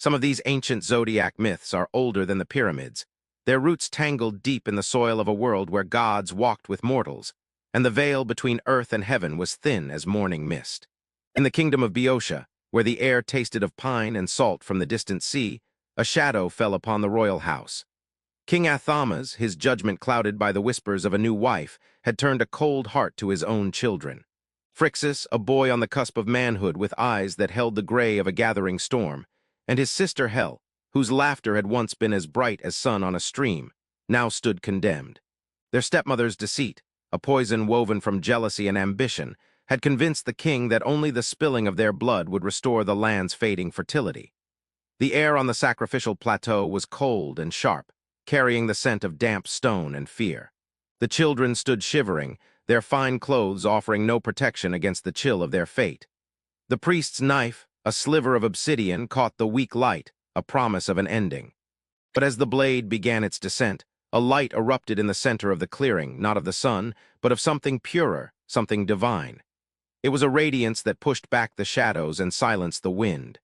Some of these ancient zodiac myths are older than the pyramids, their roots tangled deep in the soil of a world where gods walked with mortals, and the veil between earth and heaven was thin as morning mist. In the kingdom of Boeotia, where the air tasted of pine and salt from the distant sea, a shadow fell upon the royal house. King Athamas, his judgment clouded by the whispers of a new wife, had turned a cold heart to his own children. Phrixus, a boy on the cusp of manhood with eyes that held the gray of a gathering storm, and his sister Hel, whose laughter had once been as bright as sun on a stream, now stood condemned. Their stepmother's deceit, a poison woven from jealousy and ambition, had convinced the king that only the spilling of their blood would restore the land's fading fertility. The air on the sacrificial plateau was cold and sharp, carrying the scent of damp stone and fear. The children stood shivering, their fine clothes offering no protection against the chill of their fate. The priest's knife, a sliver of obsidian, caught the weak light, a promise of an ending. But as the blade began its descent, a light erupted in the center of the clearing, not of the sun, but of something purer, something divine. It was a radiance that pushed back the shadows and silenced the wind.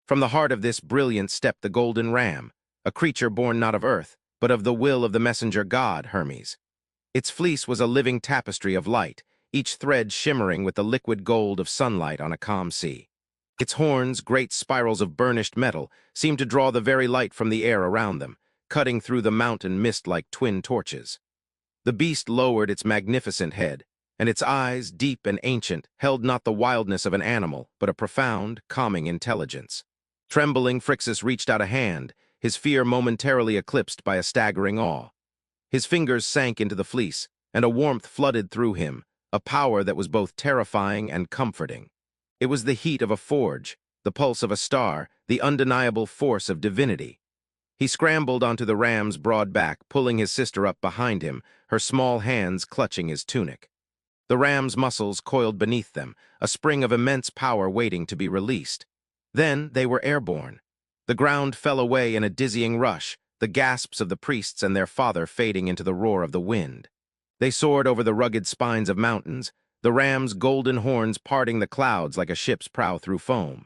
From the heart of this brilliance stepped the golden ram, a creature born not of earth, but of the will of the messenger god, Hermes. Its fleece was a living tapestry of light, each thread shimmering with the liquid gold of sunlight on a calm sea. Its horns, great spirals of burnished metal, seemed to draw the very light from the air around them, cutting through the mountain mist like twin torches. The beast lowered its magnificent head, and its eyes, deep and ancient, held not the wildness of an animal, but a profound, calming intelligence. Trembling, Phrixus reached out a hand, his fear momentarily eclipsed by a staggering awe. His fingers sank into the fleece, and a warmth flooded through him, a power that was both terrifying and comforting. It was the heat of a forge, the pulse of a star, the undeniable force of divinity. He scrambled onto the ram's broad back, pulling his sister up behind him, her small hands clutching his tunic. The ram's muscles coiled beneath them, a spring of immense power waiting to be released. Then they were airborne. The ground fell away in a dizzying rush, the gasps of the priests and their father fading into the roar of the wind. They soared over the rugged spines of mountains, the ram's golden horns parting the clouds like a ship's prow through foam.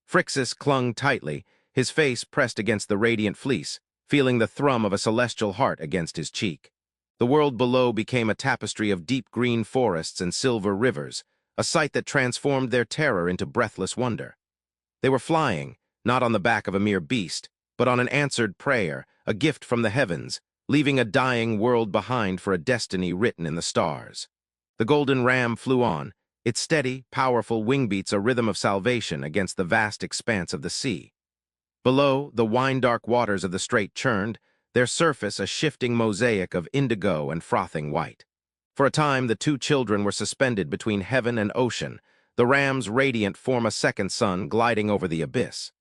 Phrixus clung tightly, his face pressed against the radiant fleece, feeling the thrum of a celestial heart against his cheek. The world below became a tapestry of deep green forests and silver rivers, a sight that transformed their terror into breathless wonder. They were flying, not on the back of a mere beast, but on an answered prayer, a gift from the heavens, leaving a dying world behind for a destiny written in the stars. The golden ram flew on, its steady, powerful wingbeats a rhythm of salvation against the vast expanse of the sea. Below, the wine-dark waters of the strait churned, their surface a shifting mosaic of indigo and frothing white. For a time, the two children were suspended between heaven and ocean, the ram's radiant form a second sun gliding over the abyss.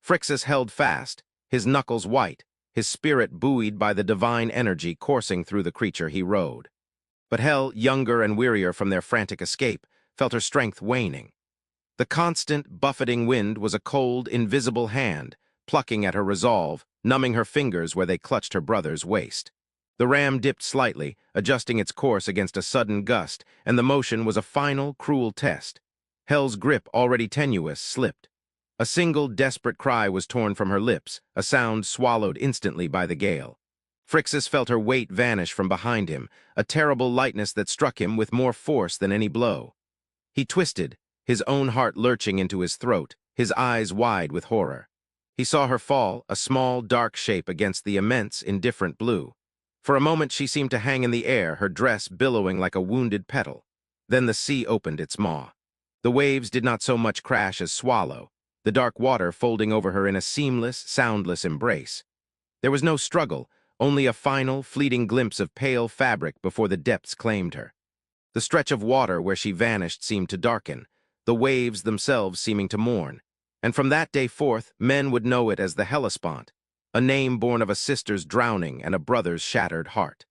Phrixus held fast, his knuckles white, his spirit buoyed by the divine energy coursing through the creature he rode. But Hel, younger and wearier from their frantic escape, felt her strength waning. The constant, buffeting wind was a cold, invisible hand, plucking at her resolve, numbing her fingers where they clutched her brother's waist. The ram dipped slightly, adjusting its course against a sudden gust, and the motion was a final, cruel test. Hel's grip, already tenuous, slipped. A single, desperate cry was torn from her lips, a sound swallowed instantly by the gale. Phrixus felt her weight vanish from behind him, a terrible lightness that struck him with more force than any blow. He twisted, his own heart lurching into his throat, his eyes wide with horror. He saw her fall, a small, dark shape against the immense, indifferent blue. For a moment she seemed to hang in the air, her dress billowing like a wounded petal. Then the sea opened its maw. The waves did not so much crash as swallow, the dark water folding over her in a seamless, soundless embrace. There was no struggle, only a final, fleeting glimpse of pale fabric before the depths claimed her. The stretch of water where she vanished seemed to darken, the waves themselves seeming to mourn. And from that day forth, men would know it as the Hellespont, a name born of a sister's drowning and a brother's shattered heart.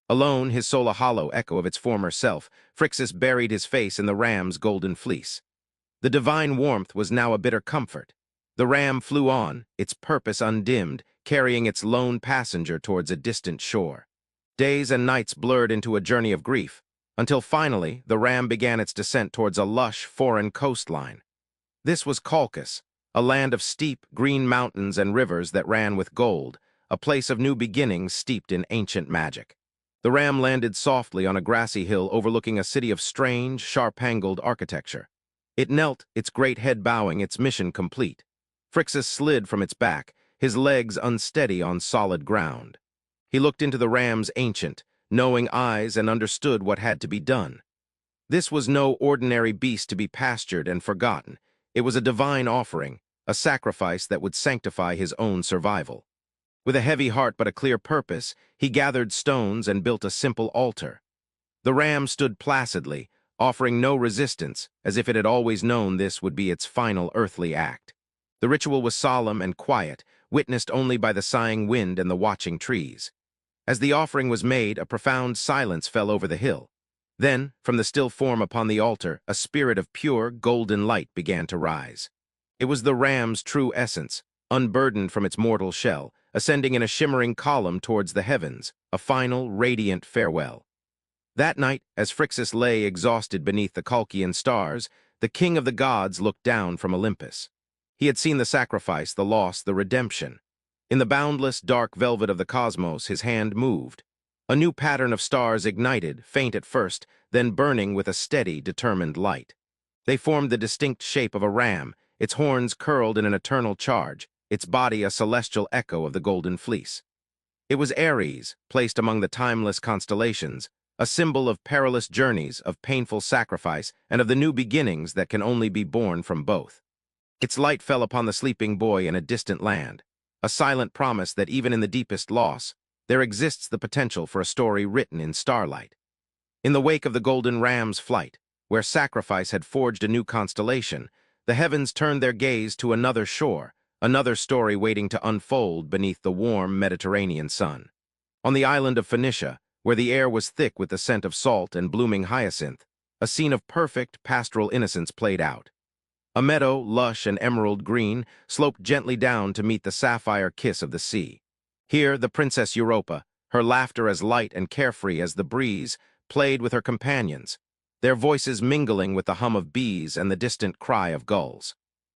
Alone, his soul a hollow echo of its former self, Phrixus buried his face in the ram's golden fleece. The divine warmth was now a bitter comfort. The ram flew on, its purpose undimmed, carrying its lone passenger towards a distant shore. Days and nights blurred into a journey of grief, until finally the ram began its descent towards a lush, foreign coastline. This was Colchis, a land of steep, green mountains and rivers that ran with gold, a place of new beginnings steeped in ancient magic. The ram landed softly on a grassy hill overlooking a city of strange, sharp-angled architecture. It knelt, its great head bowing, its mission complete. Phrixus slid from its back, his legs unsteady on solid ground. He looked into the ram's ancient, knowing eyes and understood what had to be done. This was no ordinary beast to be pastured and forgotten. It was a divine offering, a sacrifice that would sanctify his own survival. With a heavy heart but a clear purpose, he gathered stones and built a simple altar. The ram stood placidly, offering no resistance, as if it had always known this would be its final earthly act. The ritual was solemn and quiet, witnessed only by the sighing wind and the watching trees. As the offering was made, a profound silence fell over the hill. Then, from the still form upon the altar, a spirit of pure, golden light began to rise. It was the ram's true essence, unburdened from its mortal shell, ascending in a shimmering column towards the heavens, a final, radiant farewell. That night, as Phrixus lay exhausted beneath the Colchian stars, the king of the gods looked down from Olympus. He had seen the sacrifice, the loss, the redemption. In the boundless, dark velvet of the cosmos, his hand moved. A new pattern of stars ignited, faint at first, then burning with a steady, determined light. They formed the distinct shape of a ram, its horns curled in an eternal charge, its body a celestial echo of the golden fleece. It was Aries, placed among the timeless constellations, a symbol of perilous journeys, of painful sacrifice, and of the new beginnings that can only be born from both. Its light fell upon the sleeping boy in a distant land, a silent promise that even in the deepest loss, there exists the potential for a story written in starlight. In the wake of the golden ram's flight, where sacrifice had forged a new constellation, the heavens turned their gaze to another shore, another story waiting to unfold beneath the warm Mediterranean sun. On the island of Phoenicia, where the air was thick with the scent of salt and blooming hyacinth, a scene of perfect pastoral innocence played out. A meadow, lush and emerald green, sloped gently down to meet the sapphire kiss of the sea. Here, the Princess Europa, her laughter as light and carefree as the breeze, played with her companions, their voices mingling with the hum of bees and the distant cry of gulls.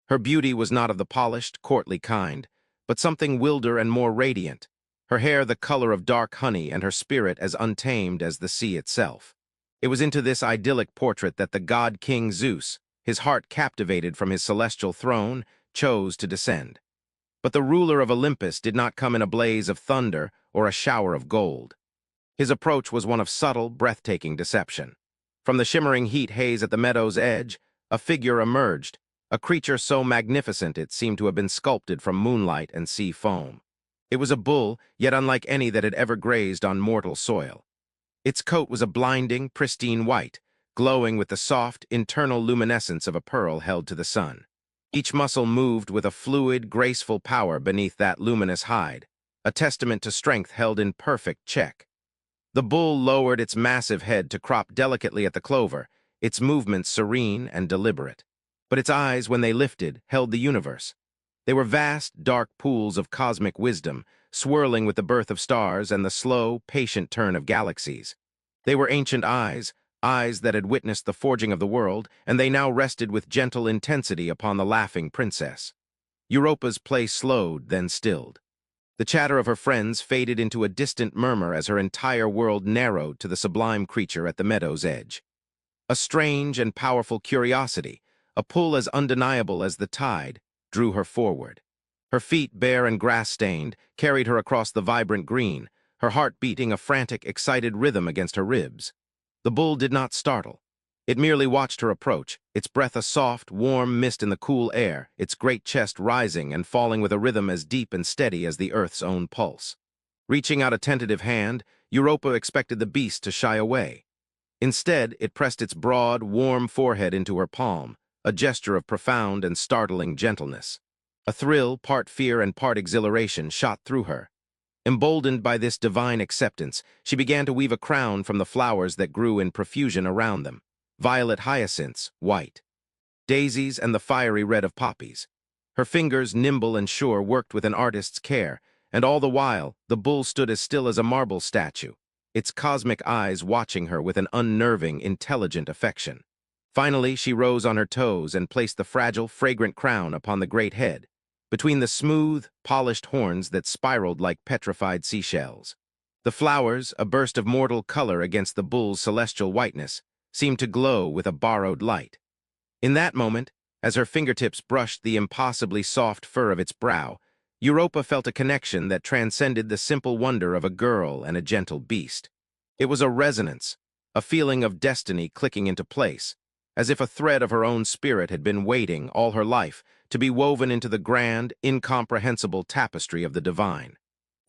Her beauty was not of the polished, courtly kind, but something wilder and more radiant, her hair the color of dark honey and her spirit as untamed as the sea itself. It was into this idyllic portrait that the god King Zeus, his heart captivated from his celestial throne, chose to descend. But the ruler of Olympus did not come in a blaze of thunder or a shower of gold. His approach was one of subtle, breathtaking deception. From the shimmering heat haze at the meadow's edge, a figure emerged, a creature so magnificent it seemed to have been sculpted from moonlight and sea foam. It was a bull, yet unlike any that had ever grazed on mortal soil. Its coat was a blinding, pristine white, glowing with the soft, internal luminescence of a pearl held to the sun. Each muscle moved with a fluid, graceful power beneath that luminous hide, a testament to strength held in perfect check. The bull lowered its massive head to crop delicately at the clover, its movements serene and deliberate. But its eyes, when they lifted, held the universe. They were vast, dark pools of cosmic wisdom, swirling with the birth of stars and the slow, patient turn of galaxies. They were ancient eyes, eyes that had witnessed the forging of the world, and they now rested with gentle intensity upon the laughing princess. Europa's play slowed, then stilled. The chatter of her friends faded into a distant murmur as her entire world narrowed to the sublime creature at the meadow's edge. A strange and powerful curiosity, a pull as undeniable as the tide, drew her forward. Her feet, bare and grass-stained, carried her across the vibrant green, her heart beating a frantic, excited rhythm against her ribs. The bull did not startle. It merely watched her approach, its breath a soft, warm mist in the cool air, its great chest rising and falling with a rhythm as deep and steady as the earth's own pulse. Reaching out a tentative hand, Europa expected the beast to shy away. Instead, it pressed its broad, warm forehead into her palm, a gesture of profound and startling gentleness. A thrill, part fear and part exhilaration, shot through her. Emboldened by this divine acceptance, she began to weave a crown from the flowers that grew in profusion around them. Violet hyacinths, white. Daisies and the fiery red of poppies. Her fingers, nimble and sure, worked with an artist's care, and all the while, the bull stood as still as a marble statue, its cosmic eyes watching her with an unnerving, intelligent affection. Finally, she rose on her toes and placed the fragile, fragrant crown upon the great head, between the smooth, polished horns that spiraled like petrified seashells. The flowers, a burst of mortal color against the bull's celestial whiteness, seemed to glow with a borrowed light. In that moment, as her fingertips brushed the impossibly soft fur of its brow, Europa felt a connection that transcended the simple wonder of a girl and a gentle beast. It was a resonance, a feeling of destiny clicking into place, as if a thread of her own spirit had been waiting all her life to be woven into the grand, incomprehensible tapestry of the divine.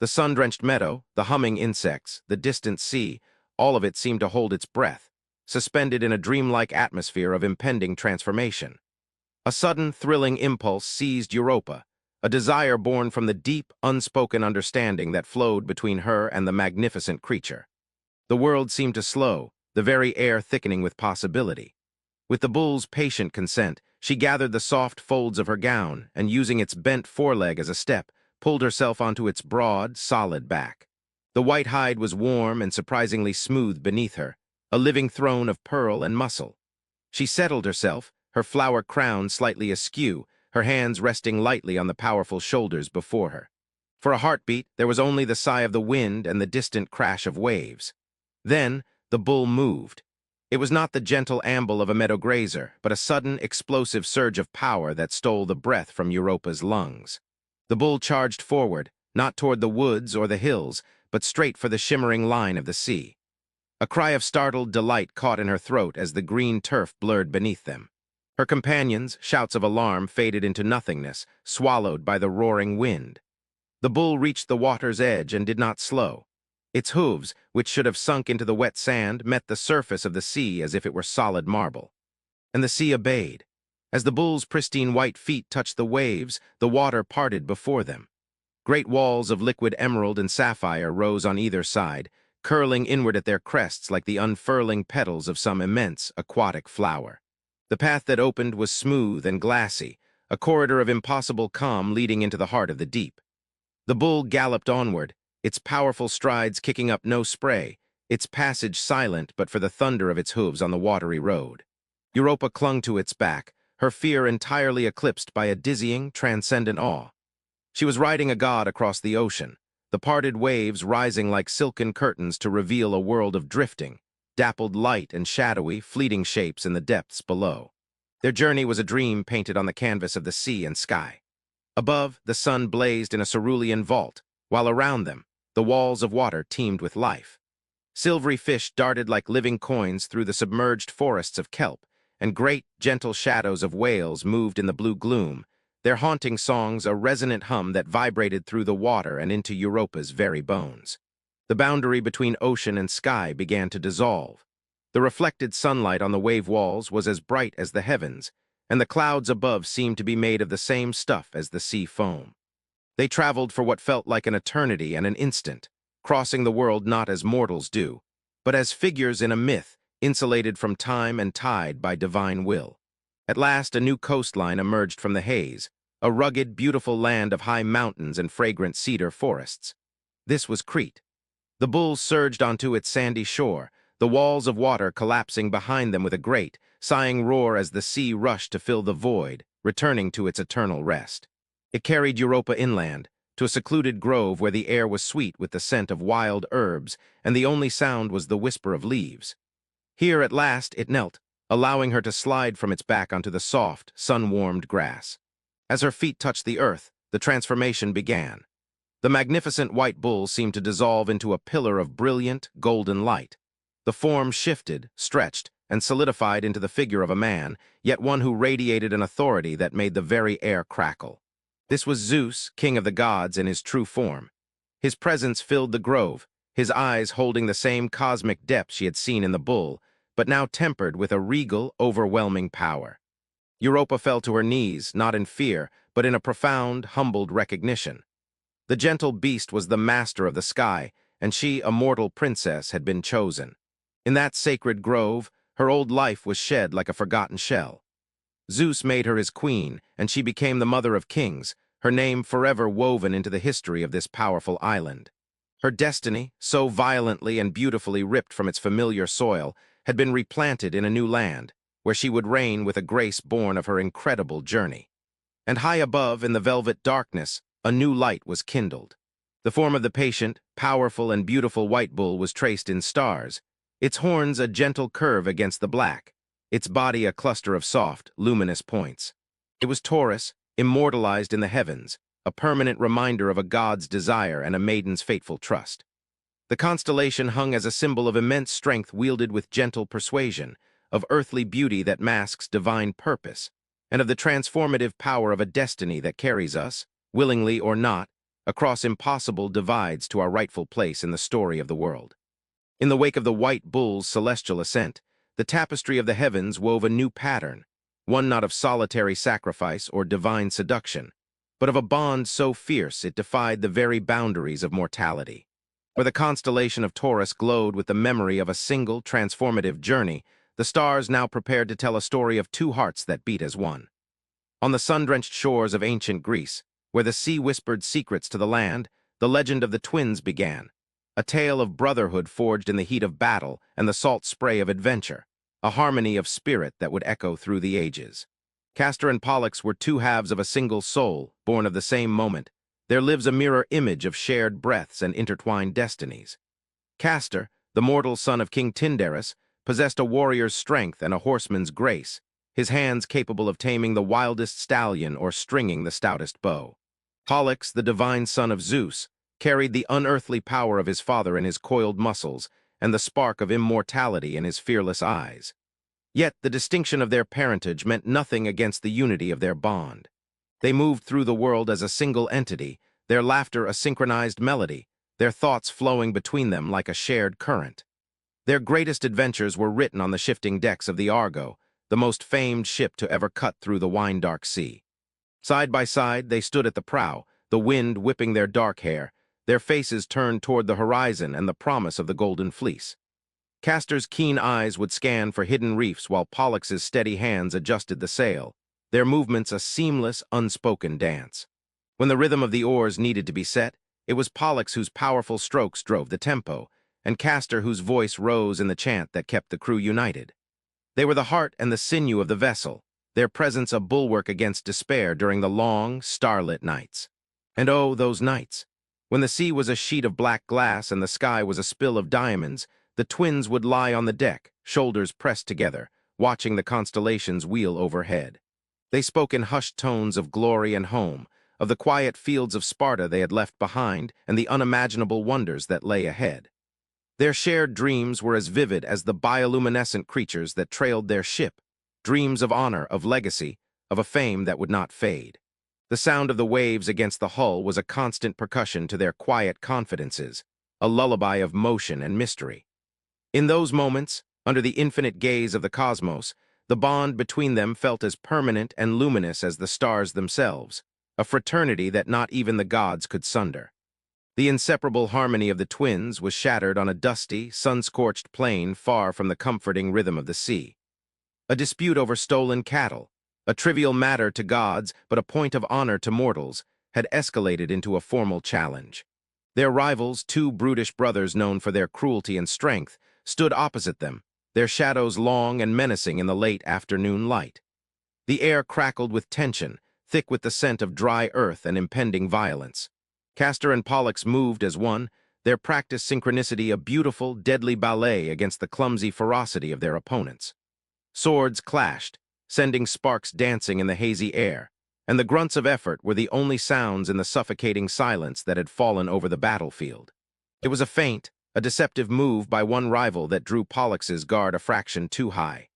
The sun-drenched meadow, the humming insects, the distant sea, all of it seemed to hold its breath, suspended in a dreamlike atmosphere of impending transformation. A sudden, thrilling impulse seized Europa, a desire born from the deep, unspoken understanding that flowed between her and the magnificent creature. The world seemed to slow, the very air thickening with possibility. With the bull's patient consent, she gathered the soft folds of her gown and, using its bent foreleg as a step, pulled herself onto its broad, solid back. The white hide was warm and surprisingly smooth beneath her, a living throne of pearl and muscle. She settled herself, her flower crown slightly askew, her hands resting lightly on the powerful shoulders before her. For a heartbeat, there was only the sigh of the wind and the distant crash of waves. Then, the bull moved. It was not the gentle amble of a meadow grazer, but a sudden, explosive surge of power that stole the breath from Europa's lungs. The bull charged forward, not toward the woods or the hills, but straight for the shimmering line of the sea. A cry of startled delight caught in her throat as the green turf blurred beneath them. Her companions' shouts of alarm faded into nothingness, swallowed by the roaring wind. The bull reached the water's edge and did not slow. Its hooves, which should have sunk into the wet sand, met the surface of the sea as if it were solid marble. And the sea obeyed. As the bull's pristine white feet touched the waves, the water parted before them. Great walls of liquid emerald and sapphire rose on either side, curling inward at their crests like the unfurling petals of some immense aquatic flower. The path that opened was smooth and glassy, a corridor of impossible calm leading into the heart of the deep. The bull galloped onward, its powerful strides kicking up no spray, its passage silent but for the thunder of its hooves on the watery road. Europa clung to its back, her fear entirely eclipsed by a dizzying, transcendent awe. She was riding a god across the ocean, the parted waves rising like silken curtains to reveal a world of drifting, dappled light and shadowy, fleeting shapes in the depths below. Their journey was a dream painted on the canvas of the sea and sky. Above, the sun blazed in a cerulean vault, while around them, the walls of water teemed with life. Silvery fish darted like living coins through the submerged forests of kelp, and great, gentle shadows of whales moved in the blue gloom, their haunting songs a resonant hum that vibrated through the water and into Europa's very bones. The boundary between ocean and sky began to dissolve. The reflected sunlight on the wave walls was as bright as the heavens, and the clouds above seemed to be made of the same stuff as the sea foam. They traveled for what felt like an eternity and an instant, crossing the world not as mortals do, but as figures in a myth, insulated from time and tide by divine will. At last, a new coastline emerged from the haze, a rugged, beautiful land of high mountains and fragrant cedar forests. This was Crete. The bulls surged onto its sandy shore, the walls of water collapsing behind them with a great, sighing roar as the sea rushed to fill the void, returning to its eternal rest. It carried Europa inland, to a secluded grove where the air was sweet with the scent of wild herbs, and the only sound was the whisper of leaves. Here, at last, it knelt, allowing her to slide from its back onto the soft, sun-warmed grass. As her feet touched the earth, the transformation began. The magnificent white bull seemed to dissolve into a pillar of brilliant, golden light. The form shifted, stretched, and solidified into the figure of a man, yet one who radiated an authority that made the very air crackle. This was Zeus, king of the gods, in his true form. His presence filled the grove, his eyes holding the same cosmic depth she had seen in the bull, but now tempered with a regal, overwhelming power. Europa fell to her knees, not in fear, but in a profound, humbled recognition. The gentle beast was the master of the sky, and she, a mortal princess, had been chosen. In that sacred grove, her old life was shed like a forgotten shell. Zeus made her his queen, and she became the mother of kings, her name forever woven into the history of this powerful island. Her destiny, so violently and beautifully ripped from its familiar soil, had been replanted in a new land, where she would reign with a grace born of her incredible journey. And high above, in the velvet darkness, a new light was kindled. The form of the patient, powerful and beautiful white bull was traced in stars, its horns a gentle curve against the black, its body a cluster of soft, luminous points. It was Taurus, immortalized in the heavens, a permanent reminder of a god's desire and a maiden's fateful trust. The constellation hung as a symbol of immense strength wielded with gentle persuasion, of earthly beauty that masks divine purpose, and of the transformative power of a destiny that carries us, willingly or not, across impossible divides to our rightful place in the story of the world. In the wake of the white bull's celestial ascent, the tapestry of the heavens wove a new pattern, one not of solitary sacrifice or divine seduction, but of a bond so fierce it defied the very boundaries of mortality. Where the constellation of Taurus glowed with the memory of a single transformative journey, the stars now prepared to tell a story of two hearts that beat as one. On the sun-drenched shores of ancient Greece, where the sea whispered secrets to the land, the legend of the twins began, a tale of brotherhood forged in the heat of battle and the salt spray of adventure, a harmony of spirit that would echo through the ages. Castor and Pollux were two halves of a single soul, born of the same moment. There lives a mirror image of shared breaths and intertwined destinies. Castor, the mortal son of King Tyndareus, possessed a warrior's strength and a horseman's grace, his hands capable of taming the wildest stallion or stringing the stoutest bow. Pollux, the divine son of Zeus, carried the unearthly power of his father in his coiled muscles and the spark of immortality in his fearless eyes. Yet the distinction of their parentage meant nothing against the unity of their bond. They moved through the world as a single entity, their laughter a synchronized melody, their thoughts flowing between them like a shared current. Their greatest adventures were written on the shifting decks of the Argo, the most famed ship to ever cut through the wine-dark sea. Side by side, they stood at the prow, the wind whipping their dark hair, their faces turned toward the horizon and the promise of the Golden Fleece. Castor's keen eyes would scan for hidden reefs while Pollux's steady hands adjusted the sail, their movements a seamless, unspoken dance. When the rhythm of the oars needed to be set, it was Pollux whose powerful strokes drove the tempo, and Castor whose voice rose in the chant that kept the crew united. They were the heart and the sinew of the vessel, their presence a bulwark against despair during the long, starlit nights. And oh, those nights! When the sea was a sheet of black glass and the sky was a spill of diamonds, the twins would lie on the deck, shoulders pressed together, watching the constellations wheel overhead. They spoke in hushed tones of glory and home, of the quiet fields of Sparta they had left behind and the unimaginable wonders that lay ahead. Their shared dreams were as vivid as the bioluminescent creatures that trailed their ship, dreams of honor, of legacy, of a fame that would not fade. The sound of the waves against the hull was a constant percussion to their quiet confidences, a lullaby of motion and mystery. In those moments, under the infinite gaze of the cosmos, the bond between them felt as permanent and luminous as the stars themselves, a fraternity that not even the gods could sunder. The inseparable harmony of the twins was shattered on a dusty, sun-scorched plain far from the comforting rhythm of the sea. A dispute over stolen cattle, a trivial matter to gods but a point of honor to mortals, had escalated into a formal challenge. Their rivals, two brutish brothers known for their cruelty and strength, stood opposite them, their shadows long and menacing in the late afternoon light. The air crackled with tension, thick with the scent of dry earth and impending violence. Castor and Pollux moved as one, their practiced synchronicity a beautiful, deadly ballet against the clumsy ferocity of their opponents. Swords clashed, sending sparks dancing in the hazy air, and the grunts of effort were the only sounds in the suffocating silence that had fallen over the battlefield. It was a feint, a deceptive move by one rival that drew Pollux's guard a fraction too high.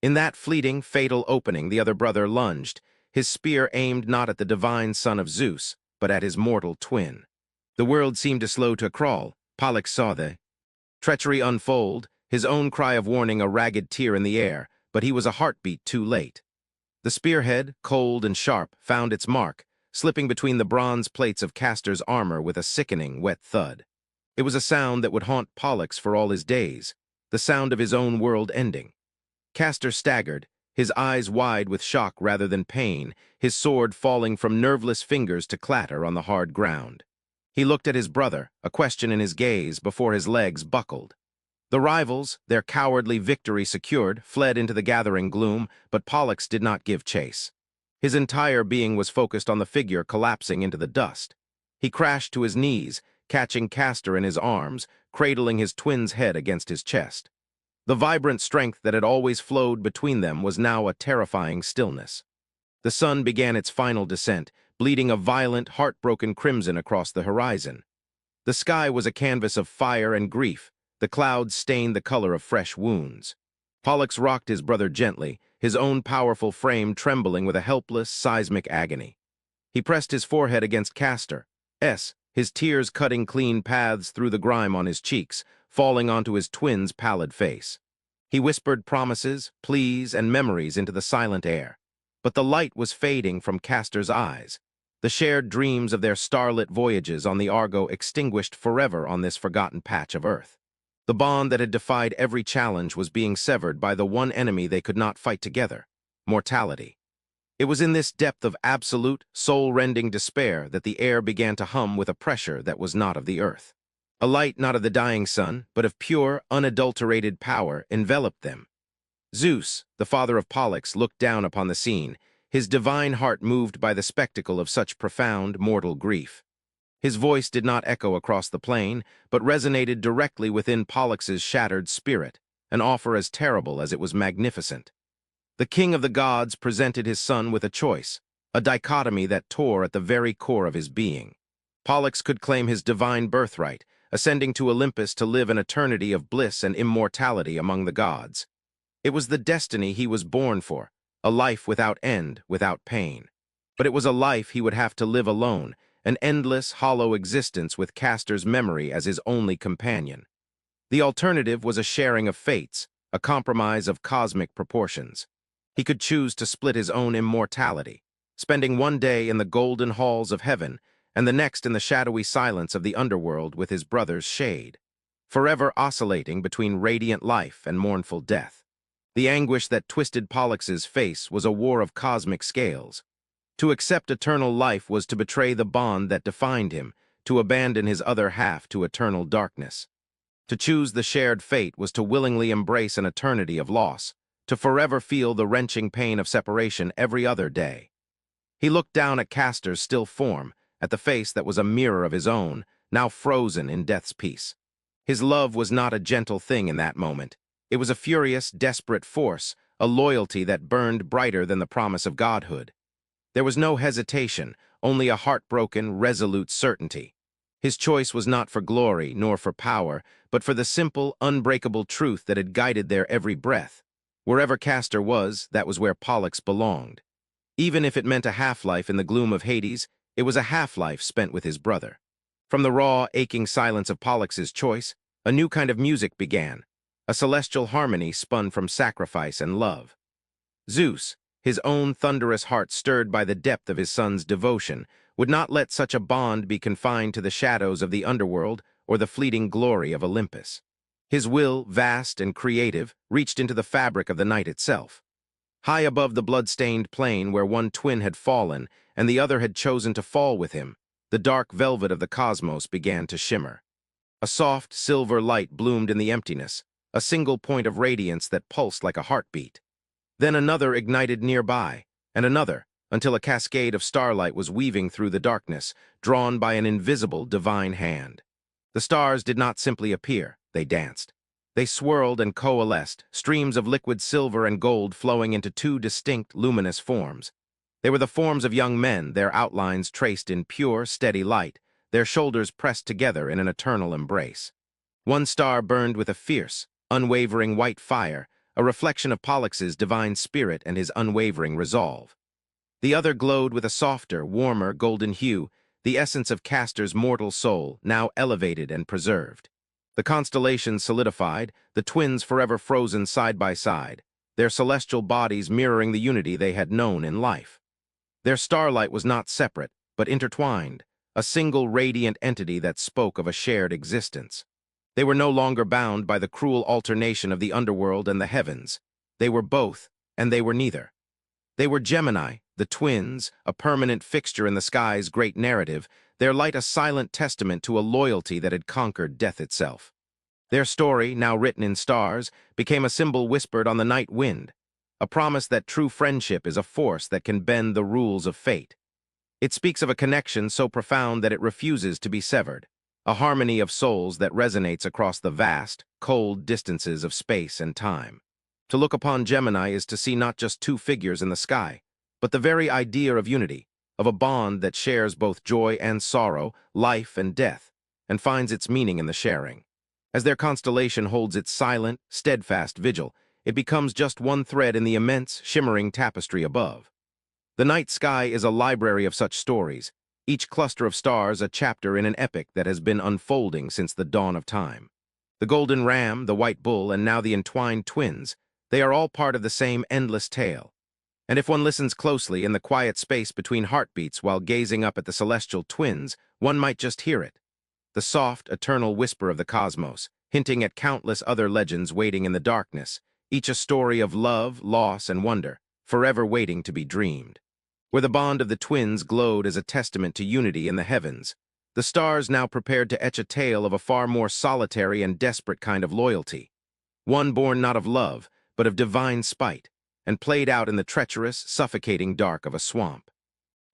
In that fleeting, fatal opening, the other brother lunged, his spear aimed not at the divine son of Zeus, but at his mortal twin. The world seemed to slow to a crawl. Pollux saw the treachery unfold, his own cry of warning a ragged tear in the air, but he was a heartbeat too late. The spearhead, cold and sharp, found its mark, slipping between the bronze plates of Castor's armor with a sickening, wet thud. It was a sound that would haunt Pollux for all his days, the sound of his own world ending. Castor staggered, his eyes wide with shock rather than pain, his sword falling from nerveless fingers to clatter on the hard ground. He looked at his brother, a question in his gaze, before his legs buckled. The rivals, their cowardly victory secured, fled into the gathering gloom, but Pollux did not give chase. His entire being was focused on the figure collapsing into the dust. He crashed to his knees, catching Castor in his arms, cradling his twin's head against his chest. The vibrant strength that had always flowed between them was now a terrifying stillness. The sun began its final descent, bleeding a violent, heartbroken crimson across the horizon. The sky was a canvas of fire and grief, the clouds stained the color of fresh wounds. Pollux rocked his brother gently, his own powerful frame trembling with a helpless, seismic agony. He pressed his forehead against Castor's, his tears cutting clean paths through the grime on his cheeks, falling onto his twin's pallid face. He whispered promises, pleas, and memories into the silent air. But the light was fading from Castor's eyes. The shared dreams of their starlit voyages on the Argo extinguished forever on this forgotten patch of Earth. The bond that had defied every challenge was being severed by the one enemy they could not fight together: mortality. It was in this depth of absolute, soul-rending despair that the air began to hum with a pressure that was not of the earth. A light not of the dying sun, but of pure, unadulterated power, enveloped them. Zeus, the father of Pollux, looked down upon the scene, his divine heart moved by the spectacle of such profound, mortal grief. His voice did not echo across the plain, but resonated directly within Pollux's shattered spirit, an offer as terrible as it was magnificent. The king of the gods presented his son with a choice, a dichotomy that tore at the very core of his being. Pollux could claim his divine birthright, ascending to Olympus to live an eternity of bliss and immortality among the gods. It was the destiny he was born for, a life without end, without pain. But it was a life he would have to live alone, an endless, hollow existence with Castor's memory as his only companion. The alternative was a sharing of fates, a compromise of cosmic proportions. He could choose to split his own immortality, spending one day in the golden halls of heaven and the next in the shadowy silence of the underworld with his brother's shade, forever oscillating between radiant life and mournful death. The anguish that twisted Pollux's face was a war of cosmic scales. To accept eternal life was to betray the bond that defined him, to abandon his other half to eternal darkness. To choose the shared fate was to willingly embrace an eternity of loss, to forever feel the wrenching pain of separation every other day. He looked down at Castor's still form, at the face that was a mirror of his own, now frozen in death's peace. His love was not a gentle thing in that moment. It was a furious, desperate force, a loyalty that burned brighter than the promise of godhood. There was no hesitation, only a heartbroken, resolute certainty. His choice was not for glory nor for power, but for the simple, unbreakable truth that had guided their every breath. Wherever Castor was, that was where Pollux belonged. Even if it meant a half-life in the gloom of Hades, it was a half-life spent with his brother. From the raw, aching silence of Pollux's choice, a new kind of music began, a celestial harmony spun from sacrifice and love. Zeus, his own thunderous heart stirred by the depth of his son's devotion, would not let such a bond be confined to the shadows of the underworld or the fleeting glory of Olympus. His will, vast and creative, reached into the fabric of the night itself. High above the blood-stained plain where one twin had fallen and the other had chosen to fall with him, the dark velvet of the cosmos began to shimmer. A soft, silver light bloomed in the emptiness, a single point of radiance that pulsed like a heartbeat. Then another ignited nearby, and another, until a cascade of starlight was weaving through the darkness, drawn by an invisible divine hand. The stars did not simply appear, they danced. They swirled and coalesced, streams of liquid silver and gold flowing into two distinct, luminous forms. They were the forms of young men, their outlines traced in pure, steady light, their shoulders pressed together in an eternal embrace. One star burned with a fierce, unwavering white fire, a reflection of Pollux's divine spirit and his unwavering resolve. The other glowed with a softer, warmer golden hue, the essence of Castor's mortal soul, now elevated and preserved. The constellations solidified, the twins forever frozen side by side, their celestial bodies mirroring the unity they had known in life. Their starlight was not separate, but intertwined, a single radiant entity that spoke of a shared existence. They were no longer bound by the cruel alternation of the underworld and the heavens. They were both, and they were neither. They were Gemini, the twins, a permanent fixture in the sky's great narrative, their light a silent testament to a loyalty that had conquered death itself. Their story, now written in stars, became a symbol whispered on the night wind, a promise that true friendship is a force that can bend the rules of fate. It speaks of a connection so profound that it refuses to be severed, a harmony of souls that resonates across the vast, cold distances of space and time. To look upon Gemini is to see not just two figures in the sky, but the very idea of unity, of a bond that shares both joy and sorrow, life and death, and finds its meaning in the sharing. As their constellation holds its silent, steadfast vigil, it becomes just one thread in the immense, shimmering tapestry above. The night sky is a library of such stories, each cluster of stars a chapter in an epic that has been unfolding since the dawn of time. The golden ram, the white bull, and now the entwined twins, they are all part of the same endless tale. And if one listens closely in the quiet space between heartbeats while gazing up at the celestial twins, one might just hear it. The soft, eternal whisper of the cosmos, hinting at countless other legends waiting in the darkness, each a story of love, loss, and wonder, forever waiting to be dreamed. Where the bond of the twins glowed as a testament to unity in the heavens, the stars now prepared to etch a tale of a far more solitary and desperate kind of loyalty, one born not of love, but of divine spite, and played out in the treacherous, suffocating dark of a swamp.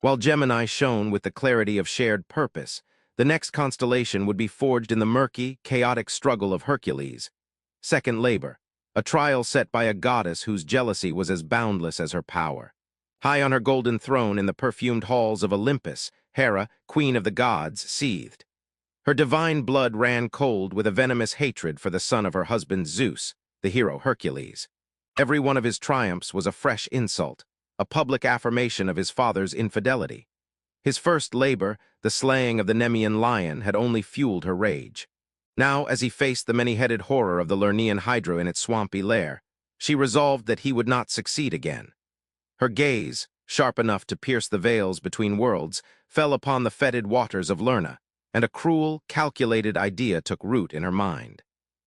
While Gemini shone with the clarity of shared purpose, the next constellation would be forged in the murky, chaotic struggle of Hercules. Second labor, a trial set by a goddess whose jealousy was as boundless as her power. High on her golden throne in the perfumed halls of Olympus, Hera, queen of the gods, seethed. Her divine blood ran cold with a venomous hatred for the son of her husband Zeus, the hero Hercules. Every one of his triumphs was a fresh insult, a public affirmation of his father's infidelity. His first labor, the slaying of the Nemean lion, had only fueled her rage. Now, as he faced the many-headed horror of the Lernaean Hydra in its swampy lair, she resolved that he would not succeed again. Her gaze, sharp enough to pierce the veils between worlds, fell upon the fetid waters of Lerna, and a cruel, calculated idea took root in her mind.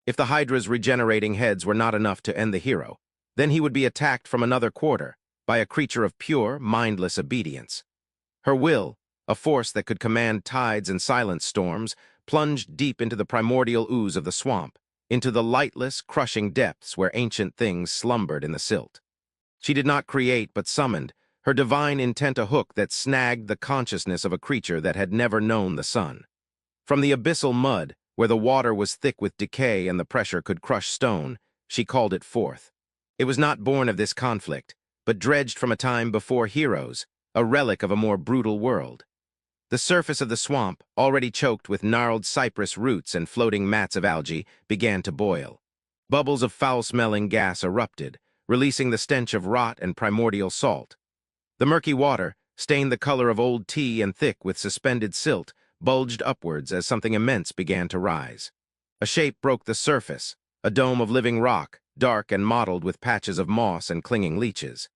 If the Hydra's regenerating heads were not enough to end the hero, then he would be attacked from another quarter, by a creature of pure, mindless obedience. Her will, a force that could command tides and silence storms, plunged deep into the primordial ooze of the swamp, into the lightless, crushing depths where ancient things slumbered in the silt. She did not create but summoned, her divine intent a hook that snagged the consciousness of a creature that had never known the sun. From the abyssal mud, where the water was thick with decay and the pressure could crush stone, she called it forth. It was not born of this conflict, but dredged from a time before heroes, a relic of a more brutal world. The surface of the swamp, already choked with gnarled cypress roots and floating mats of algae, began to boil. Bubbles of foul-smelling gas erupted, releasing the stench of rot and primordial salt. The murky water, stained the color of old tea and thick with suspended silt, bulged upwards as something immense began to rise. A shape broke the surface, a dome of living rock, dark and mottled with patches of moss and clinging leeches.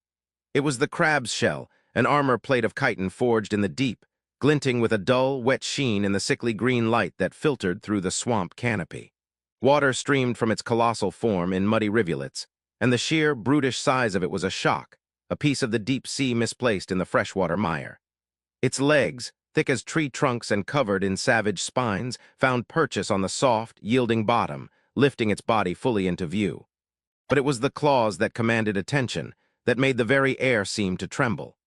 It was the crab's shell, an armor plate of chitin forged in the deep, glinting with a dull, wet sheen in the sickly green light that filtered through the swamp canopy. Water streamed from its colossal form in muddy rivulets, and the sheer, brutish size of it was a shock, a piece of the deep sea misplaced in the freshwater mire. Its legs, thick as tree trunks and covered in savage spines, found purchase on the soft, yielding bottom, lifting its body fully into view. But it was the claws that commanded attention, that made the very air seem to tremble.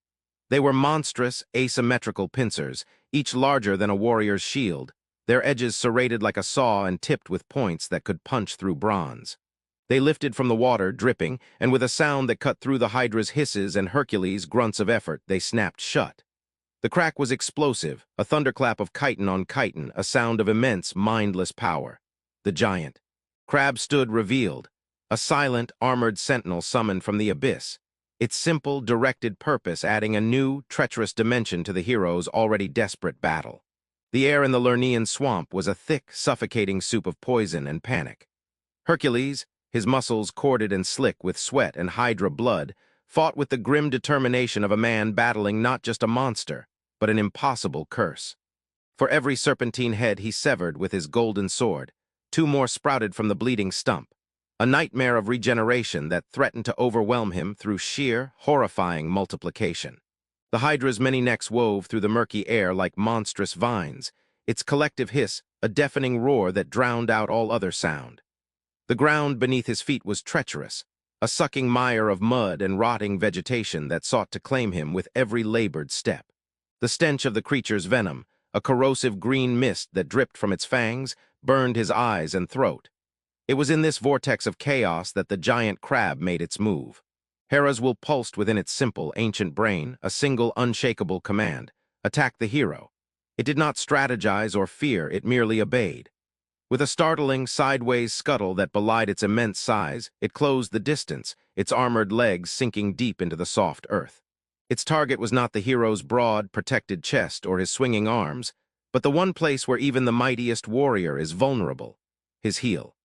They were monstrous, asymmetrical pincers, each larger than a warrior's shield, their edges serrated like a saw and tipped with points that could punch through bronze. They lifted from the water, dripping, and with a sound that cut through the Hydra's hisses and Hercules' grunts of effort, they snapped shut. The crack was explosive, a thunderclap of chitin on chitin, a sound of immense, mindless power. The giant crab stood revealed, a silent, armored sentinel summoned from the abyss, its simple, directed purpose adding a new, treacherous dimension to the hero's already desperate battle. The air in the Lernaean swamp was a thick, suffocating soup of poison and panic. Hercules, his muscles corded and slick with sweat and Hydra blood, fought with the grim determination of a man battling not just a monster, but an impossible curse. For every serpentine head he severed with his golden sword, two more sprouted from the bleeding stump, a nightmare of regeneration that threatened to overwhelm him through sheer, horrifying multiplication. The Hydra's many necks wove through the murky air like monstrous vines, its collective hiss a deafening roar that drowned out all other sound. The ground beneath his feet was treacherous, a sucking mire of mud and rotting vegetation that sought to claim him with every labored step. The stench of the creature's venom, a corrosive green mist that dripped from its fangs, burned his eyes and throat. It was in this vortex of chaos that the giant crab made its move. Hera's will pulsed within its simple, ancient brain, a single, unshakable command: attack the hero. It did not strategize or fear, it merely obeyed. With a startling, sideways scuttle that belied its immense size, it closed the distance, its armored legs sinking deep into the soft earth. Its target was not the hero's broad, protected chest or his swinging arms, but the one place where even the mightiest warrior is vulnerable: his heel.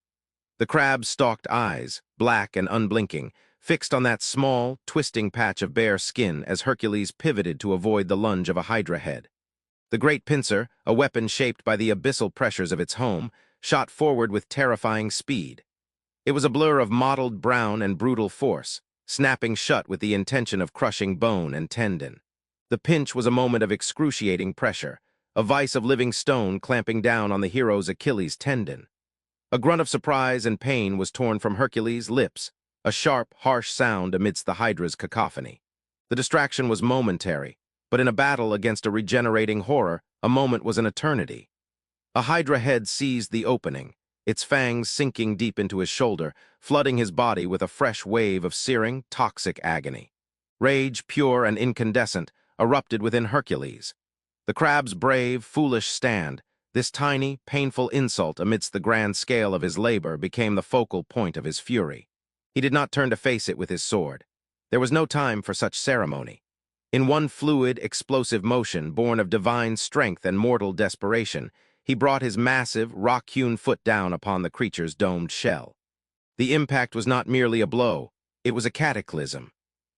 The crab's stalked eyes, black and unblinking, fixed on that small, twisting patch of bare skin as Hercules pivoted to avoid the lunge of a hydra head. The great pincer, a weapon shaped by the abyssal pressures of its home, shot forward with terrifying speed. It was a blur of mottled brown and brutal force, snapping shut with the intention of crushing bone and tendon. The pinch was a moment of excruciating pressure, a vice of living stone clamping down on the hero's Achilles tendon. A grunt of surprise and pain was torn from Hercules' lips, a sharp, harsh sound amidst the hydra's cacophony. The distraction was momentary, but in a battle against a regenerating horror, a moment was an eternity. A hydra head seized the opening, its fangs sinking deep into his shoulder, flooding his body with a fresh wave of searing, toxic agony. Rage, pure and incandescent, erupted within Hercules. The crab's brave, foolish stand, this tiny, painful insult amidst the grand scale of his labor, became the focal point of his fury. He did not turn to face it with his sword. There was no time for such ceremony. In one fluid, explosive motion, born of divine strength and mortal desperation, he brought his massive, rock-hewn foot down upon the creature's domed shell. The impact was not merely a blow, it was a cataclysm.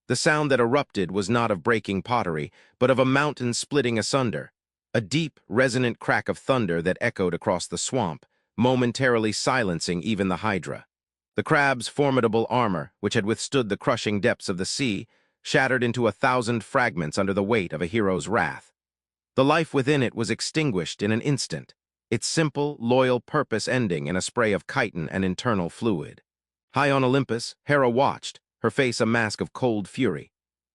The sound that erupted was not of breaking pottery, but of a mountain splitting asunder, a deep, resonant crack of thunder that echoed across the swamp, momentarily silencing even the hydra. The crab's formidable armor, which had withstood the crushing depths of the sea, shattered into 1,000 fragments under the weight of a hero's wrath. The life within it was extinguished in an instant, its simple, loyal purpose ending in a spray of chitin and internal fluid. High on Olympus, Hera watched, her face a mask of cold fury.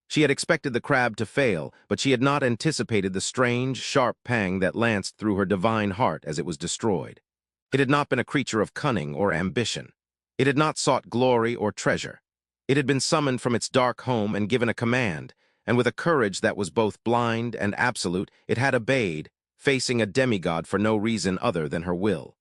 She had expected the crab to fail, but she had not anticipated the strange, sharp pang that lanced through her divine heart as it was destroyed. It had not been a creature of cunning or ambition. It had not sought glory or treasure. It had been summoned from its dark home and given a command, and with a courage that was both blind and absolute, it had obeyed, facing a demigod for no reason other than her will.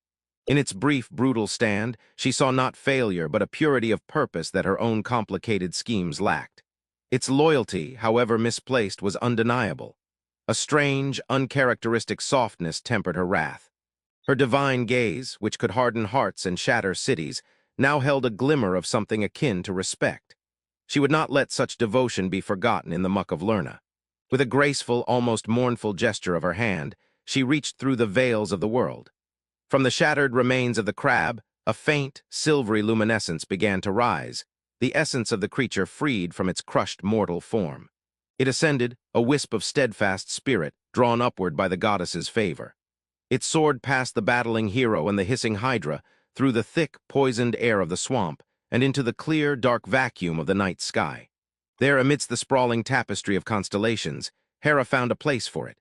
In its brief, brutal stand, she saw not failure but a purity of purpose that her own complicated schemes lacked. Its loyalty, however misplaced, was undeniable. A strange, uncharacteristic softness tempered her wrath. Her divine gaze, which could harden hearts and shatter cities, now held a glimmer of something akin to respect. She would not let such devotion be forgotten in the muck of Lerna. With a graceful, almost mournful gesture of her hand, she reached through the veils of the world. From the shattered remains of the crab, a faint, silvery luminescence began to rise, the essence of the creature freed from its crushed mortal form. It ascended, a wisp of steadfast spirit, drawn upward by the goddess's favor. It soared past the battling hero and the hissing hydra, through the thick, poisoned air of the swamp, and into the clear, dark vacuum of the night sky. There, amidst the sprawling tapestry of constellations, Hera found a place for it.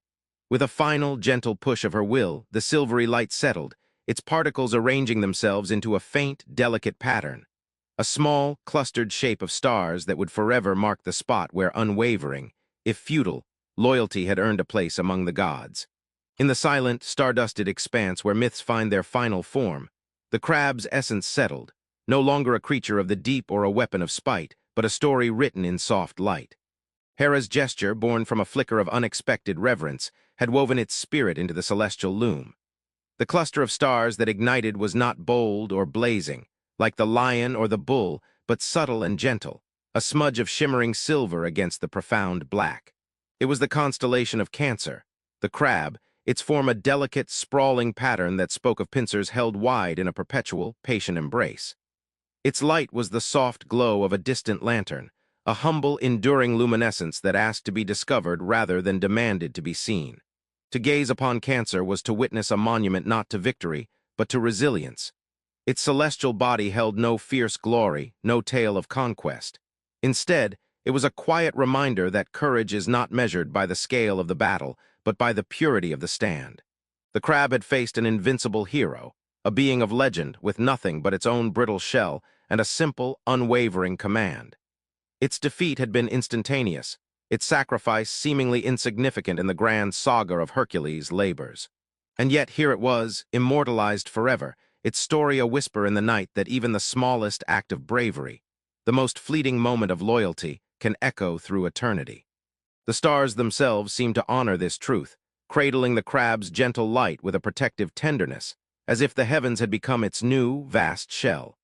With a final, gentle push of her will, the silvery light settled, its particles arranging themselves into a faint, delicate pattern. A small, clustered shape of stars that would forever mark the spot where unwavering, if futile, loyalty had earned a place among the gods. In the silent, stardusted expanse where myths find their final form, the crab's essence settled, no longer a creature of the deep or a weapon of spite, but a story written in soft light. Hera's gesture, born from a flicker of unexpected reverence, had woven its spirit into the celestial loom. The cluster of stars that ignited was not bold or blazing, like the lion or the bull, but subtle and gentle, a smudge of shimmering silver against the profound black. It was the constellation of Cancer, the crab, its form a delicate, sprawling pattern that spoke of pincers held wide in a perpetual, patient embrace. Its light was the soft glow of a distant lantern, a humble, enduring luminescence that asked to be discovered rather than demanded to be seen. To gaze upon Cancer was to witness a monument not to victory, but to resilience. Its celestial body held no fierce glory, no tale of conquest. Instead, it was a quiet reminder that courage is not measured by the scale of the battle, but by the purity of the stand. The crab had faced an invincible hero, a being of legend with nothing but its own brittle shell and a simple, unwavering command. Its defeat had been instantaneous, its sacrifice seemingly insignificant in the grand saga of Hercules' labors. And yet here it was, immortalized forever, its story a whisper in the night that even the smallest act of bravery, the most fleeting moment of loyalty, can echo through eternity. The stars themselves seemed to honor this truth, cradling the crab's gentle light with a protective tenderness, as if the heavens had become its new, vast shell.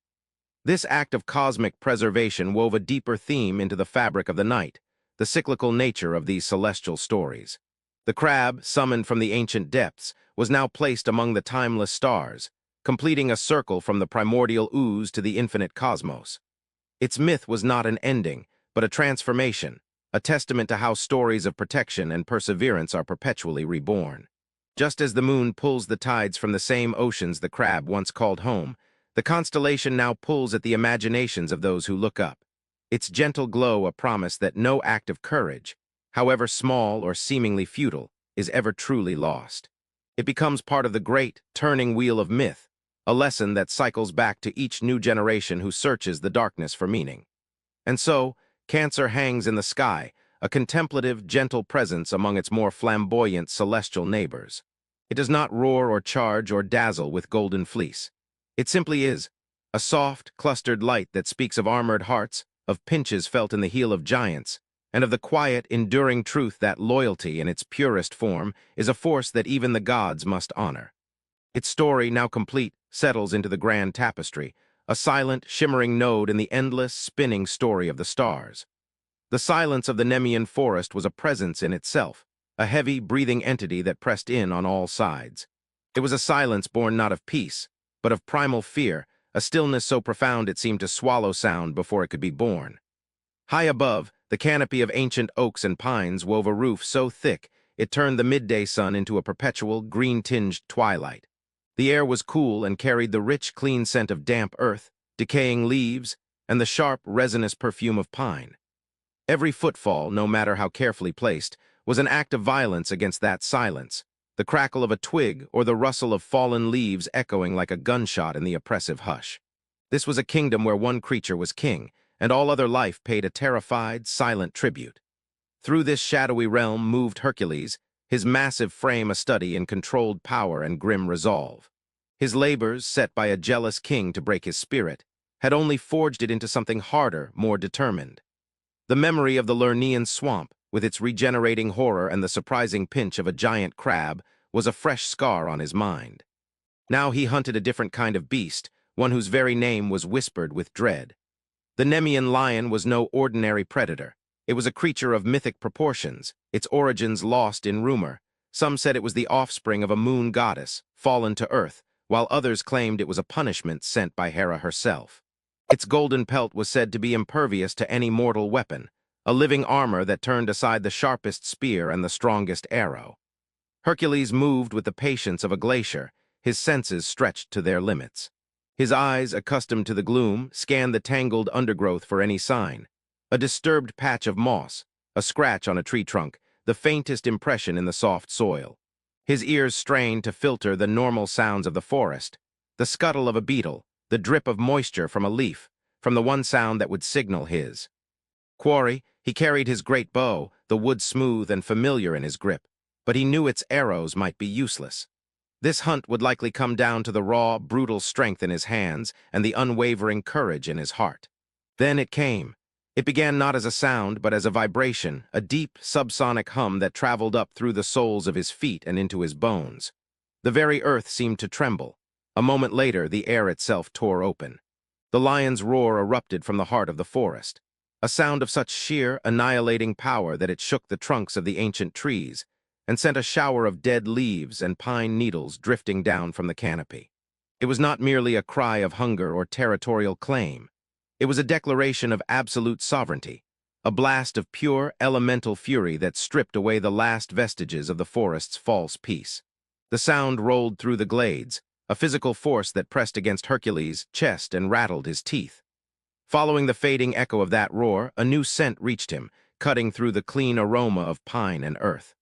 This act of cosmic preservation wove a deeper theme into the fabric of the night, the cyclical nature of these celestial stories. The crab, summoned from the ancient depths, was now placed among the timeless stars, completing a circle from the primordial ooze to the infinite cosmos. Its myth was not an ending, but a transformation, a testament to how stories of protection and perseverance are perpetually reborn. Just as the moon pulls the tides from the same oceans the crab once called home, the constellation now pulls at the imaginations of those who look up, its gentle glow a promise that no act of courage, however small or seemingly futile, is ever truly lost. It becomes part of the great, turning wheel of myth, a lesson that cycles back to each new generation who searches the darkness for meaning. And so, Cancer hangs in the sky, a contemplative, gentle presence among its more flamboyant celestial neighbors. It does not roar or charge or dazzle with golden fleece. It simply is, a soft, clustered light that speaks of armored hearts, of pinches felt in the heel of giants, and of the quiet, enduring truth that loyalty in its purest form is a force that even the gods must honor. Its story, now complete, settles into the grand tapestry, a silent, shimmering node in the endless, spinning story of the stars. The silence of the Nemean forest was a presence in itself, a heavy, breathing entity that pressed in on all sides. It was a silence born not of peace, but of primal fear, a stillness so profound it seemed to swallow sound before it could be born. High above, the canopy of ancient oaks and pines wove a roof so thick it turned the midday sun into a perpetual, green-tinged twilight. The air was cool and carried the rich, clean scent of damp earth, decaying leaves, and the sharp, resinous perfume of pine. Every footfall, no matter how carefully placed, was an act of violence against that silence, the crackle of a twig or the rustle of fallen leaves echoing like a gunshot in the oppressive hush. This was a kingdom where one creature was king, and all other life paid a terrified, silent tribute. Through this shadowy realm moved Hercules, his massive frame a study in controlled power and grim resolve. His labors, set by a jealous king to break his spirit, had only forged it into something harder, more determined. The memory of the Lernaean swamp, with its regenerating horror and the surprising pinch of a giant crab, was a fresh scar on his mind. Now he hunted a different kind of beast, one whose very name was whispered with dread. The Nemean lion was no ordinary predator. It was a creature of mythic proportions, its origins lost in rumor. Some said it was the offspring of a moon goddess, fallen to earth, while others claimed it was a punishment sent by Hera herself. Its golden pelt was said to be impervious to any mortal weapon, a living armor that turned aside the sharpest spear and the strongest arrow. Hercules moved with the patience of a glacier, his senses stretched to their limits. His eyes, accustomed to the gloom, scanned the tangled undergrowth for any sign. A disturbed patch of moss, a scratch on a tree trunk, the faintest impression in the soft soil. His ears strained to filter the normal sounds of the forest, the scuttle of a beetle, the drip of moisture from a leaf, from the one sound that would signal his quarry. He carried his great bow, the wood smooth and familiar in his grip, but he knew its arrows might be useless. This hunt would likely come down to the raw, brutal strength in his hands and the unwavering courage in his heart. Then it came. It began not as a sound, but as a vibration, a deep, subsonic hum that traveled up through the soles of his feet and into his bones. The very earth seemed to tremble. A moment later, the air itself tore open. The lion's roar erupted from the heart of the forest, a sound of such sheer, annihilating power that it shook the trunks of the ancient trees and sent a shower of dead leaves and pine needles drifting down from the canopy. It was not merely a cry of hunger or territorial claim. It was a declaration of absolute sovereignty, a blast of pure, elemental fury that stripped away the last vestiges of the forest's false peace. The sound rolled through the glades, a physical force that pressed against Hercules' chest and rattled his teeth. Following the fading echo of that roar, a new scent reached him, cutting through the clean aroma of pine and earth.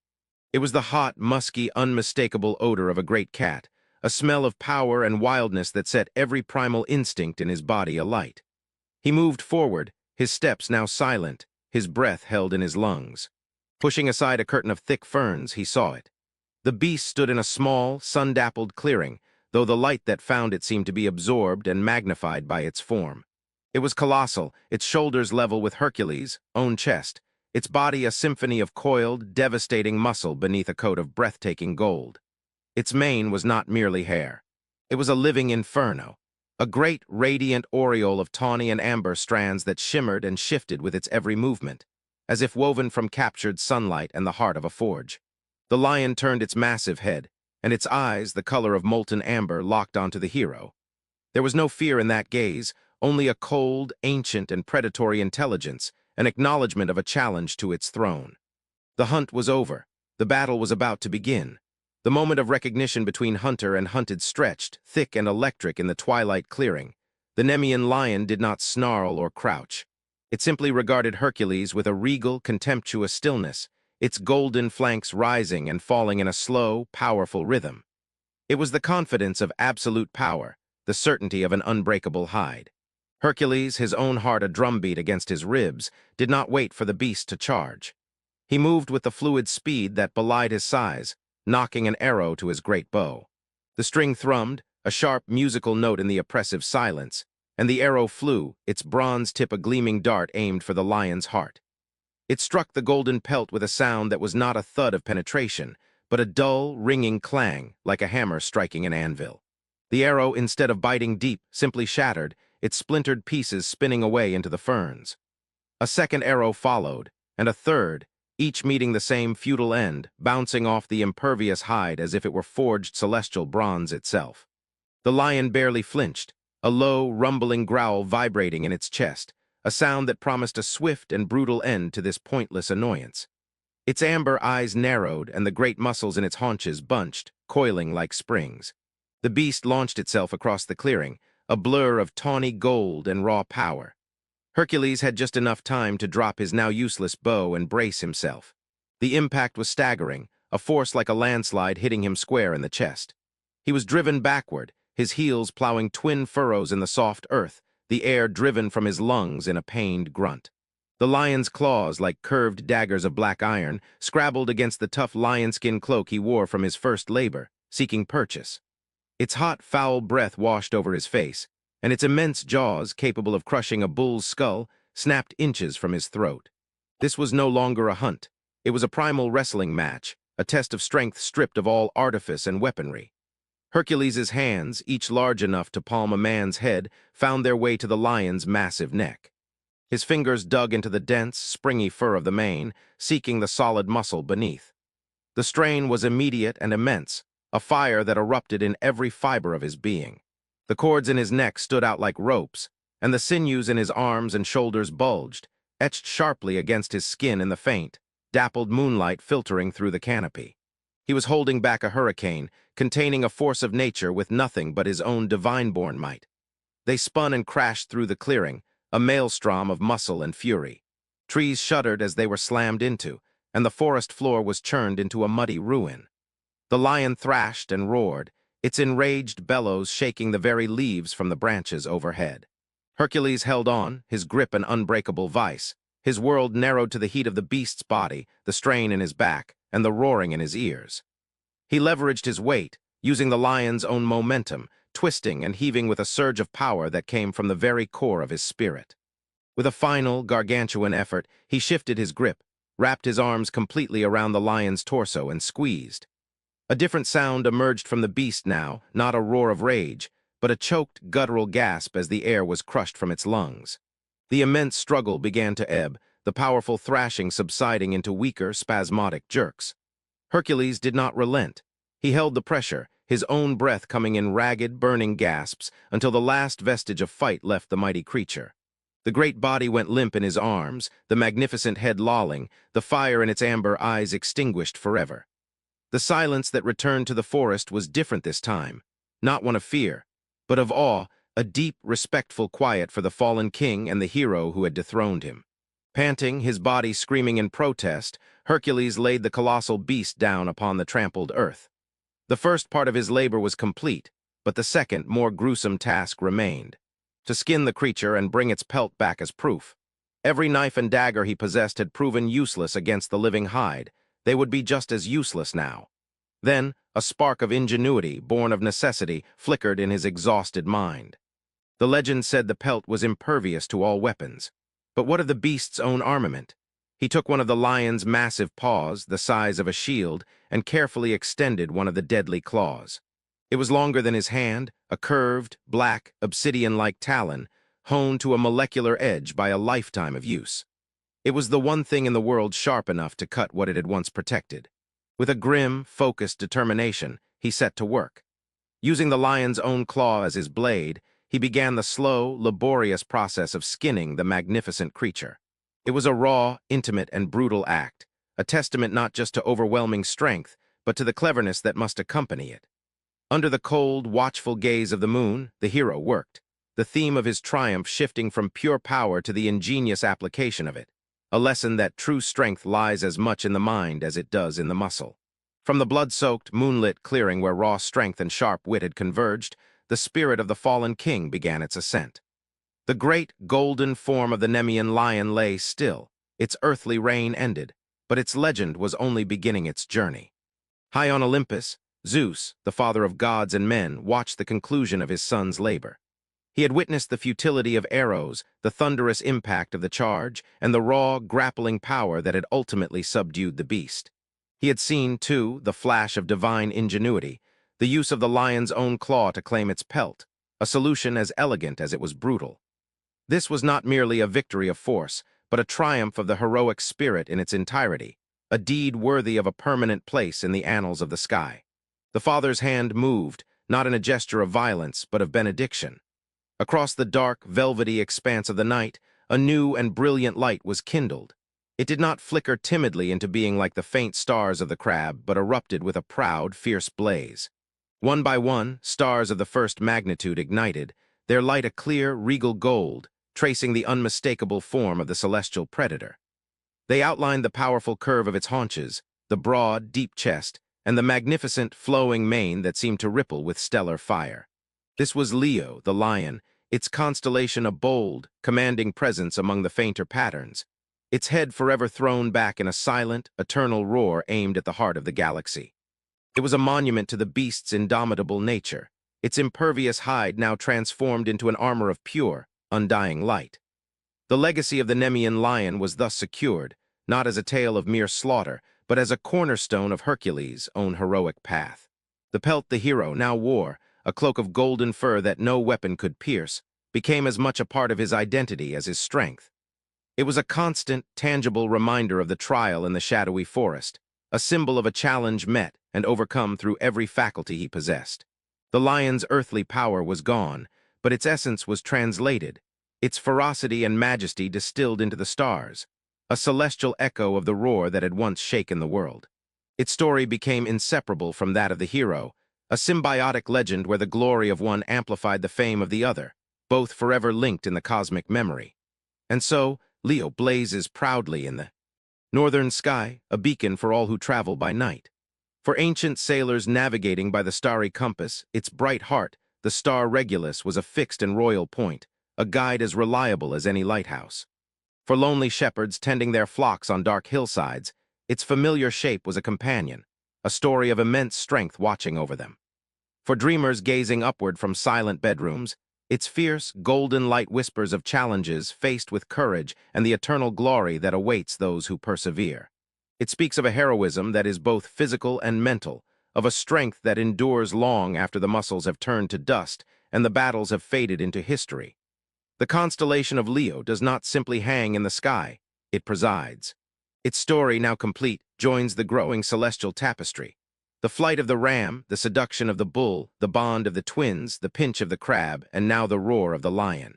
It was the hot, musky, unmistakable odor of a great cat, a smell of power and wildness that set every primal instinct in his body alight. He moved forward, his steps now silent, his breath held in his lungs. Pushing aside a curtain of thick ferns, he saw it. The beast stood in a small, sun-dappled clearing, though the light that found it seemed to be absorbed and magnified by its form. It was colossal, its shoulders level with Hercules' own chest, its body a symphony of coiled, devastating muscle beneath a coat of breathtaking gold. Its mane was not merely hair. It was a living inferno, a great, radiant aureole of tawny and amber strands that shimmered and shifted with its every movement, as if woven from captured sunlight and the heart of a forge. The lion turned its massive head, and its eyes, the color of molten amber, locked onto the hero. There was no fear in that gaze, only a cold, ancient, and predatory intelligence, an acknowledgement of a challenge to its throne. The hunt was over. The battle was about to begin. The moment of recognition between hunter and hunted stretched, thick and electric in the twilight clearing. The Nemean lion did not snarl or crouch. It simply regarded Hercules with a regal, contemptuous stillness, its golden flanks rising and falling in a slow, powerful rhythm. It was the confidence of absolute power, the certainty of an unbreakable hide. Hercules, his own heart a drumbeat against his ribs, did not wait for the beast to charge. He moved with the fluid speed that belied his size, knocking an arrow to his great bow. The string thrummed, a sharp musical note in the oppressive silence, and the arrow flew, its bronze tip a gleaming dart aimed for the lion's heart. It struck the golden pelt with a sound that was not a thud of penetration, but a dull, ringing clang, like a hammer striking an anvil. The arrow, instead of biting deep, simply shattered, its splintered pieces spinning away into the ferns. A second arrow followed, and a third, each meeting the same futile end, bouncing off the impervious hide as if it were forged celestial bronze itself. The lion barely flinched, a low, rumbling growl vibrating in its chest, a sound that promised a swift and brutal end to this pointless annoyance. Its amber eyes narrowed, and the great muscles in its haunches bunched, coiling like springs. The beast launched itself across the clearing, a blur of tawny gold and raw power. Hercules had just enough time to drop his now useless bow and brace himself. The impact was staggering, a force like a landslide hitting him square in the chest. He was driven backward, his heels plowing twin furrows in the soft earth, the air driven from his lungs in a pained grunt. The lion's claws, like curved daggers of black iron, scrabbled against the tough lion-skin cloak he wore from his first labor, seeking purchase. Its hot, foul breath washed over his face, and its immense jaws, capable of crushing a bull's skull, snapped inches from his throat. This was no longer a hunt. It was a primal wrestling match, a test of strength stripped of all artifice and weaponry. Hercules's hands, each large enough to palm a man's head, found their way to the lion's massive neck. His fingers dug into the dense, springy fur of the mane, seeking the solid muscle beneath. The strain was immediate and immense, a fire that erupted in every fiber of his being. The cords in his neck stood out like ropes, and the sinews in his arms and shoulders bulged, etched sharply against his skin in the faint, dappled moonlight filtering through the canopy. He was holding back a hurricane, containing a force of nature with nothing but his own divine-born might. They spun and crashed through the clearing, a maelstrom of muscle and fury. Trees shuddered as they were slammed into, and the forest floor was churned into a muddy ruin. The lion thrashed and roared, its enraged bellows shaking the very leaves from the branches overhead. Hercules held on, his grip an unbreakable vice. His world narrowed to the heat of the beast's body, the strain in his back, and the roaring in his ears. He leveraged his weight, using the lion's own momentum, twisting and heaving with a surge of power that came from the very core of his spirit. With a final, gargantuan effort, he shifted his grip, wrapped his arms completely around the lion's torso, and squeezed. A different sound emerged from the beast now, not a roar of rage, but a choked, guttural gasp as the air was crushed from its lungs. The immense struggle began to ebb, the powerful thrashing subsiding into weaker, spasmodic jerks. Hercules did not relent. He held the pressure, his own breath coming in ragged, burning gasps, until the last vestige of fight left the mighty creature. The great body went limp in his arms, the magnificent head lolling, the fire in its amber eyes extinguished forever. The silence that returned to the forest was different this time, not one of fear, but of awe, a deep, respectful quiet for the fallen king and the hero who had dethroned him. Panting, his body screaming in protest, Hercules laid the colossal beast down upon the trampled earth. The first part of his labor was complete, but the second, more gruesome task remained: to skin the creature and bring its pelt back as proof. Every knife and dagger he possessed had proven useless against the living hide. They would be just as useless now. Then, a spark of ingenuity, born of necessity, flickered in his exhausted mind. The legend said the pelt was impervious to all weapons. But what of the beast's own armament? He took one of the lion's massive paws, the size of a shield, and carefully extended one of the deadly claws. It was longer than his hand, a curved, black, obsidian-like talon, honed to a molecular edge by a lifetime of use. It was the one thing in the world sharp enough to cut what it had once protected. With a grim, focused determination, he set to work. Using the lion's own claw as his blade, he began the slow, laborious process of skinning the magnificent creature. It was a raw, intimate, and brutal act, a testament not just to overwhelming strength, but to the cleverness that must accompany it. Under the cold, watchful gaze of the moon, the hero worked, the theme of his triumph shifting from pure power to the ingenious application of it, a lesson that true strength lies as much in the mind as it does in the muscle. From the blood-soaked, moonlit clearing where raw strength and sharp wit had converged, the spirit of the fallen king began its ascent. The great, golden form of the Nemean lion lay still, its earthly reign ended, but its legend was only beginning its journey. High on Olympus, Zeus, the father of gods and men, watched the conclusion of his son's labor. He had witnessed the futility of arrows, the thunderous impact of the charge, and the raw, grappling power that had ultimately subdued the beast. He had seen, too, the flash of divine ingenuity, the use of the lion's own claw to claim its pelt, a solution as elegant as it was brutal. This was not merely a victory of force, but a triumph of the heroic spirit in its entirety, a deed worthy of a permanent place in the annals of the sky. The father's hand moved, not in a gesture of violence, but of benediction. Across the dark, velvety expanse of the night, a new and brilliant light was kindled. It did not flicker timidly into being like the faint stars of the crab, but erupted with a proud, fierce blaze. One by one, stars of the first magnitude ignited, their light a clear, regal gold, tracing the unmistakable form of the celestial predator. They outlined the powerful curve of its haunches, the broad, deep chest, and the magnificent, flowing mane that seemed to ripple with stellar fire. This was Leo, the lion, its constellation a bold, commanding presence among the fainter patterns, its head forever thrown back in a silent, eternal roar aimed at the heart of the galaxy. It was a monument to the beast's indomitable nature, its impervious hide now transformed into an armor of pure, undying light. The legacy of the Nemean lion was thus secured, not as a tale of mere slaughter, but as a cornerstone of Hercules' own heroic path. The pelt the hero now wore, a cloak of golden fur that no weapon could pierce, became as much a part of his identity as his strength. It was a constant, tangible reminder of the trial in the shadowy forest, a symbol of a challenge met and overcome through every faculty he possessed. The lion's earthly power was gone, but its essence was translated, its ferocity and majesty distilled into the stars, a celestial echo of the roar that had once shaken the world. Its story became inseparable from that of the hero, a symbiotic legend where the glory of one amplified the fame of the other, both forever linked in the cosmic memory. And so, Leo blazes proudly in the northern sky, a beacon for all who travel by night. For ancient sailors navigating by the starry compass, its bright heart, the star Regulus, was a fixed and royal point, a guide as reliable as any lighthouse. For lonely shepherds tending their flocks on dark hillsides, its familiar shape was a companion, a story of immense strength watching over them. For dreamers gazing upward from silent bedrooms, its fierce, golden light whispers of challenges faced with courage and the eternal glory that awaits those who persevere. It speaks of a heroism that is both physical and mental, of a strength that endures long after the muscles have turned to dust and the battles have faded into history. The constellation of Leo does not simply hang in the sky, it presides. Its story, now complete, joins the growing celestial tapestry. The flight of the ram, the seduction of the bull, the bond of the twins, the pinch of the crab, and now the roar of the lion.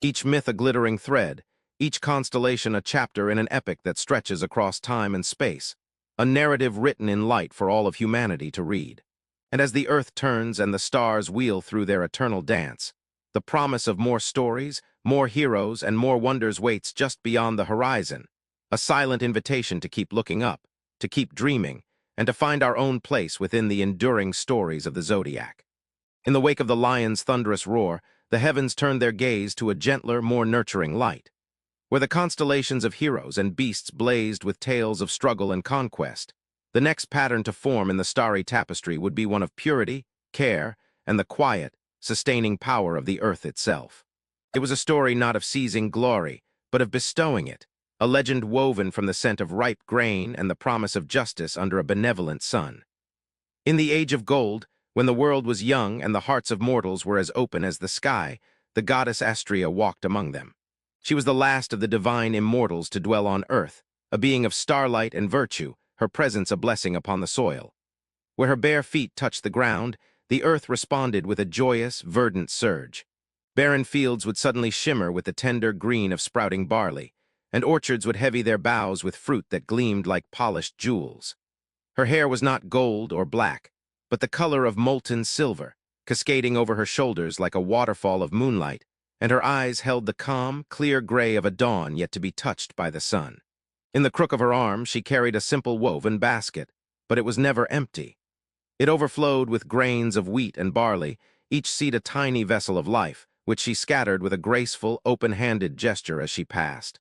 Each myth a glittering thread, each constellation a chapter in an epic that stretches across time and space, a narrative written in light for all of humanity to read. And as the earth turns and the stars wheel through their eternal dance, the promise of more stories, more heroes, and more wonders waits just beyond the horizon, a silent invitation to keep looking up, to keep dreaming, and to find our own place within the enduring stories of the zodiac. In the wake of the lion's thunderous roar, the heavens turned their gaze to a gentler, more nurturing light, where the constellations of heroes and beasts blazed with tales of struggle and conquest. The next pattern to form in the starry tapestry would be one of purity, care, and the quiet, sustaining power of the earth itself. It was a story not of seizing glory, but of bestowing it, a legend woven from the scent of ripe grain and the promise of justice under a benevolent sun. In the age of gold, when the world was young and the hearts of mortals were as open as the sky, the goddess Astrea walked among them. She was the last of the divine immortals to dwell on earth, a being of starlight and virtue, her presence a blessing upon the soil. Where her bare feet touched the ground, the earth responded with a joyous, verdant surge. Barren fields would suddenly shimmer with the tender green of sprouting barley, and orchards would heavy their boughs with fruit that gleamed like polished jewels. Her hair was not gold or black, but the color of molten silver, cascading over her shoulders like a waterfall of moonlight, and her eyes held the calm, clear gray of a dawn yet to be touched by the sun. In the crook of her arm she carried a simple woven basket, but it was never empty. It overflowed with grains of wheat and barley, each seed a tiny vessel of life, which she scattered with a graceful, open-handed gesture as she passed.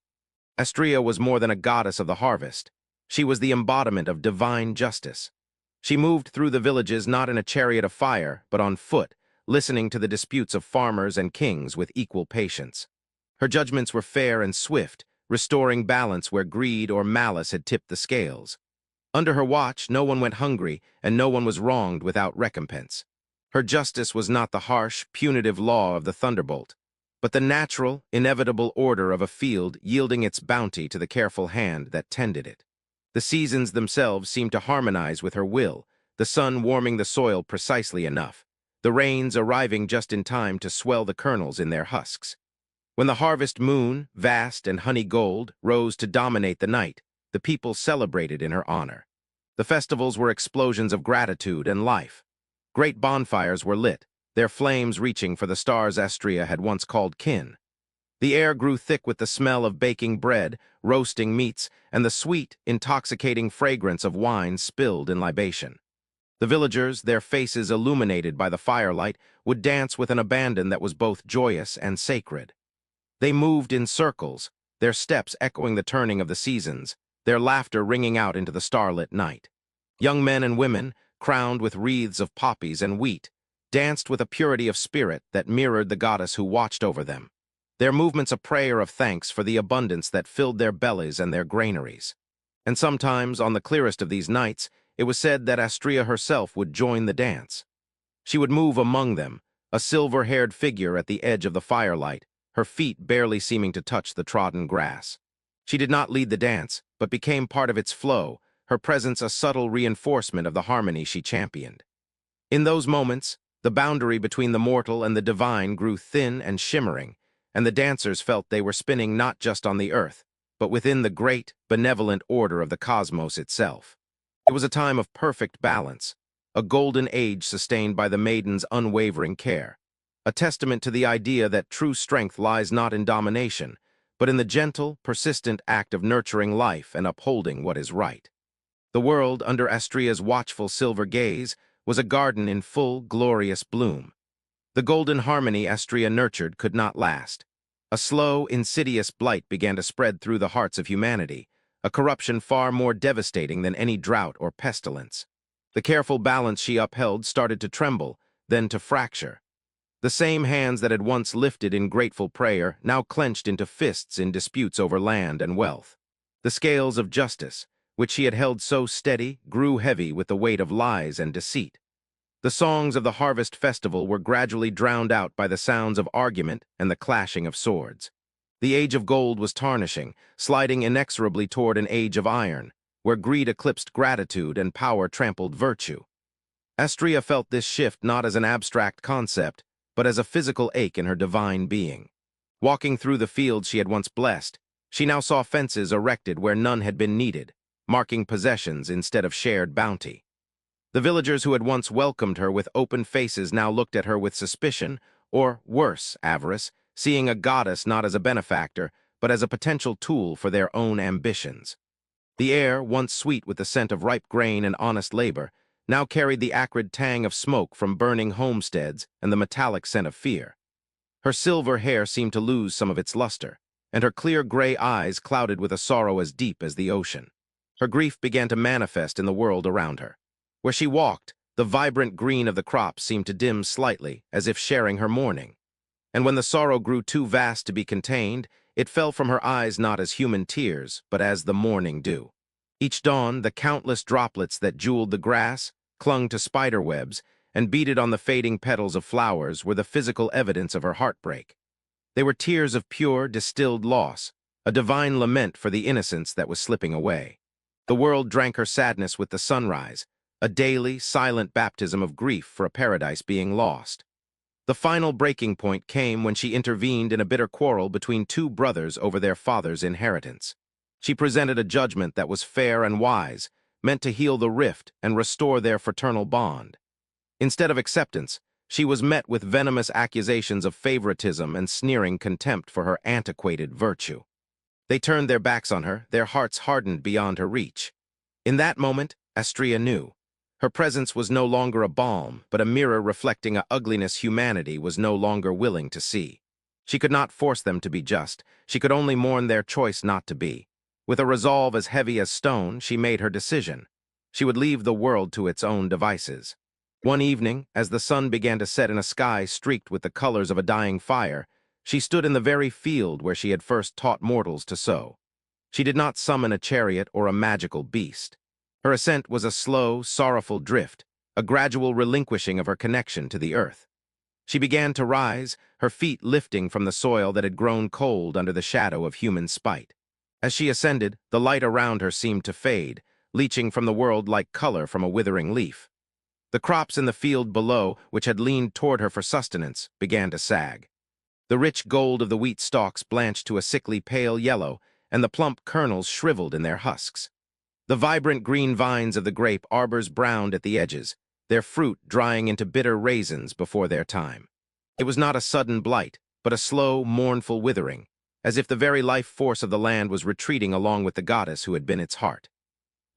Astrea was more than a goddess of the harvest. She was the embodiment of divine justice. She moved through the villages not in a chariot of fire, but on foot, listening to the disputes of farmers and kings with equal patience. Her judgments were fair and swift, restoring balance where greed or malice had tipped the scales. Under her watch, no one went hungry, and no one was wronged without recompense. Her justice was not the harsh, punitive law of the thunderbolt, but the natural, inevitable order of a field yielding its bounty to the careful hand that tended it. The seasons themselves seemed to harmonize with her will, the sun warming the soil precisely enough, the rains arriving just in time to swell the kernels in their husks. When the harvest moon, vast and honey gold, rose to dominate the night, the people celebrated in her honor. The festivals were explosions of gratitude and life. Great bonfires were lit, their flames reaching for the stars Astrea had once called kin. The air grew thick with the smell of baking bread, roasting meats, and the sweet, intoxicating fragrance of wine spilled in libation. The villagers, their faces illuminated by the firelight, would dance with an abandon that was both joyous and sacred. They moved in circles, their steps echoing the turning of the seasons, their laughter ringing out into the starlit night. Young men and women, crowned with wreaths of poppies and wheat, danced with a purity of spirit that mirrored the goddess who watched over them, their movements a prayer of thanks for the abundance that filled their bellies and their granaries. And sometimes, on the clearest of these nights, it was said that Astrea herself would join the dance. She would move among them, a silver-haired figure at the edge of the firelight, her feet barely seeming to touch the trodden grass. She did not lead the dance, but became part of its flow, her presence a subtle reinforcement of the harmony she championed. In those moments, the boundary between the mortal and the divine grew thin and shimmering, and the dancers felt they were spinning not just on the earth, but within the great, benevolent order of the cosmos itself. It was a time of perfect balance, a golden age sustained by the maiden's unwavering care, a testament to the idea that true strength lies not in domination, but in the gentle, persistent act of nurturing life and upholding what is right. The world, under Astrea's watchful silver gaze, was a garden in full, glorious bloom. The golden harmony Astrea nurtured could not last. A slow, insidious blight began to spread through the hearts of humanity, a corruption far more devastating than any drought or pestilence. The careful balance she upheld started to tremble, then to fracture. The same hands that had once lifted in grateful prayer now clenched into fists in disputes over land and wealth. The scales of justice, which she had held so steady, grew heavy with the weight of lies and deceit. The songs of the harvest festival were gradually drowned out by the sounds of argument and the clashing of swords. The age of gold was tarnishing, sliding inexorably toward an age of iron, where greed eclipsed gratitude and power trampled virtue. Astrea felt this shift not as an abstract concept, but as a physical ache in her divine being. Walking through the fields she had once blessed, she now saw fences erected where none had been needed, marking possessions instead of shared bounty. The villagers who had once welcomed her with open faces now looked at her with suspicion, or worse, avarice, seeing a goddess not as a benefactor, but as a potential tool for their own ambitions. The air, once sweet with the scent of ripe grain and honest labor, now carried the acrid tang of smoke from burning homesteads and the metallic scent of fear. Her silver hair seemed to lose some of its luster, and her clear gray eyes clouded with a sorrow as deep as the ocean. Her grief began to manifest in the world around her. Where she walked, the vibrant green of the crops seemed to dim slightly, as if sharing her mourning. And when the sorrow grew too vast to be contained, it fell from her eyes not as human tears, but as the morning dew. Each dawn, the countless droplets that jeweled the grass, clung to spider webs, and beaded on the fading petals of flowers were the physical evidence of her heartbreak. They were tears of pure, distilled loss, a divine lament for the innocence that was slipping away. The world drank her sadness with the sunrise, a daily, silent baptism of grief for a paradise being lost. The final breaking point came when she intervened in a bitter quarrel between two brothers over their father's inheritance. She presented a judgment that was fair and wise, meant to heal the rift and restore their fraternal bond. Instead of acceptance, she was met with venomous accusations of favoritism and sneering contempt for her antiquated virtue. They turned their backs on her, their hearts hardened beyond her reach. In that moment, Astrea knew. Her presence was no longer a balm, but a mirror reflecting a ugliness humanity was no longer willing to see. She could not force them to be just. She could only mourn their choice not to be. With a resolve as heavy as stone, she made her decision. She would leave the world to its own devices. One evening, as the sun began to set in a sky streaked with the colors of a dying fire, she stood in the very field where she had first taught mortals to sow. She did not summon a chariot or a magical beast. Her ascent was a slow, sorrowful drift, a gradual relinquishing of her connection to the earth. She began to rise, her feet lifting from the soil that had grown cold under the shadow of human spite. As she ascended, the light around her seemed to fade, leaching from the world like color from a withering leaf. The crops in the field below, which had leaned toward her for sustenance, began to sag. The rich gold of the wheat stalks blanched to a sickly pale yellow, and the plump kernels shriveled in their husks. The vibrant green vines of the grape arbors browned at the edges, their fruit drying into bitter raisins before their time. It was not a sudden blight, but a slow, mournful withering, as if the very life force of the land was retreating along with the goddess who had been its heart.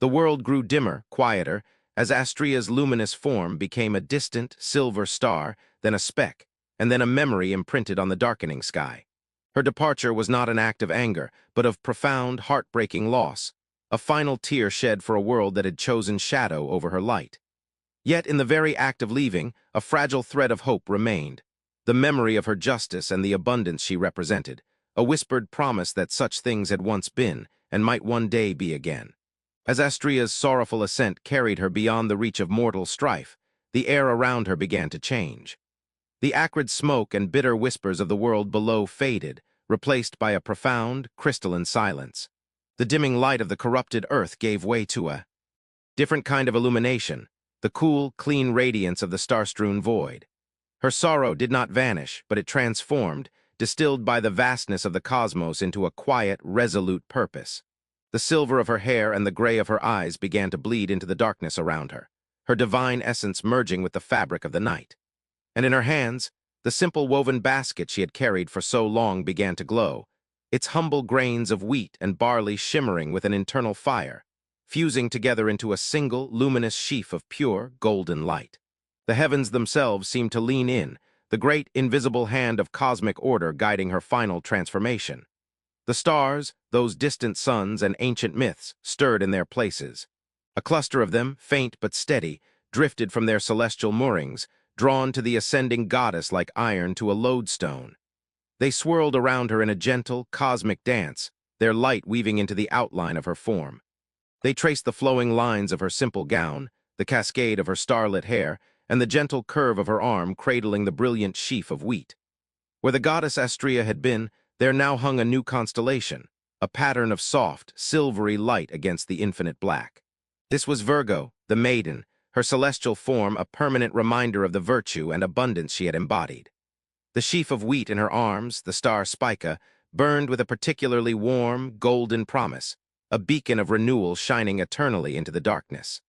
The world grew dimmer, quieter, as Astrea's luminous form became a distant, silver star, then a speck, and then a memory imprinted on the darkening sky. Her departure was not an act of anger, but of profound, heartbreaking loss, a final tear shed for a world that had chosen shadow over her light. Yet in the very act of leaving, a fragile thread of hope remained, the memory of her justice and the abundance she represented, a whispered promise that such things had once been and might one day be again. As Astrea's sorrowful ascent carried her beyond the reach of mortal strife, the air around her began to change. The acrid smoke and bitter whispers of the world below faded, replaced by a profound, crystalline silence. The dimming light of the corrupted earth gave way to a different kind of illumination, the cool, clean radiance of the star-strewn void. Her sorrow did not vanish, but it transformed, distilled by the vastness of the cosmos into a quiet, resolute purpose. The silver of her hair and the gray of her eyes began to bleed into the darkness around her, her divine essence merging with the fabric of the night. And in her hands, the simple woven basket she had carried for so long began to glow, its humble grains of wheat and barley shimmering with an internal fire, fusing together into a single, luminous sheaf of pure, golden light. The heavens themselves seemed to lean in, the great, invisible hand of cosmic order guiding her final transformation. The stars, those distant suns and ancient myths, stirred in their places. A cluster of them, faint but steady, drifted from their celestial moorings, drawn to the ascending goddess like iron to a lodestone. They swirled around her in a gentle, cosmic dance, their light weaving into the outline of her form. They traced the flowing lines of her simple gown, the cascade of her starlit hair, and the gentle curve of her arm cradling the brilliant sheaf of wheat. Where the goddess Astrea had been, there now hung a new constellation, a pattern of soft, silvery light against the infinite black. This was Virgo, the maiden, her celestial form a permanent reminder of the virtue and abundance she had embodied. The sheaf of wheat in her arms, the star Spica, burned with a particularly warm, golden promise, a beacon of renewal shining eternally into the darkness.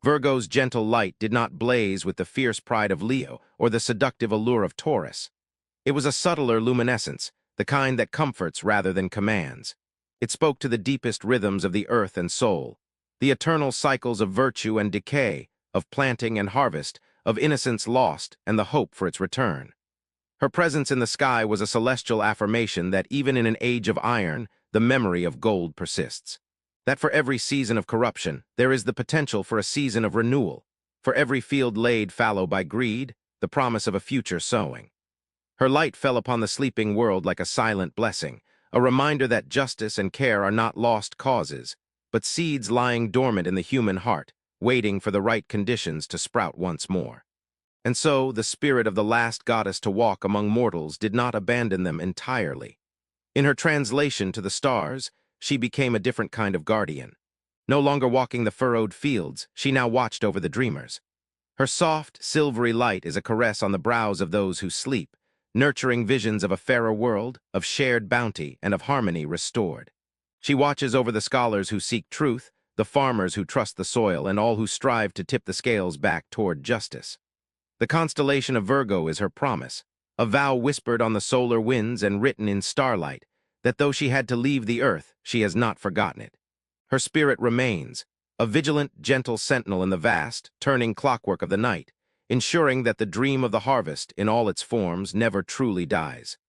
Virgo's gentle light did not blaze with the fierce pride of Leo or the seductive allure of Taurus. It was a subtler luminescence, the kind that comforts rather than commands. It spoke to the deepest rhythms of the earth and soul, the eternal cycles of virtue and decay, of planting and harvest, of innocence lost and the hope for its return. Her presence in the sky was a celestial affirmation that even in an age of iron, the memory of gold persists. That for every season of corruption, there is the potential for a season of renewal, for every field laid fallow by greed, the promise of a future sowing. Her light fell upon the sleeping world like a silent blessing, a reminder that justice and care are not lost causes, but seeds lying dormant in the human heart, waiting for the right conditions to sprout once more. And so, the spirit of the last goddess to walk among mortals did not abandon them entirely. In her translation to the stars, she became a different kind of guardian. No longer walking the furrowed fields, she now watched over the dreamers. Her soft, silvery light is a caress on the brows of those who sleep, nurturing visions of a fairer world, of shared bounty, and of harmony restored. She watches over the scholars who seek truth, the farmers who trust the soil, and all who strive to tip the scales back toward justice. The constellation of Virgo is her promise, a vow whispered on the solar winds and written in starlight, that though she had to leave the earth, she has not forgotten it. Her spirit remains, a vigilant, gentle sentinel in the vast, turning clockwork of the night, ensuring that the dream of the harvest, in all its forms, never truly dies.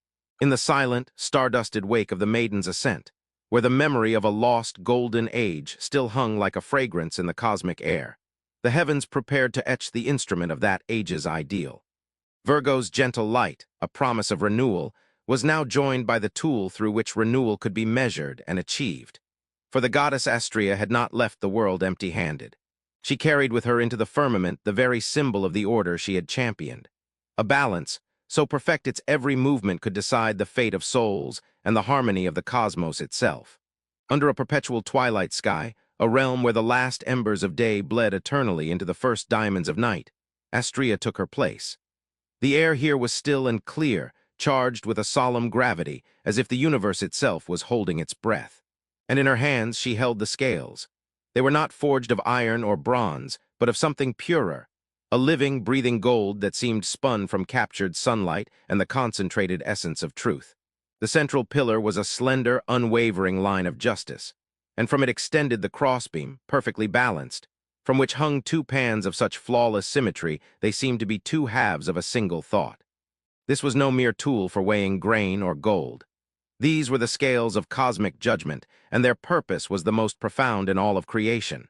In the silent, star-dusted wake of the maiden's ascent, where the memory of a lost golden age still hung like a fragrance in the cosmic air, the heavens prepared to etch the instrument of that age's ideal. Virgo's gentle light, a promise of renewal, was now joined by the tool through which renewal could be measured and achieved. For the goddess Astrea had not left the world empty-handed. She carried with her into the firmament the very symbol of the order she had championed. A balance, so perfect its every movement could decide the fate of souls and the harmony of the cosmos itself. Under a perpetual twilight sky, a realm where the last embers of day bled eternally into the first diamonds of night, Astrea took her place. The air here was still and clear, charged with a solemn gravity, as if the universe itself was holding its breath. And in her hands she held the scales. They were not forged of iron or bronze, but of something purer, a living, breathing gold that seemed spun from captured sunlight and the concentrated essence of truth. The central pillar was a slender, unwavering line of justice, and from it extended the crossbeam, perfectly balanced, from which hung two pans of such flawless symmetry they seemed to be two halves of a single thought. This was no mere tool for weighing grain or gold. These were the scales of cosmic judgment, and their purpose was the most profound in all of creation.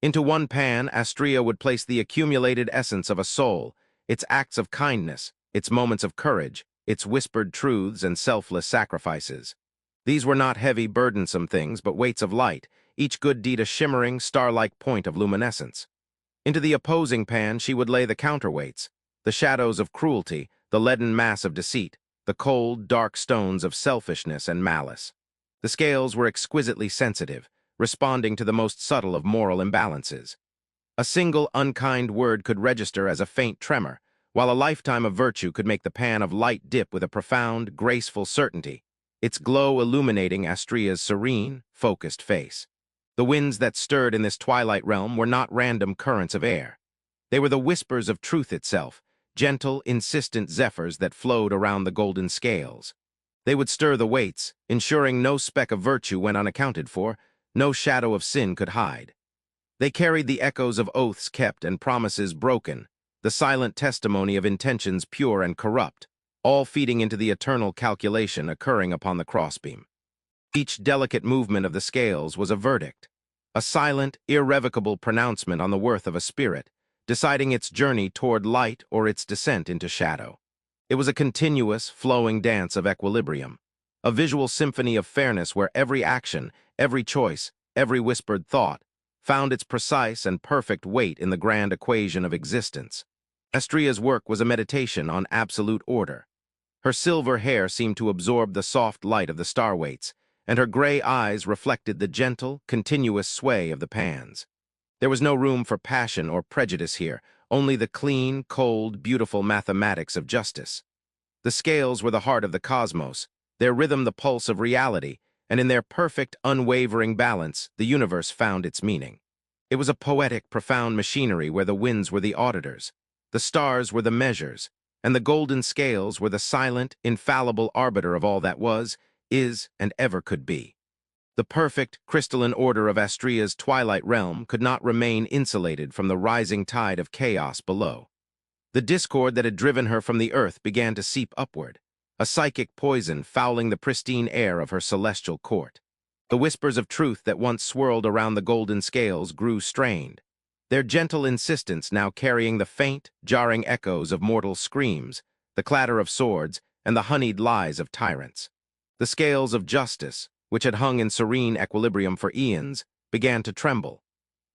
Into one pan, Astrea would place the accumulated essence of a soul, its acts of kindness, its moments of courage, its whispered truths and selfless sacrifices. These were not heavy, burdensome things, but weights of light, each good deed a shimmering, star-like point of luminescence. Into the opposing pan she would lay the counterweights, the shadows of cruelty, the leaden mass of deceit, the cold, dark stones of selfishness and malice. The scales were exquisitely sensitive, responding to the most subtle of moral imbalances. A single unkind word could register as a faint tremor, while a lifetime of virtue could make the pan of light dip with a profound, graceful certainty, its glow illuminating Astrea's serene, focused face. The winds that stirred in this twilight realm were not random currents of air. They were the whispers of truth itself, gentle, insistent zephyrs that flowed around the golden scales. They would stir the weights, ensuring no speck of virtue went unaccounted for, no shadow of sin could hide. They carried the echoes of oaths kept and promises broken, the silent testimony of intentions pure and corrupt, all feeding into the eternal calculation occurring upon the crossbeam. Each delicate movement of the scales was a verdict, a silent, irrevocable pronouncement on the worth of a spirit, deciding its journey toward light or its descent into shadow. It was a continuous, flowing dance of equilibrium, a visual symphony of fairness where every action, every choice, every whispered thought found its precise and perfect weight in the grand equation of existence. Astrea's work was a meditation on absolute order. Her silver hair seemed to absorb the soft light of the star-weights, and her gray eyes reflected the gentle, continuous sway of the pans. There was no room for passion or prejudice here, only the clean, cold, beautiful mathematics of justice. The scales were the heart of the cosmos, their rhythm the pulse of reality, and in their perfect, unwavering balance, the universe found its meaning. It was a poetic, profound machinery where the winds were the auditors, the stars were the measures, and the golden scales were the silent, infallible arbiter of all that was, is, and ever could be. The perfect, crystalline order of Astria's twilight realm could not remain insulated from the rising tide of chaos below. The discord that had driven her from the earth began to seep upward, a psychic poison fouling the pristine air of her celestial court. The whispers of truth that once swirled around the golden scales grew strained, their gentle insistence now carrying the faint, jarring echoes of mortal screams, the clatter of swords, and the honeyed lies of tyrants. The scales of justice, which had hung in serene equilibrium for eons, began to tremble.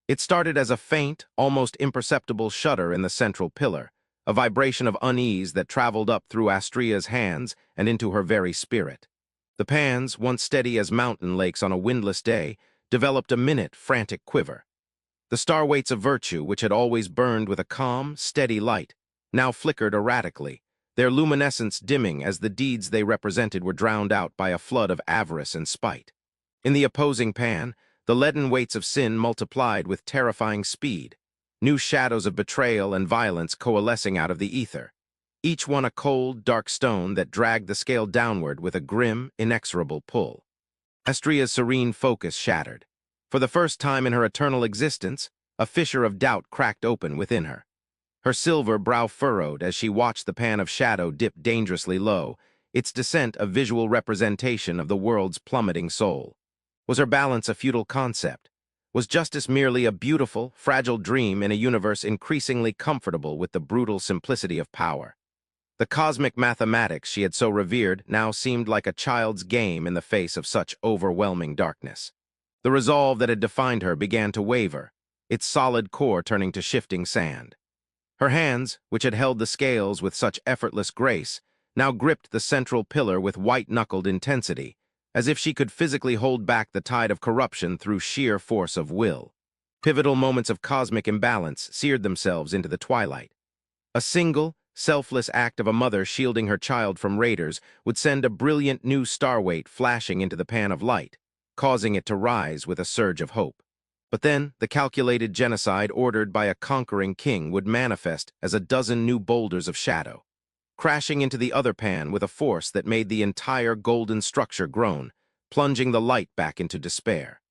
It started as a faint, almost imperceptible shudder in the central pillar, a vibration of unease that traveled up through Astria's hands and into her very spirit. The pans, once steady as mountain lakes on a windless day, developed a minute, frantic quiver. The star-weights of virtue, which had always burned with a calm, steady light, now flickered erratically, their luminescence dimming as the deeds they represented were drowned out by a flood of avarice and spite. In the opposing pan, the leaden weights of sin multiplied with terrifying speed, new shadows of betrayal and violence coalescing out of the ether, each one a cold, dark stone that dragged the scale downward with a grim, inexorable pull. Astria's serene focus shattered. For the first time in her eternal existence, a fissure of doubt cracked open within her. Her silver brow furrowed as she watched the pan of shadow dip dangerously low, its descent a visual representation of the world's plummeting soul. Was her balance a futile concept? Was justice merely a beautiful, fragile dream in a universe increasingly comfortable with the brutal simplicity of power? The cosmic mathematics she had so revered now seemed like a child's game in the face of such overwhelming darkness. The resolve that had defined her began to waver, its solid core turning to shifting sand. Her hands, which had held the scales with such effortless grace, now gripped the central pillar with white-knuckled intensity, as if she could physically hold back the tide of corruption through sheer force of will. Pivotal moments of cosmic imbalance seared themselves into the twilight. A single, selfless act of a mother shielding her child from raiders would send a brilliant new starweight flashing into the pan of light, causing it to rise with a surge of hope. But then, the calculated genocide ordered by a conquering king would manifest as a dozen new boulders of shadow, crashing into the other pan with a force that made the entire golden structure groan, plunging the light back into despair.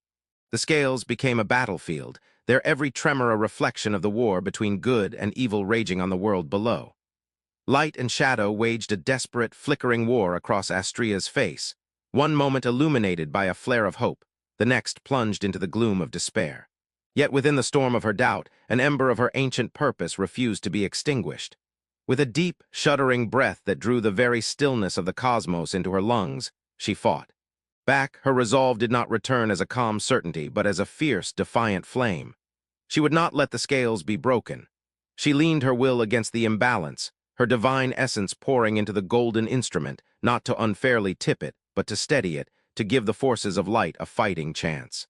The scales became a battlefield, their every tremor a reflection of the war between good and evil raging on the world below. Light and shadow waged a desperate, flickering war across Astria's face, one moment illuminated by a flare of hope, the next plunged into the gloom of despair. Yet within the storm of her doubt, an ember of her ancient purpose refused to be extinguished. With a deep, shuddering breath that drew the very stillness of the cosmos into her lungs, she fought. Back, her resolve did not return as a calm certainty, but as a fierce, defiant flame. She would not let the scales be broken. She leaned her will against the imbalance, her divine essence pouring into the golden instrument, not to unfairly tip it, but to steady it, to give the forces of light a fighting chance.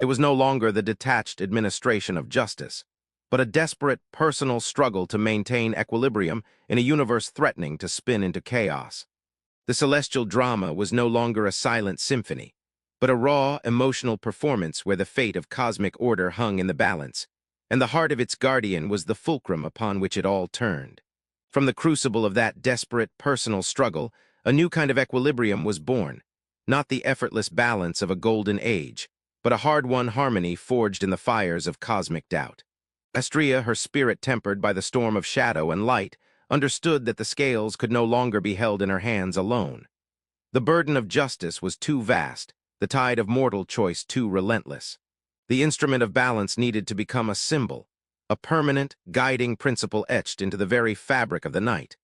It was no longer the detached administration of justice, but a desperate, personal struggle to maintain equilibrium in a universe threatening to spin into chaos. The celestial drama was no longer a silent symphony, but a raw, emotional performance where the fate of cosmic order hung in the balance, and the heart of its guardian was the fulcrum upon which it all turned. From the crucible of that desperate, personal struggle, a new kind of equilibrium was born, not the effortless balance of a golden age, but a hard-won harmony forged in the fires of cosmic doubt. Astrea, her spirit tempered by the storm of shadow and light, understood that the scales could no longer be held in her hands alone. The burden of justice was too vast, the tide of mortal choice too relentless. The instrument of balance needed to become a symbol, a permanent, guiding principle etched into the very fabric of the night,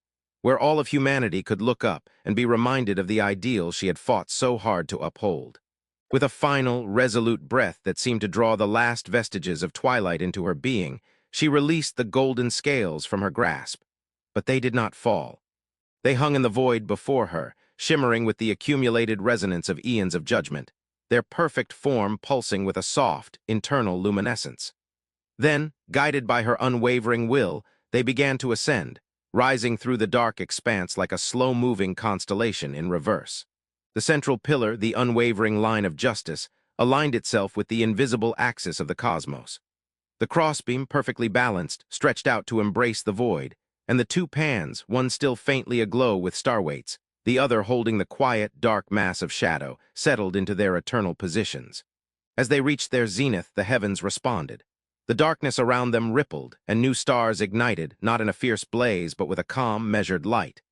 where all of humanity could look up and be reminded of the ideal she had fought so hard to uphold. With a final, resolute breath that seemed to draw the last vestiges of twilight into her being, she released the golden scales from her grasp. But they did not fall. They hung in the void before her, shimmering with the accumulated resonance of eons of judgment, their perfect form pulsing with a soft, internal luminescence. Then, guided by her unwavering will, they began to ascend, rising through the dark expanse like a slow-moving constellation in reverse. The central pillar, the unwavering line of justice, aligned itself with the invisible axis of the cosmos. The crossbeam, perfectly balanced, stretched out to embrace the void, and the two pans, one still faintly aglow with starweights, the other holding the quiet, dark mass of shadow, settled into their eternal positions. As they reached their zenith, the heavens responded. The darkness around them rippled, and new stars ignited, not in a fierce blaze, but with a calm, measured light.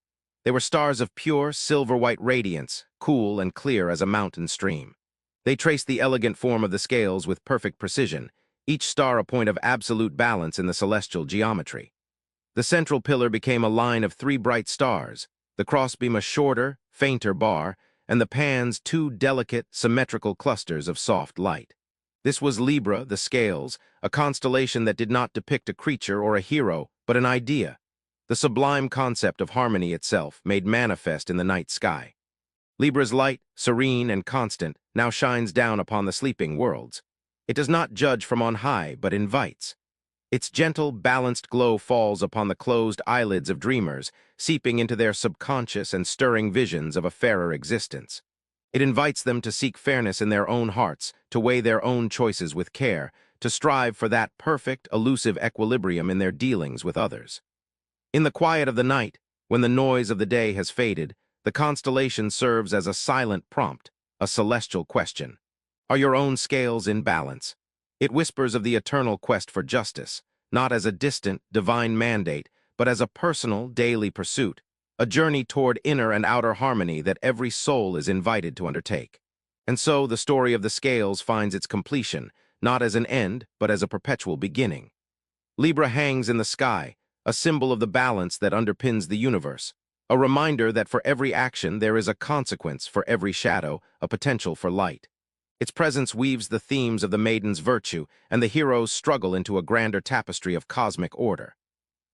They were stars of pure, silver-white radiance, cool and clear as a mountain stream. They traced the elegant form of the scales with perfect precision, each star a point of absolute balance in the celestial geometry. The central pillar became a line of three bright stars, the crossbeam a shorter, fainter bar, and the pans two delicate, symmetrical clusters of soft light. This was Libra, the scales, a constellation that did not depict a creature or a hero, but an idea, the sublime concept of harmony itself made manifest in the night sky. Libra's light, serene and constant, now shines down upon the sleeping worlds. It does not judge from on high, but invites. Its gentle, balanced glow falls upon the closed eyelids of dreamers, seeping into their subconscious and stirring visions of a fairer existence. It invites them to seek fairness in their own hearts, to weigh their own choices with care, to strive for that perfect, elusive equilibrium in their dealings with others. In the quiet of the night, when the noise of the day has faded, the constellation serves as a silent prompt, a celestial question. Are your own scales in balance? It whispers of the eternal quest for justice, not as a distant, divine mandate, but as a personal, daily pursuit, a journey toward inner and outer harmony that every soul is invited to undertake. And so the story of the scales finds its completion, not as an end, but as a perpetual beginning. Libra hangs in the sky, a symbol of the balance that underpins the universe, a reminder that for every action there is a consequence, for every shadow, a potential for light. Its presence weaves the themes of the maiden's virtue and the hero's struggle into a grander tapestry of cosmic order.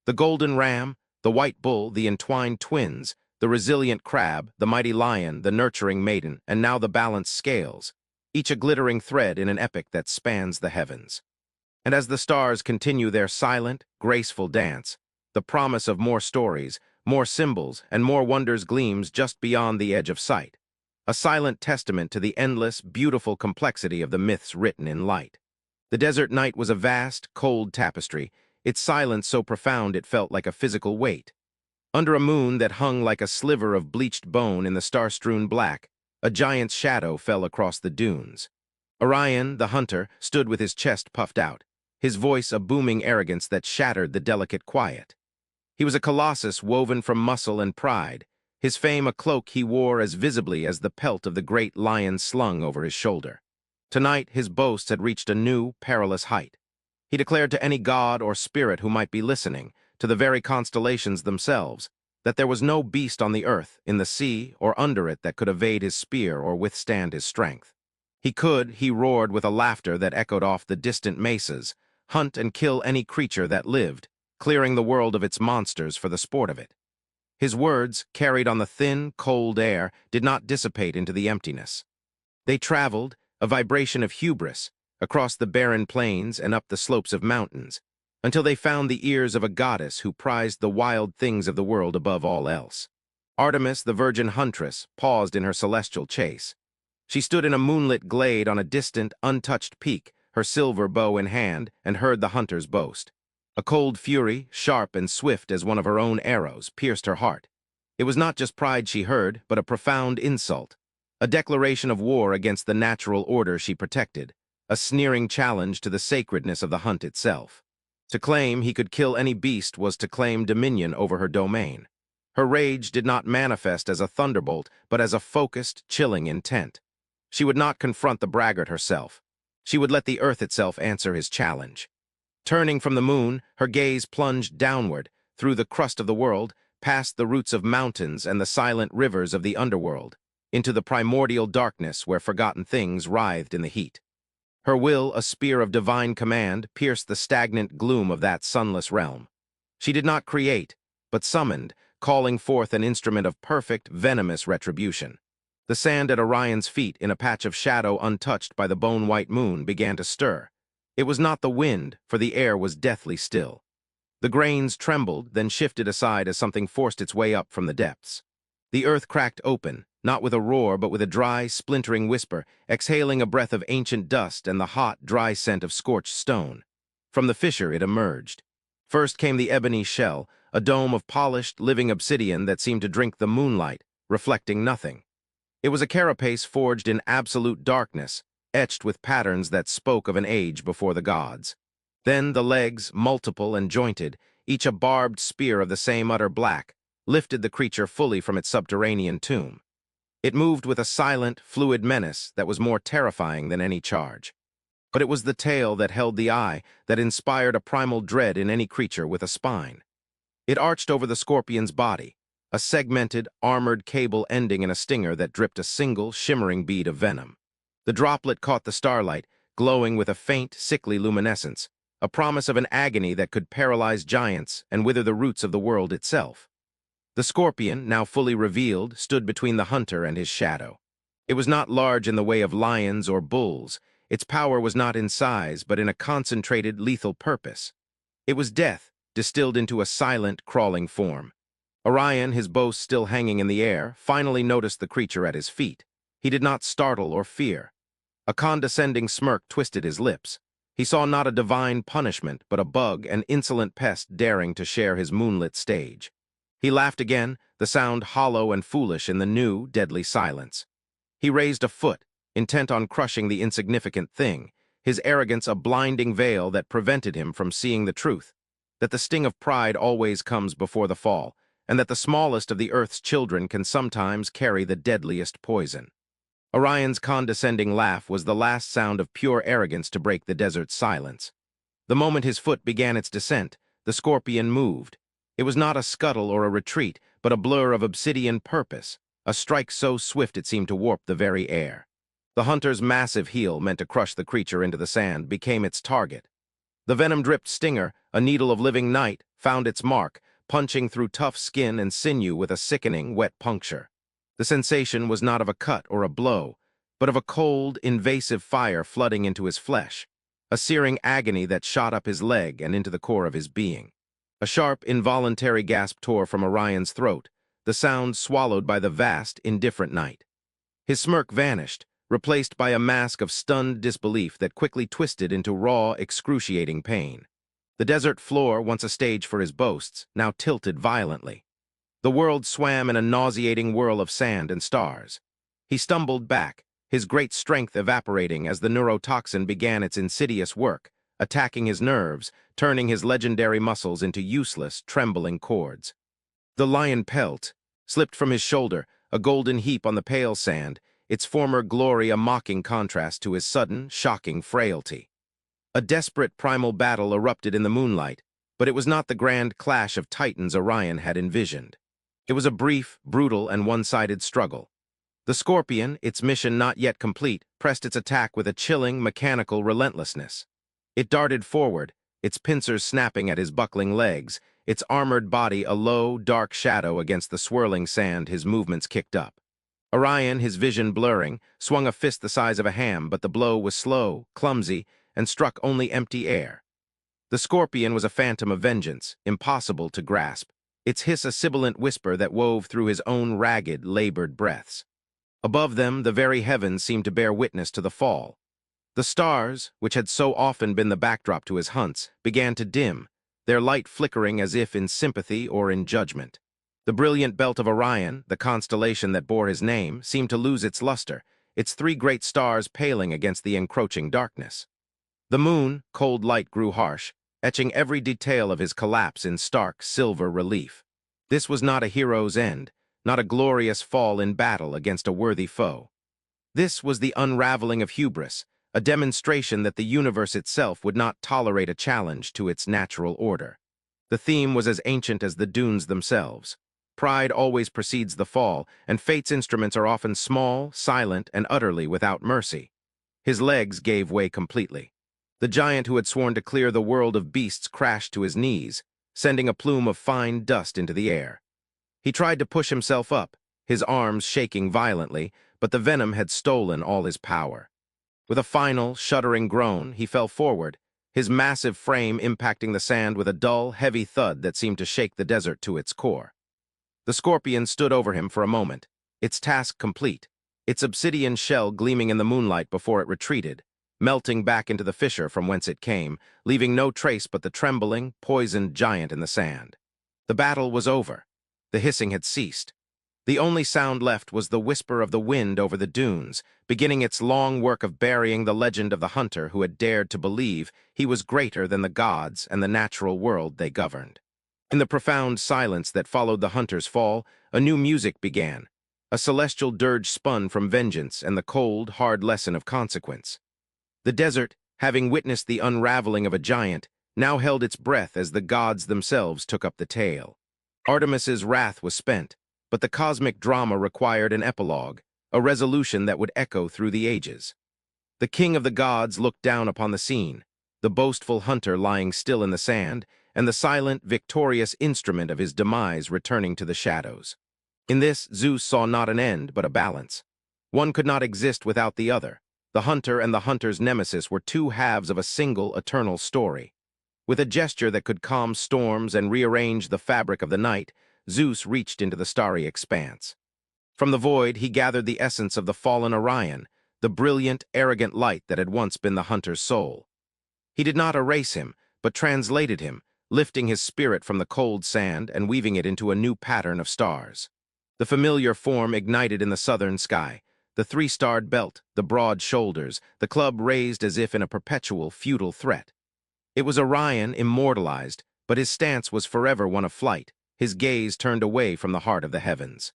The golden ram, the white bull, the entwined twins, the resilient crab, the mighty lion, the nurturing maiden, and now the balanced scales, each a glittering thread in an epic that spans the heavens. And as the stars continue their silent, graceful dance, the promise of more stories, more symbols, and more wonders gleams just beyond the edge of sight, a silent testament to the endless, beautiful complexity of the myths written in light. The desert night was a vast, cold tapestry, its silence so profound it felt like a physical weight. Under a moon that hung like a sliver of bleached bone in the star-strewn black, a giant's shadow fell across the dunes. Orion, the hunter, stood with his chest puffed out, his voice a booming arrogance that shattered the delicate quiet. He was a colossus woven from muscle and pride, his fame a cloak he wore as visibly as the pelt of the great lion slung over his shoulder. Tonight his boasts had reached a new, perilous height. He declared to any god or spirit who might be listening, to the very constellations themselves, that there was no beast on the earth, in the sea, or under it that could evade his spear or withstand his strength. He could, he roared with a laughter that echoed off the distant mesas, hunt and kill any creature that lived, clearing the world of its monsters for the sport of it. His words, carried on the thin, cold air, did not dissipate into the emptiness. They traveled, a vibration of hubris, across the barren plains and up the slopes of mountains, until they found the ears of a goddess who prized the wild things of the world above all else. Artemis, the virgin huntress, paused in her celestial chase. She stood in a moonlit glade on a distant, untouched peak, her silver bow in hand, and heard the hunters boast. A cold fury, sharp and swift as one of her own arrows, pierced her heart. It was not just pride she heard, but a profound insult, a declaration of war against the natural order she protected, a sneering challenge to the sacredness of the hunt itself. To claim he could kill any beast was to claim dominion over her domain. Her rage did not manifest as a thunderbolt, but as a focused, chilling intent. She would not confront the braggart herself. She would let the earth itself answer his challenge. Turning from the moon, her gaze plunged downward, through the crust of the world, past the roots of mountains and the silent rivers of the underworld, into the primordial darkness where forgotten things writhed in the heat. Her will, a spear of divine command, pierced the stagnant gloom of that sunless realm. She did not create, but summoned, calling forth an instrument of perfect, venomous retribution. The sand at Orion's feet, in a patch of shadow untouched by the bone-white moon, began to stir. It was not the wind, for the air was deathly still. The grains trembled, then shifted aside as something forced its way up from the depths. The earth cracked open, not with a roar but with a dry, splintering whisper, exhaling a breath of ancient dust and the hot, dry scent of scorched stone. From the fissure it emerged. First came the ebony shell, a dome of polished, living obsidian that seemed to drink the moonlight, reflecting nothing. It was a carapace forged in absolute darkness, etched with patterns that spoke of an age before the gods. Then the legs, multiple and jointed, each a barbed spear of the same utter black, lifted the creature fully from its subterranean tomb. It moved with a silent, fluid menace that was more terrifying than any charge. But it was the tail that held the eye, that inspired a primal dread in any creature with a spine. It arched over the scorpion's body, a segmented, armored cable ending in a stinger that dripped a single, shimmering bead of venom. The droplet caught the starlight, glowing with a faint, sickly luminescence, a promise of an agony that could paralyze giants and wither the roots of the world itself. The scorpion, now fully revealed, stood between the hunter and his shadow. It was not large in the way of lions or bulls. Its power was not in size, but in a concentrated, lethal purpose. It was death, distilled into a silent, crawling form. Orion, his bow still hanging in the air, finally noticed the creature at his feet. He did not startle or fear. A condescending smirk twisted his lips. He saw not a divine punishment, but a bug, an insolent pest daring to share his moonlit stage. He laughed again, the sound hollow and foolish in the new, deadly silence. He raised a foot, intent on crushing the insignificant thing, his arrogance a blinding veil that prevented him from seeing the truth, that the sting of pride always comes before the fall, and that the smallest of the earth's children can sometimes carry the deadliest poison. Orion's condescending laugh was the last sound of pure arrogance to break the desert's silence. The moment his foot began its descent, the scorpion moved. It was not a scuttle or a retreat, but a blur of obsidian purpose, a strike so swift it seemed to warp the very air. The hunter's massive heel, meant to crush the creature into the sand, became its target. The venom-dripped stinger, a needle of living night, found its mark, punching through tough skin and sinew with a sickening, wet puncture. The sensation was not of a cut or a blow, but of a cold, invasive fire flooding into his flesh, a searing agony that shot up his leg and into the core of his being. A sharp, involuntary gasp tore from Orion's throat, the sound swallowed by the vast, indifferent night. His smirk vanished, replaced by a mask of stunned disbelief that quickly twisted into raw, excruciating pain. The desert floor, once a stage for his boasts, now tilted violently. The world swam in a nauseating whirl of sand and stars. He stumbled back, his great strength evaporating as the neurotoxin began its insidious work, attacking his nerves, turning his legendary muscles into useless, trembling cords. The lion pelt slipped from his shoulder, a golden heap on the pale sand, its former glory a mocking contrast to his sudden, shocking frailty. A desperate primal battle erupted in the moonlight, but it was not the grand clash of titans Orion had envisioned. It was a brief, brutal, and one-sided struggle. The scorpion, its mission not yet complete, pressed its attack with a chilling, mechanical relentlessness. It darted forward, its pincers snapping at his buckling legs, its armored body a low, dark shadow against the swirling sand his movements kicked up. Orion, his vision blurring, swung a fist the size of a ham, but the blow was slow, clumsy, and struck only empty air. The scorpion was a phantom of vengeance, impossible to grasp, its hiss a sibilant whisper that wove through his own ragged, labored breaths. Above them, the very heavens seemed to bear witness to the fall. The stars, which had so often been the backdrop to his hunts, began to dim, their light flickering as if in sympathy or in judgment. The brilliant belt of Orion, the constellation that bore his name, seemed to lose its luster, its three great stars paling against the encroaching darkness. The moon, cold light grew harsh, etching every detail of his collapse in stark, silver relief. This was not a hero's end, not a glorious fall in battle against a worthy foe. This was the unraveling of hubris, a demonstration that the universe itself would not tolerate a challenge to its natural order. The theme was as ancient as the dunes themselves. Pride always precedes the fall, and fate's instruments are often small, silent, and utterly without mercy. His legs gave way completely. The giant who had sworn to clear the world of beasts crashed to his knees, sending a plume of fine dust into the air. He tried to push himself up, his arms shaking violently, but the venom had stolen all his power. With a final, shuddering groan, he fell forward, his massive frame impacting the sand with a dull, heavy thud that seemed to shake the desert to its core. The scorpion stood over him for a moment, its task complete, its obsidian shell gleaming in the moonlight before it retreated, melting back into the fissure from whence it came, leaving no trace but the trembling, poisoned giant in the sand. The battle was over. The hissing had ceased. The only sound left was the whisper of the wind over the dunes, beginning its long work of burying the legend of the hunter who had dared to believe he was greater than the gods and the natural world they governed. In the profound silence that followed the hunter's fall, a new music began, a celestial dirge spun from vengeance and the cold, hard lesson of consequence. The desert, having witnessed the unraveling of a giant, now held its breath as the gods themselves took up the tale. Artemis's wrath was spent, but the cosmic drama required an epilogue, a resolution that would echo through the ages. The king of the gods looked down upon the scene, the boastful hunter lying still in the sand, and the silent, victorious instrument of his demise returning to the shadows. In this, Zeus saw not an end, but a balance. One could not exist without the other. The hunter and the hunter's nemesis were two halves of a single, eternal story. With a gesture that could calm storms and rearrange the fabric of the night, Zeus reached into the starry expanse. From the void, he gathered the essence of the fallen Orion, the brilliant, arrogant light that had once been the hunter's soul. He did not erase him, but translated him, lifting his spirit from the cold sand and weaving it into a new pattern of stars. The familiar form ignited in the southern sky, the three-starred belt, the broad shoulders, the club raised as if in a perpetual, futile threat. It was Orion immortalized, but his stance was forever one of flight, his gaze turned away from the heart of the heavens.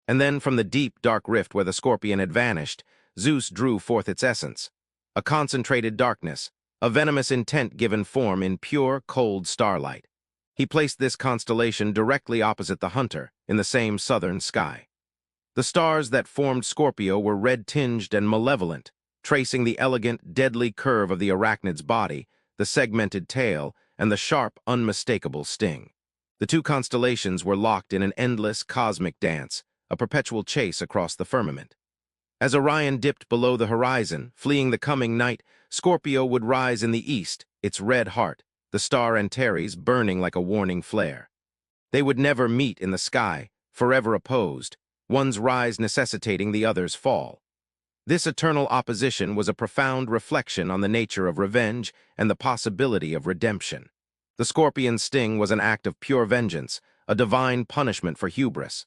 And then from the deep, dark rift where the scorpion had vanished, Zeus drew forth its essence, a concentrated darkness, a venomous intent given form in pure, cold starlight. He placed this constellation directly opposite the hunter, in the same southern sky. The stars that formed Scorpio were red-tinged and malevolent, tracing the elegant, deadly curve of the arachnid's body, the segmented tail, and the sharp, unmistakable sting. The two constellations were locked in an endless cosmic dance, a perpetual chase across the firmament. As Orion dipped below the horizon, fleeing the coming night, Scorpio would rise in the east, its red heart, the star Antares burning like a warning flare. They would never meet in the sky, forever opposed, one's rise necessitating the other's fall. This eternal opposition was a profound reflection on the nature of revenge and the possibility of redemption. The scorpion's sting was an act of pure vengeance, a divine punishment for hubris.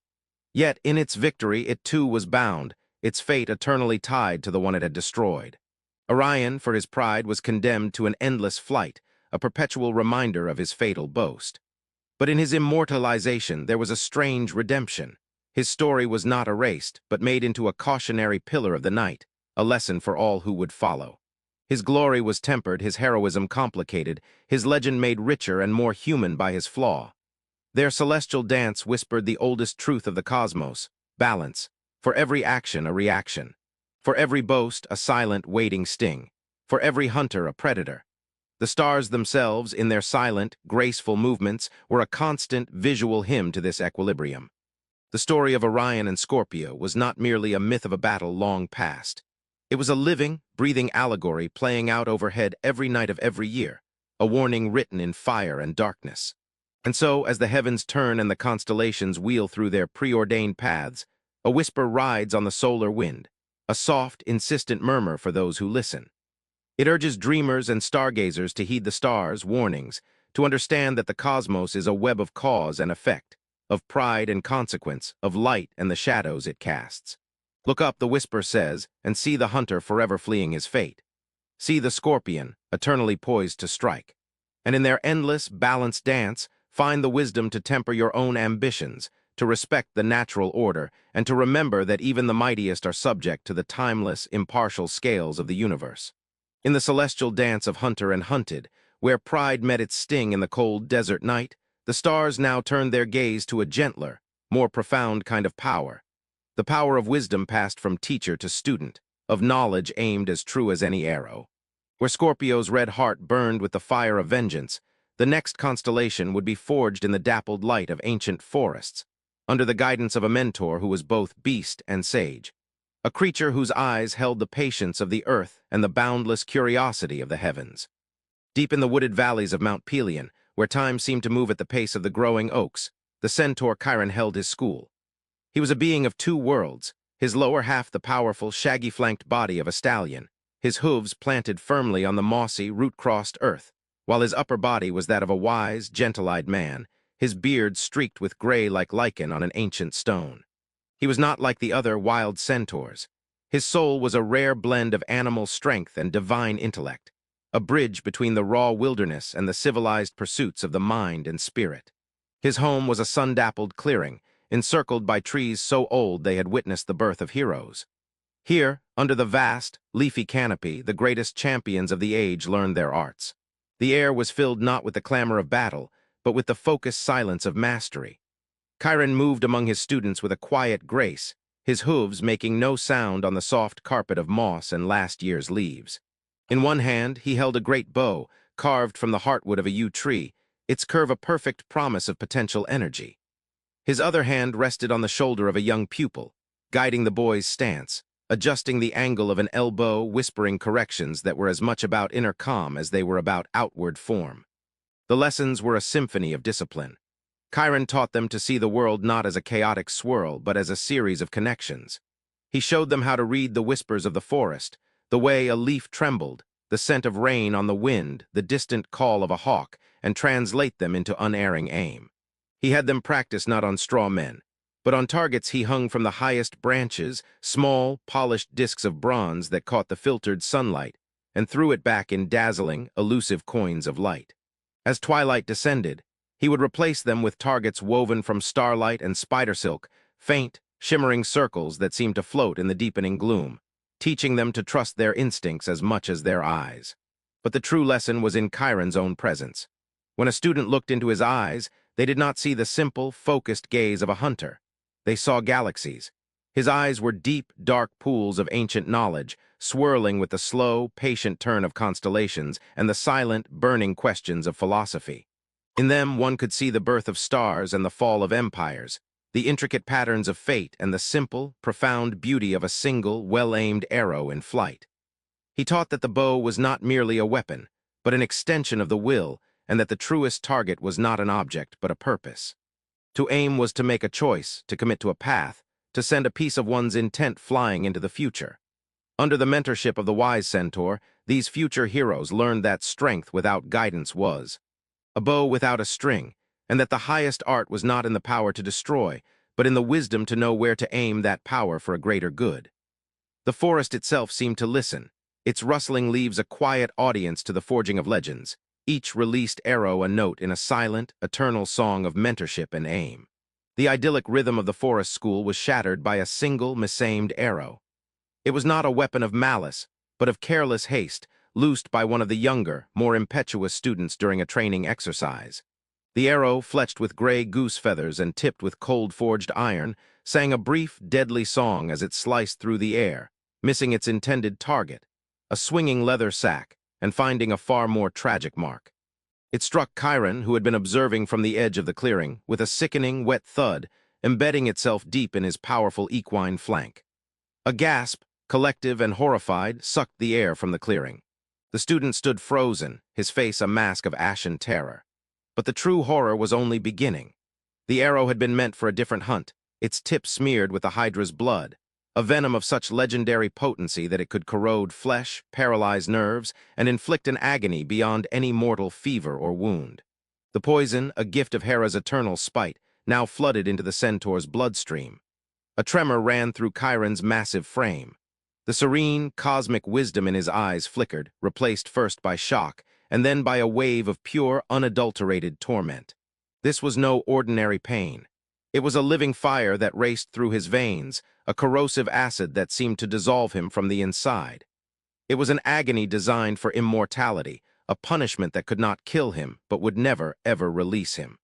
Yet in its victory it too was bound, its fate eternally tied to the one it had destroyed. Orion, for his pride, was condemned to an endless flight, a perpetual reminder of his fatal boast. But in his immortalization there was a strange redemption. His story was not erased, but made into a cautionary pillar of the night, a lesson for all who would follow. His glory was tempered, his heroism complicated, his legend made richer and more human by his flaw. Their celestial dance whispered the oldest truth of the cosmos, balance, for every action a reaction, for every boast a silent, waiting sting, for every hunter a predator. The stars themselves, in their silent, graceful movements, were a constant visual hymn to this equilibrium. The story of Orion and Scorpio was not merely a myth of a battle long past. It was a living, breathing allegory playing out overhead every night of every year, a warning written in fire and darkness. And so, as the heavens turn and the constellations wheel through their preordained paths, a whisper rides on the solar wind, a soft, insistent murmur for those who listen. It urges dreamers and stargazers to heed the stars' warnings, to understand that the cosmos is a web of cause and effect, of pride and consequence, of light and the shadows it casts. Look up, the whisper says, and see the hunter forever fleeing his fate. See the scorpion, eternally poised to strike. And in their endless, balanced dance, find the wisdom to temper your own ambitions, to respect the natural order, and to remember that even the mightiest are subject to the timeless, impartial scales of the universe. In the celestial dance of hunter and hunted, where pride met its sting in the cold desert night, the stars now turned their gaze to a gentler, more profound kind of power. The power of wisdom passed from teacher to student, of knowledge aimed as true as any arrow. Where Scorpio's red heart burned with the fire of vengeance, the next constellation would be forged in the dappled light of ancient forests, under the guidance of a mentor who was both beast and sage, a creature whose eyes held the patience of the earth and the boundless curiosity of the heavens. Deep in the wooded valleys of Mount Pelion, where time seemed to move at the pace of the growing oaks, the centaur Chiron held his school. He was a being of two worlds, his lower half the powerful, shaggy-flanked body of a stallion, his hooves planted firmly on the mossy, root-crossed earth, while his upper body was that of a wise, gentle-eyed man, his beard streaked with gray like lichen on an ancient stone. He was not like the other wild centaurs. His soul was a rare blend of animal strength and divine intellect, a bridge between the raw wilderness and the civilized pursuits of the mind and spirit. His home was a sun-dappled clearing, encircled by trees so old they had witnessed the birth of heroes. Here, under the vast, leafy canopy, the greatest champions of the age learned their arts. The air was filled not with the clamor of battle, but with the focused silence of mastery. Chiron moved among his students with a quiet grace, his hooves making no sound on the soft carpet of moss and last year's leaves. In one hand, he held a great bow, carved from the heartwood of a yew tree, its curve a perfect promise of potential energy. His other hand rested on the shoulder of a young pupil, guiding the boy's stance, adjusting the angle of an elbow, whispering corrections that were as much about inner calm as they were about outward form. The lessons were a symphony of discipline. Chiron taught them to see the world not as a chaotic swirl, but as a series of connections. He showed them how to read the whispers of the forest, the way a leaf trembled, the scent of rain on the wind, the distant call of a hawk, and translate them into unerring aim. He had them practice not on straw men, but on targets he hung from the highest branches, small, polished discs of bronze that caught the filtered sunlight and threw it back in dazzling, elusive coins of light. As twilight descended, he would replace them with targets woven from starlight and spider silk, faint, shimmering circles that seemed to float in the deepening gloom, teaching them to trust their instincts as much as their eyes. But the true lesson was in Chiron's own presence. When a student looked into his eyes, they did not see the simple, focused gaze of a hunter. They saw galaxies. His eyes were deep, dark pools of ancient knowledge, swirling with the slow, patient turn of constellations and the silent, burning questions of philosophy. In them, one could see the birth of stars and the fall of empires, the intricate patterns of fate and the simple, profound beauty of a single, well-aimed arrow in flight. He taught that the bow was not merely a weapon, but an extension of the will, and that the truest target was not an object, but a purpose. To aim was to make a choice, to commit to a path, to send a piece of one's intent flying into the future. Under the mentorship of the wise centaur, these future heroes learned that strength without guidance was a bow without a string, and that the highest art was not in the power to destroy, but in the wisdom to know where to aim that power for a greater good. The forest itself seemed to listen, its rustling leaves a quiet audience to the forging of legends, each released arrow a note in a silent, eternal song of mentorship and aim. The idyllic rhythm of the forest school was shattered by a single, misaimed arrow. It was not a weapon of malice, but of careless haste, loosed by one of the younger, more impetuous students during a training exercise. The arrow, fletched with gray goose feathers and tipped with cold-forged iron, sang a brief, deadly song as it sliced through the air, missing its intended target, a swinging leather sack, and finding a far more tragic mark. It struck Chiron, who had been observing from the edge of the clearing, with a sickening, wet thud, embedding itself deep in his powerful equine flank. A gasp, collective and horrified, sucked the air from the clearing. The student stood frozen, his face a mask of ashen terror. But the true horror was only beginning. The arrow had been meant for a different hunt, its tip smeared with the hydra's blood, a venom of such legendary potency that it could corrode flesh, paralyze nerves, and inflict an agony beyond any mortal fever or wound. The poison, a gift of Hera's eternal spite, now flooded into the centaur's bloodstream. A tremor ran through Chiron's massive frame. The serene, cosmic wisdom in his eyes flickered, replaced first by shock, and then by a wave of pure, unadulterated torment. This was no ordinary pain. It was a living fire that raced through his veins, a corrosive acid that seemed to dissolve him from the inside. It was an agony designed for immortality, a punishment that could not kill him, but would never, ever release him.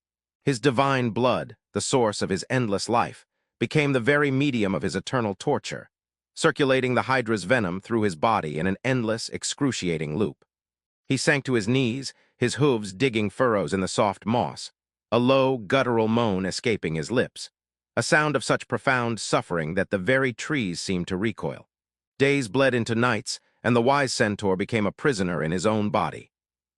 His divine blood, the source of his endless life, became the very medium of his eternal torture, circulating the hydra's venom through his body in an endless, excruciating loop. He sank to his knees, his hooves digging furrows in the soft moss, a low, guttural moan escaping his lips, a sound of such profound suffering that the very trees seemed to recoil. Days bled into nights, and the wise centaur became a prisoner in his own body.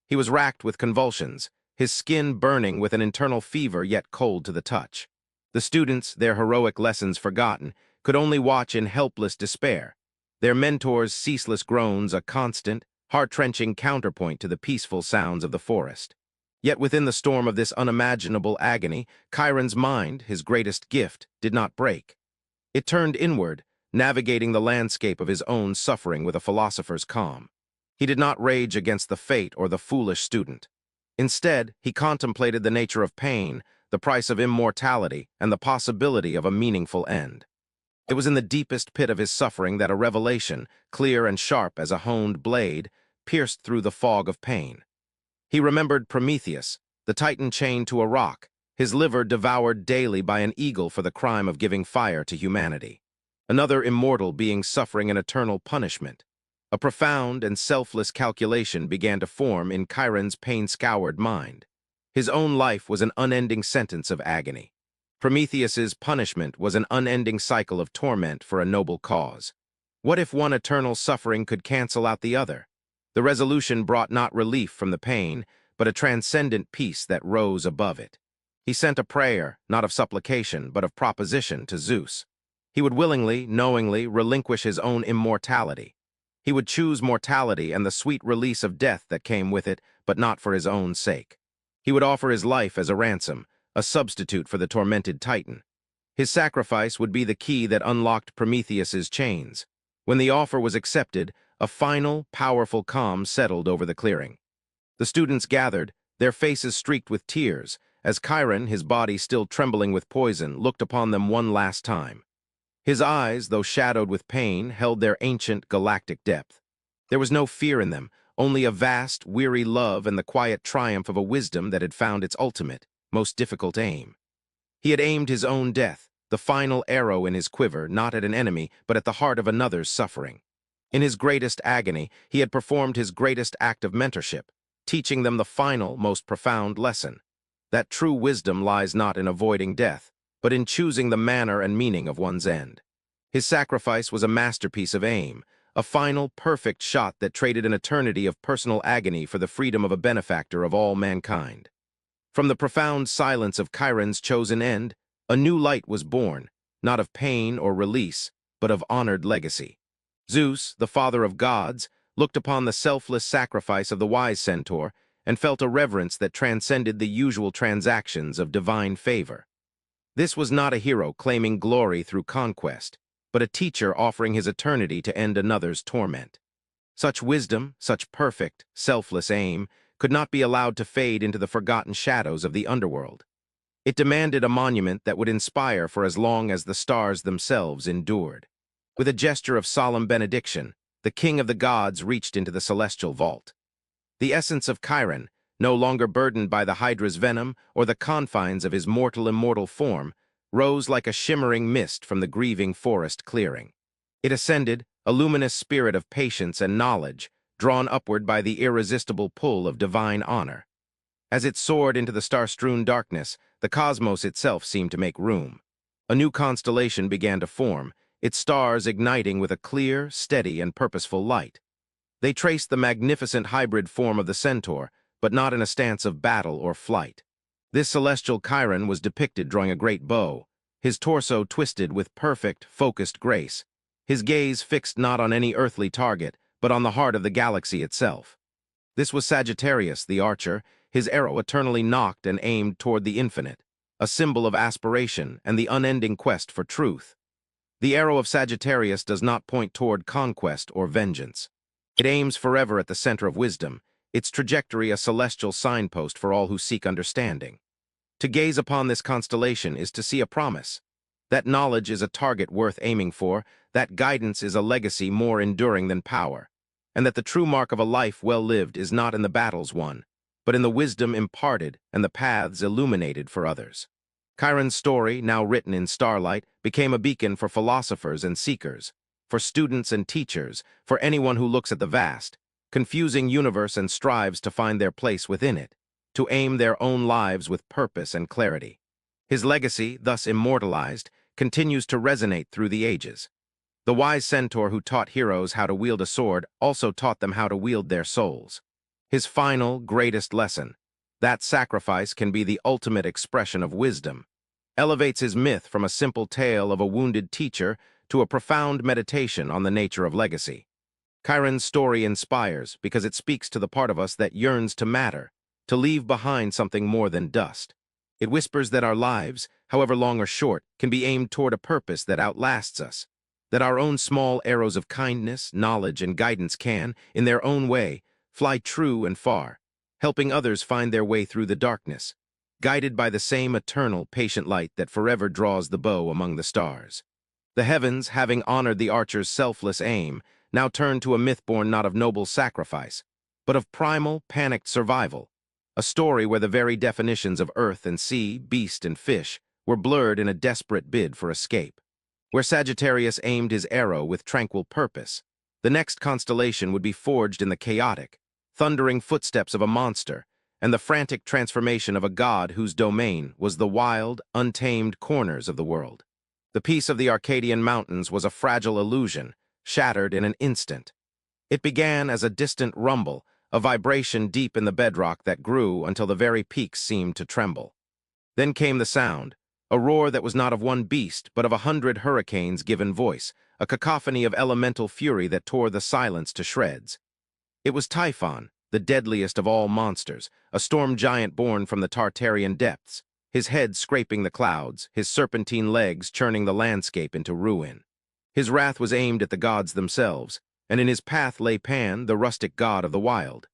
He was racked with convulsions, his skin burning with an internal fever yet cold to the touch. The students, their heroic lessons forgotten, could only watch in helpless despair, their mentors' ceaseless groans a constant, heart-wrenching counterpoint to the peaceful sounds of the forest. Yet within the storm of this unimaginable agony, Chiron's mind, his greatest gift, did not break. It turned inward, navigating the landscape of his own suffering with a philosopher's calm. He did not rage against the fate or the foolish student. Instead, he contemplated the nature of pain, the price of immortality, and the possibility of a meaningful end. It was in the deepest pit of his suffering that a revelation, clear and sharp as a honed blade, pierced through the fog of pain. He remembered Prometheus, the Titan chained to a rock, his liver devoured daily by an eagle for the crime of giving fire to humanity. Another immortal being suffering an eternal punishment. A profound and selfless calculation began to form in Chiron's pain-scoured mind. His own life was an unending sentence of agony. Prometheus's punishment was an unending cycle of torment for a noble cause. What if one eternal suffering could cancel out the other? The resolution brought not relief from the pain, but a transcendent peace that rose above it. He sent a prayer, not of supplication, but of proposition to Zeus. He would willingly, knowingly relinquish his own immortality. He would choose mortality and the sweet release of death that came with it, but not for his own sake. He would offer his life as a ransom, a substitute for the tormented Titan. His sacrifice would be the key that unlocked Prometheus's chains. When the offer was accepted, a final, powerful calm settled over the clearing. The students gathered, their faces streaked with tears, as Chiron, his body still trembling with poison, looked upon them one last time. His eyes, though shadowed with pain, held their ancient galactic depth. There was no fear in them, only a vast, weary love and the quiet triumph of a wisdom that had found its ultimate, most difficult aim. He had aimed his own death, the final arrow in his quiver, not at an enemy, but at the heart of another's suffering. In his greatest agony, he had performed his greatest act of mentorship, teaching them the final, most profound lesson. That true wisdom lies not in avoiding death, but in choosing the manner and meaning of one's end. His sacrifice was a masterpiece of aim, a final, perfect shot that traded an eternity of personal agony for the freedom of a benefactor of all mankind. From the profound silence of Chiron's chosen end, a new light was born, not of pain or release, but of honored legacy. Zeus, the father of gods, looked upon the selfless sacrifice of the wise centaur and felt a reverence that transcended the usual transactions of divine favor. This was not a hero claiming glory through conquest, but a teacher offering his eternity to end another's torment. Such wisdom, such perfect, selfless aim, could not be allowed to fade into the forgotten shadows of the underworld. It demanded a monument that would inspire for as long as the stars themselves endured. With a gesture of solemn benediction, the king of the gods reached into the celestial vault. The essence of Chiron, no longer burdened by the Hydra's venom or the confines of his immortal form, rose like a shimmering mist from the grieving forest clearing. It ascended, a luminous spirit of patience and knowledge, drawn upward by the irresistible pull of divine honor. As it soared into the star-strewn darkness, the cosmos itself seemed to make room. A new constellation began to form, its stars igniting with a clear, steady, and purposeful light. They traced the magnificent hybrid form of the centaur, but not in a stance of battle or flight. This celestial Chiron was depicted drawing a great bow, his torso twisted with perfect, focused grace, his gaze fixed not on any earthly target, but on the heart of the galaxy itself. This was Sagittarius, the archer, his arrow eternally nocked and aimed toward the infinite, a symbol of aspiration and the unending quest for truth. The arrow of Sagittarius does not point toward conquest or vengeance. It aims forever at the center of wisdom, its trajectory a celestial signpost for all who seek understanding. To gaze upon this constellation is to see a promise. That knowledge is a target worth aiming for, that guidance is a legacy more enduring than power, and that the true mark of a life well lived is not in the battles won, but in the wisdom imparted and the paths illuminated for others. Chiron's story, now written in starlight, became a beacon for philosophers and seekers, for students and teachers, for anyone who looks at the vast, confusing universe and strives to find their place within it, to aim their own lives with purpose and clarity. His legacy, thus immortalized, continues to resonate through the ages. The wise centaur who taught heroes how to wield a sword also taught them how to wield their souls. His final, greatest lesson. That sacrifice can be the ultimate expression of wisdom. Elevates his myth from a simple tale of a wounded teacher to a profound meditation on the nature of legacy. Chiron's story inspires because it speaks to the part of us that yearns to matter, to leave behind something more than dust. It whispers that our lives, however long or short, can be aimed toward a purpose that outlasts us, that our own small arrows of kindness, knowledge, and guidance can, in their own way, fly true and far, helping others find their way through the darkness, guided by the same eternal, patient light that forever draws the bow among the stars. The heavens, having honored the archer's selfless aim, now turn to a myth born not of noble sacrifice, but of primal, panicked survival, a story where the very definitions of earth and sea, beast and fish, were blurred in a desperate bid for escape. Where Sagittarius aimed his arrow with tranquil purpose, the next constellation would be forged in the chaotic, thundering footsteps of a monster, and the frantic transformation of a god whose domain was the wild, untamed corners of the world. The peace of the Arcadian mountains was a fragile illusion, shattered in an instant. It began as a distant rumble, a vibration deep in the bedrock that grew until the very peaks seemed to tremble. Then came the sound, a roar that was not of one beast, but of 100 hurricanes given voice, a cacophony of elemental fury that tore the silence to shreds. It was Typhon, the deadliest of all monsters, a storm giant born from the Tartarian depths, his head scraping the clouds, his serpentine legs churning the landscape into ruin. His wrath was aimed at the gods themselves, and in his path lay Pan, the rustic god of the wild.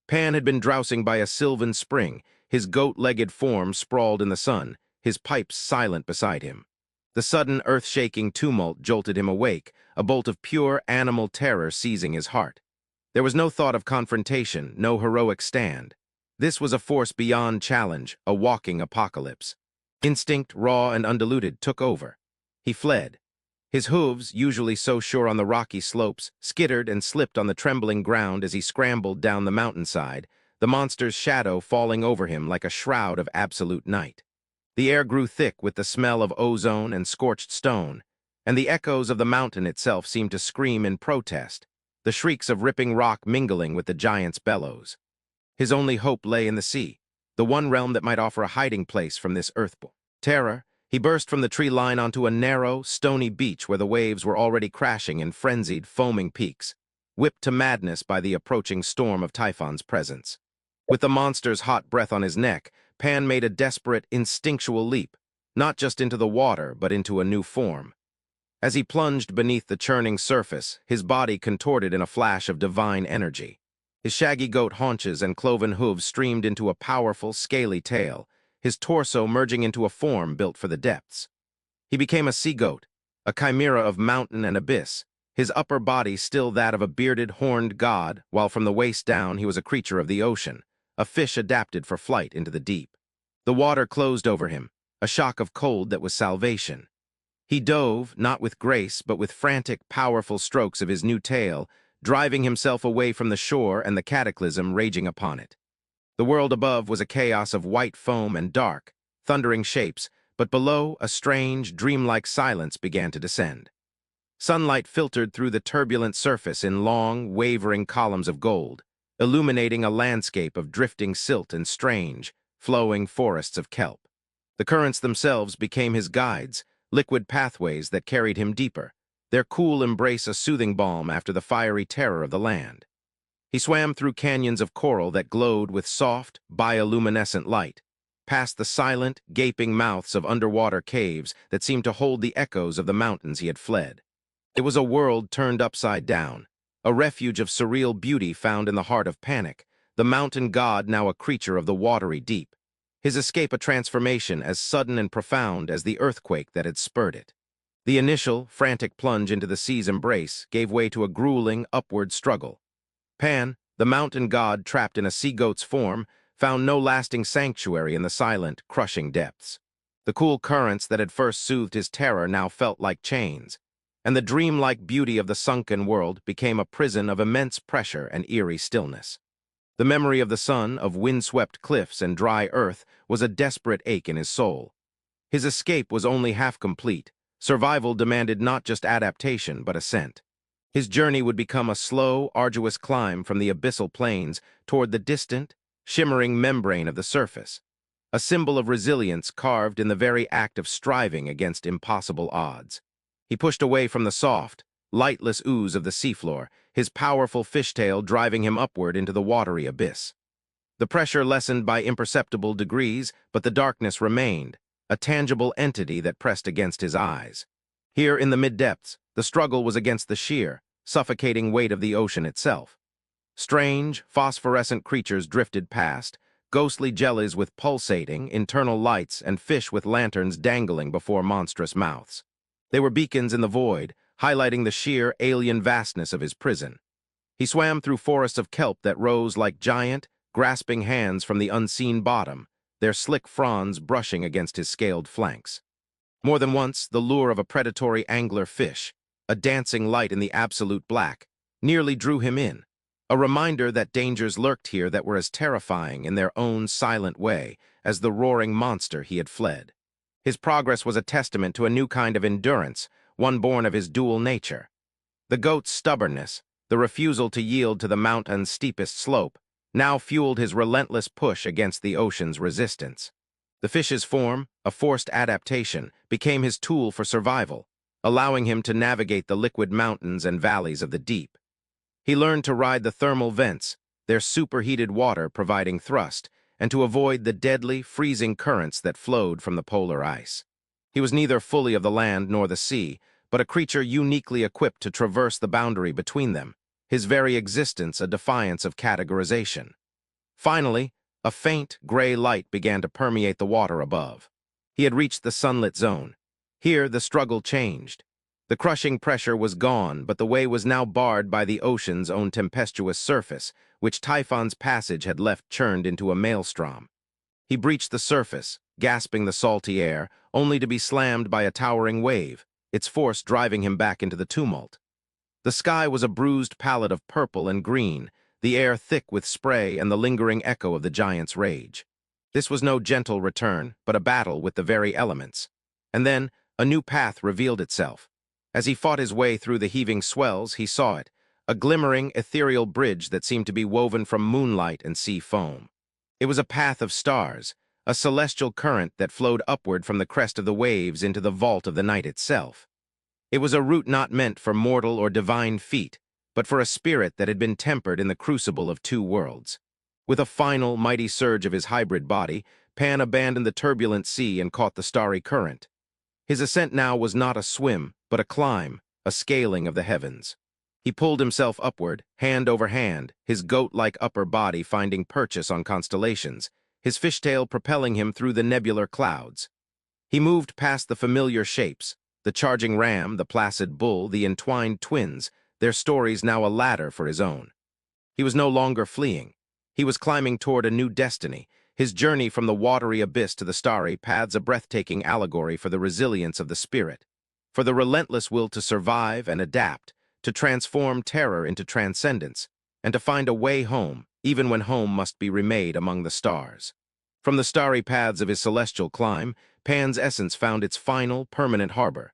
Pan had been drowsing by a sylvan spring, his goat-legged form sprawled in the sun, his pipes silent beside him. The sudden earth-shaking tumult jolted him awake, a bolt of pure animal terror seizing his heart. There was no thought of confrontation, no heroic stand. This was a force beyond challenge, a walking apocalypse. Instinct, raw and undiluted, took over. He fled. His hooves, usually so sure on the rocky slopes, skittered and slipped on the trembling ground as he scrambled down the mountainside, the monster's shadow falling over him like a shroud of absolute night. The air grew thick with the smell of ozone and scorched stone, and the echoes of the mountain itself seemed to scream in protest, the shrieks of ripping rock mingling with the giant's bellows. His only hope lay in the sea, the one realm that might offer a hiding place from this earthborn terror. He burst from the tree line onto a narrow, stony beach where the waves were already crashing in frenzied, foaming peaks, whipped to madness by the approaching storm of Typhon's presence. With the monster's hot breath on his neck, Pan made a desperate, instinctual leap, not just into the water, but into a new form. As he plunged beneath the churning surface, his body contorted in a flash of divine energy. His shaggy goat haunches and cloven hooves streamed into a powerful, scaly tail, his torso merging into a form built for the depths. He became a sea goat, a chimera of mountain and abyss, his upper body still that of a bearded, horned god, while from the waist down he was a creature of the ocean, a fish adapted for flight into the deep. The water closed over him, a shock of cold that was salvation. He dove, not with grace, but with frantic, powerful strokes of his new tail, driving himself away from the shore and the cataclysm raging upon it. The world above was a chaos of white foam and dark, thundering shapes, but below a strange, dreamlike silence began to descend. Sunlight filtered through the turbulent surface in long, wavering columns of gold, illuminating a landscape of drifting silt and strange, flowing forests of kelp. The currents themselves became his guides, liquid pathways that carried him deeper, their cool embrace a soothing balm after the fiery terror of the land. He swam through canyons of coral that glowed with soft, bioluminescent light, past the silent, gaping mouths of underwater caves that seemed to hold the echoes of the mountains he had fled. It was a world turned upside down, a refuge of surreal beauty found in the heart of panic, the mountain god now a creature of the watery deep, his escape a transformation as sudden and profound as the earthquake that had spurred it. The initial, frantic plunge into the sea's embrace gave way to a grueling, upward struggle. Pan, the mountain god trapped in a sea goat's form, found no lasting sanctuary in the silent, crushing depths. The cool currents that had first soothed his terror now felt like chains, and the dreamlike beauty of the sunken world became a prison of immense pressure and eerie stillness. The memory of the sun, of windswept cliffs and dry earth, was a desperate ache in his soul. His escape was only half complete. Survival demanded not just adaptation, but ascent. His journey would become a slow, arduous climb from the abyssal plains toward the distant, shimmering membrane of the surface, a symbol of resilience carved in the very act of striving against impossible odds. He pushed away from the soft, lightless ooze of the seafloor, his powerful fishtail driving him upward into the watery abyss. The pressure lessened by imperceptible degrees, but the darkness remained, a tangible entity that pressed against his eyes. Here in the mid-depths, the struggle was against the sheer, suffocating weight of the ocean itself. Strange, phosphorescent creatures drifted past, ghostly jellies with pulsating, internal lights and fish with lanterns dangling before monstrous mouths. They were beacons in the void, highlighting the sheer, alien vastness of his prison. He swam through forests of kelp that rose like giant, grasping hands from the unseen bottom, their slick fronds brushing against his scaled flanks. More than once, the lure of a predatory angler fish, a dancing light in the absolute black, nearly drew him in, a reminder that dangers lurked here that were as terrifying in their own silent way as the roaring monster he had fled. His progress was a testament to a new kind of endurance, one born of his dual nature. The goat's stubbornness, the refusal to yield to the mountain's steepest slope, now fueled his relentless push against the ocean's resistance. The fish's form, a forced adaptation, became his tool for survival, allowing him to navigate the liquid mountains and valleys of the deep. He learned to ride the thermal vents, their superheated water providing thrust, and to avoid the deadly, freezing currents that flowed from the polar ice. He was neither fully of the land nor the sea, but a creature uniquely equipped to traverse the boundary between them, his very existence a defiance of categorization. Finally, a faint, gray light began to permeate the water above. He had reached the sunlit zone. Here, the struggle changed. The crushing pressure was gone, but the way was now barred by the ocean's own tempestuous surface, which Typhon's passage had left churned into a maelstrom. He breached the surface, gasping the salty air, only to be slammed by a towering wave, its force driving him back into the tumult. The sky was a bruised palette of purple and green, the air thick with spray and the lingering echo of the giant's rage. This was no gentle return, but a battle with the very elements. And then, a new path revealed itself. As he fought his way through the heaving swells, he saw it, a glimmering, ethereal bridge that seemed to be woven from moonlight and sea foam. It was a path of stars, a celestial current that flowed upward from the crest of the waves into the vault of the night itself. It was a route not meant for mortal or divine feet, but for a spirit that had been tempered in the crucible of two worlds. With a final, mighty surge of his hybrid body, Pan abandoned the turbulent sea and caught the starry current. His ascent now was not a swim, but a climb, a scaling of the heavens. He pulled himself upward, hand over hand, his goat-like upper body finding purchase on constellations, his fishtail propelling him through the nebular clouds. He moved past the familiar shapes, the charging ram, the placid bull, the entwined twins, their stories now a ladder for his own. He was no longer fleeing. He was climbing toward a new destiny, his journey from the watery abyss to the starry paths a breathtaking allegory for the resilience of the spirit, for the relentless will to survive and adapt, to transform terror into transcendence, and to find a way home, even when home must be remade among the stars. From the starry paths of his celestial climb, Pan's essence found its final, permanent harbor.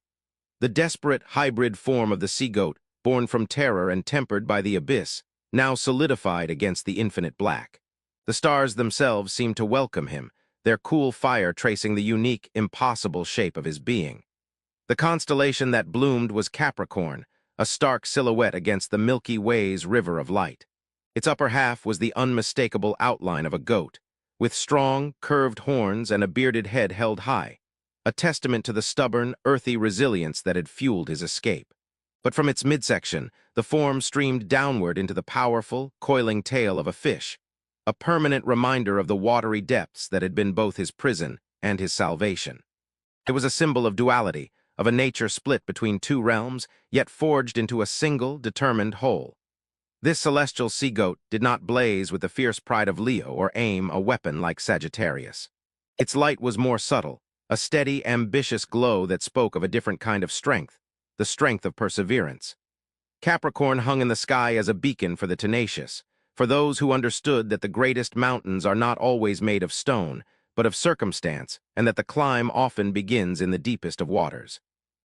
The desperate, hybrid form of the sea-goat, born from terror and tempered by the abyss, now solidified against the infinite black. The stars themselves seemed to welcome him, their cool fire tracing the unique, impossible shape of his being. The constellation that bloomed was Capricorn, a stark silhouette against the Milky Way's river of light. Its upper half was the unmistakable outline of a goat, with strong, curved horns and a bearded head held high, a testament to the stubborn, earthy resilience that had fueled his escape. But from its midsection, the form streamed downward into the powerful, coiling tail of a fish, a permanent reminder of the watery depths that had been both his prison and his salvation. It was a symbol of duality, of a nature split between two realms, yet forged into a single, determined whole. This celestial sea-goat did not blaze with the fierce pride of Leo or aim a weapon like Sagittarius. Its light was more subtle, a steady, ambitious glow that spoke of a different kind of strength, the strength of perseverance. Capricorn hung in the sky as a beacon for the tenacious, for those who understood that the greatest mountains are not always made of stone, but of circumstance, and that the climb often begins in the deepest of waters.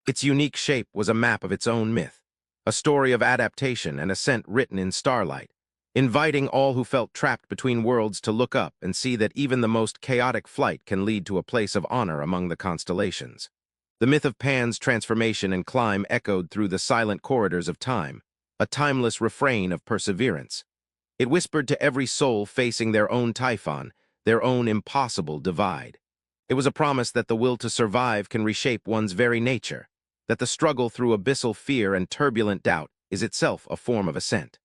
Its unique shape was a map of its own myth, a story of adaptation and ascent written in starlight, inviting all who felt trapped between worlds to look up and see that even the most chaotic flight can lead to a place of honor among the constellations. The myth of Pan's transformation and climb echoed through the silent corridors of time, a timeless refrain of perseverance. It whispered to every soul facing their own typhon, their own impossible divide. It was a promise that the will to survive can reshape one's very nature, that the struggle through abyssal fear and turbulent doubt is itself a form of ascent.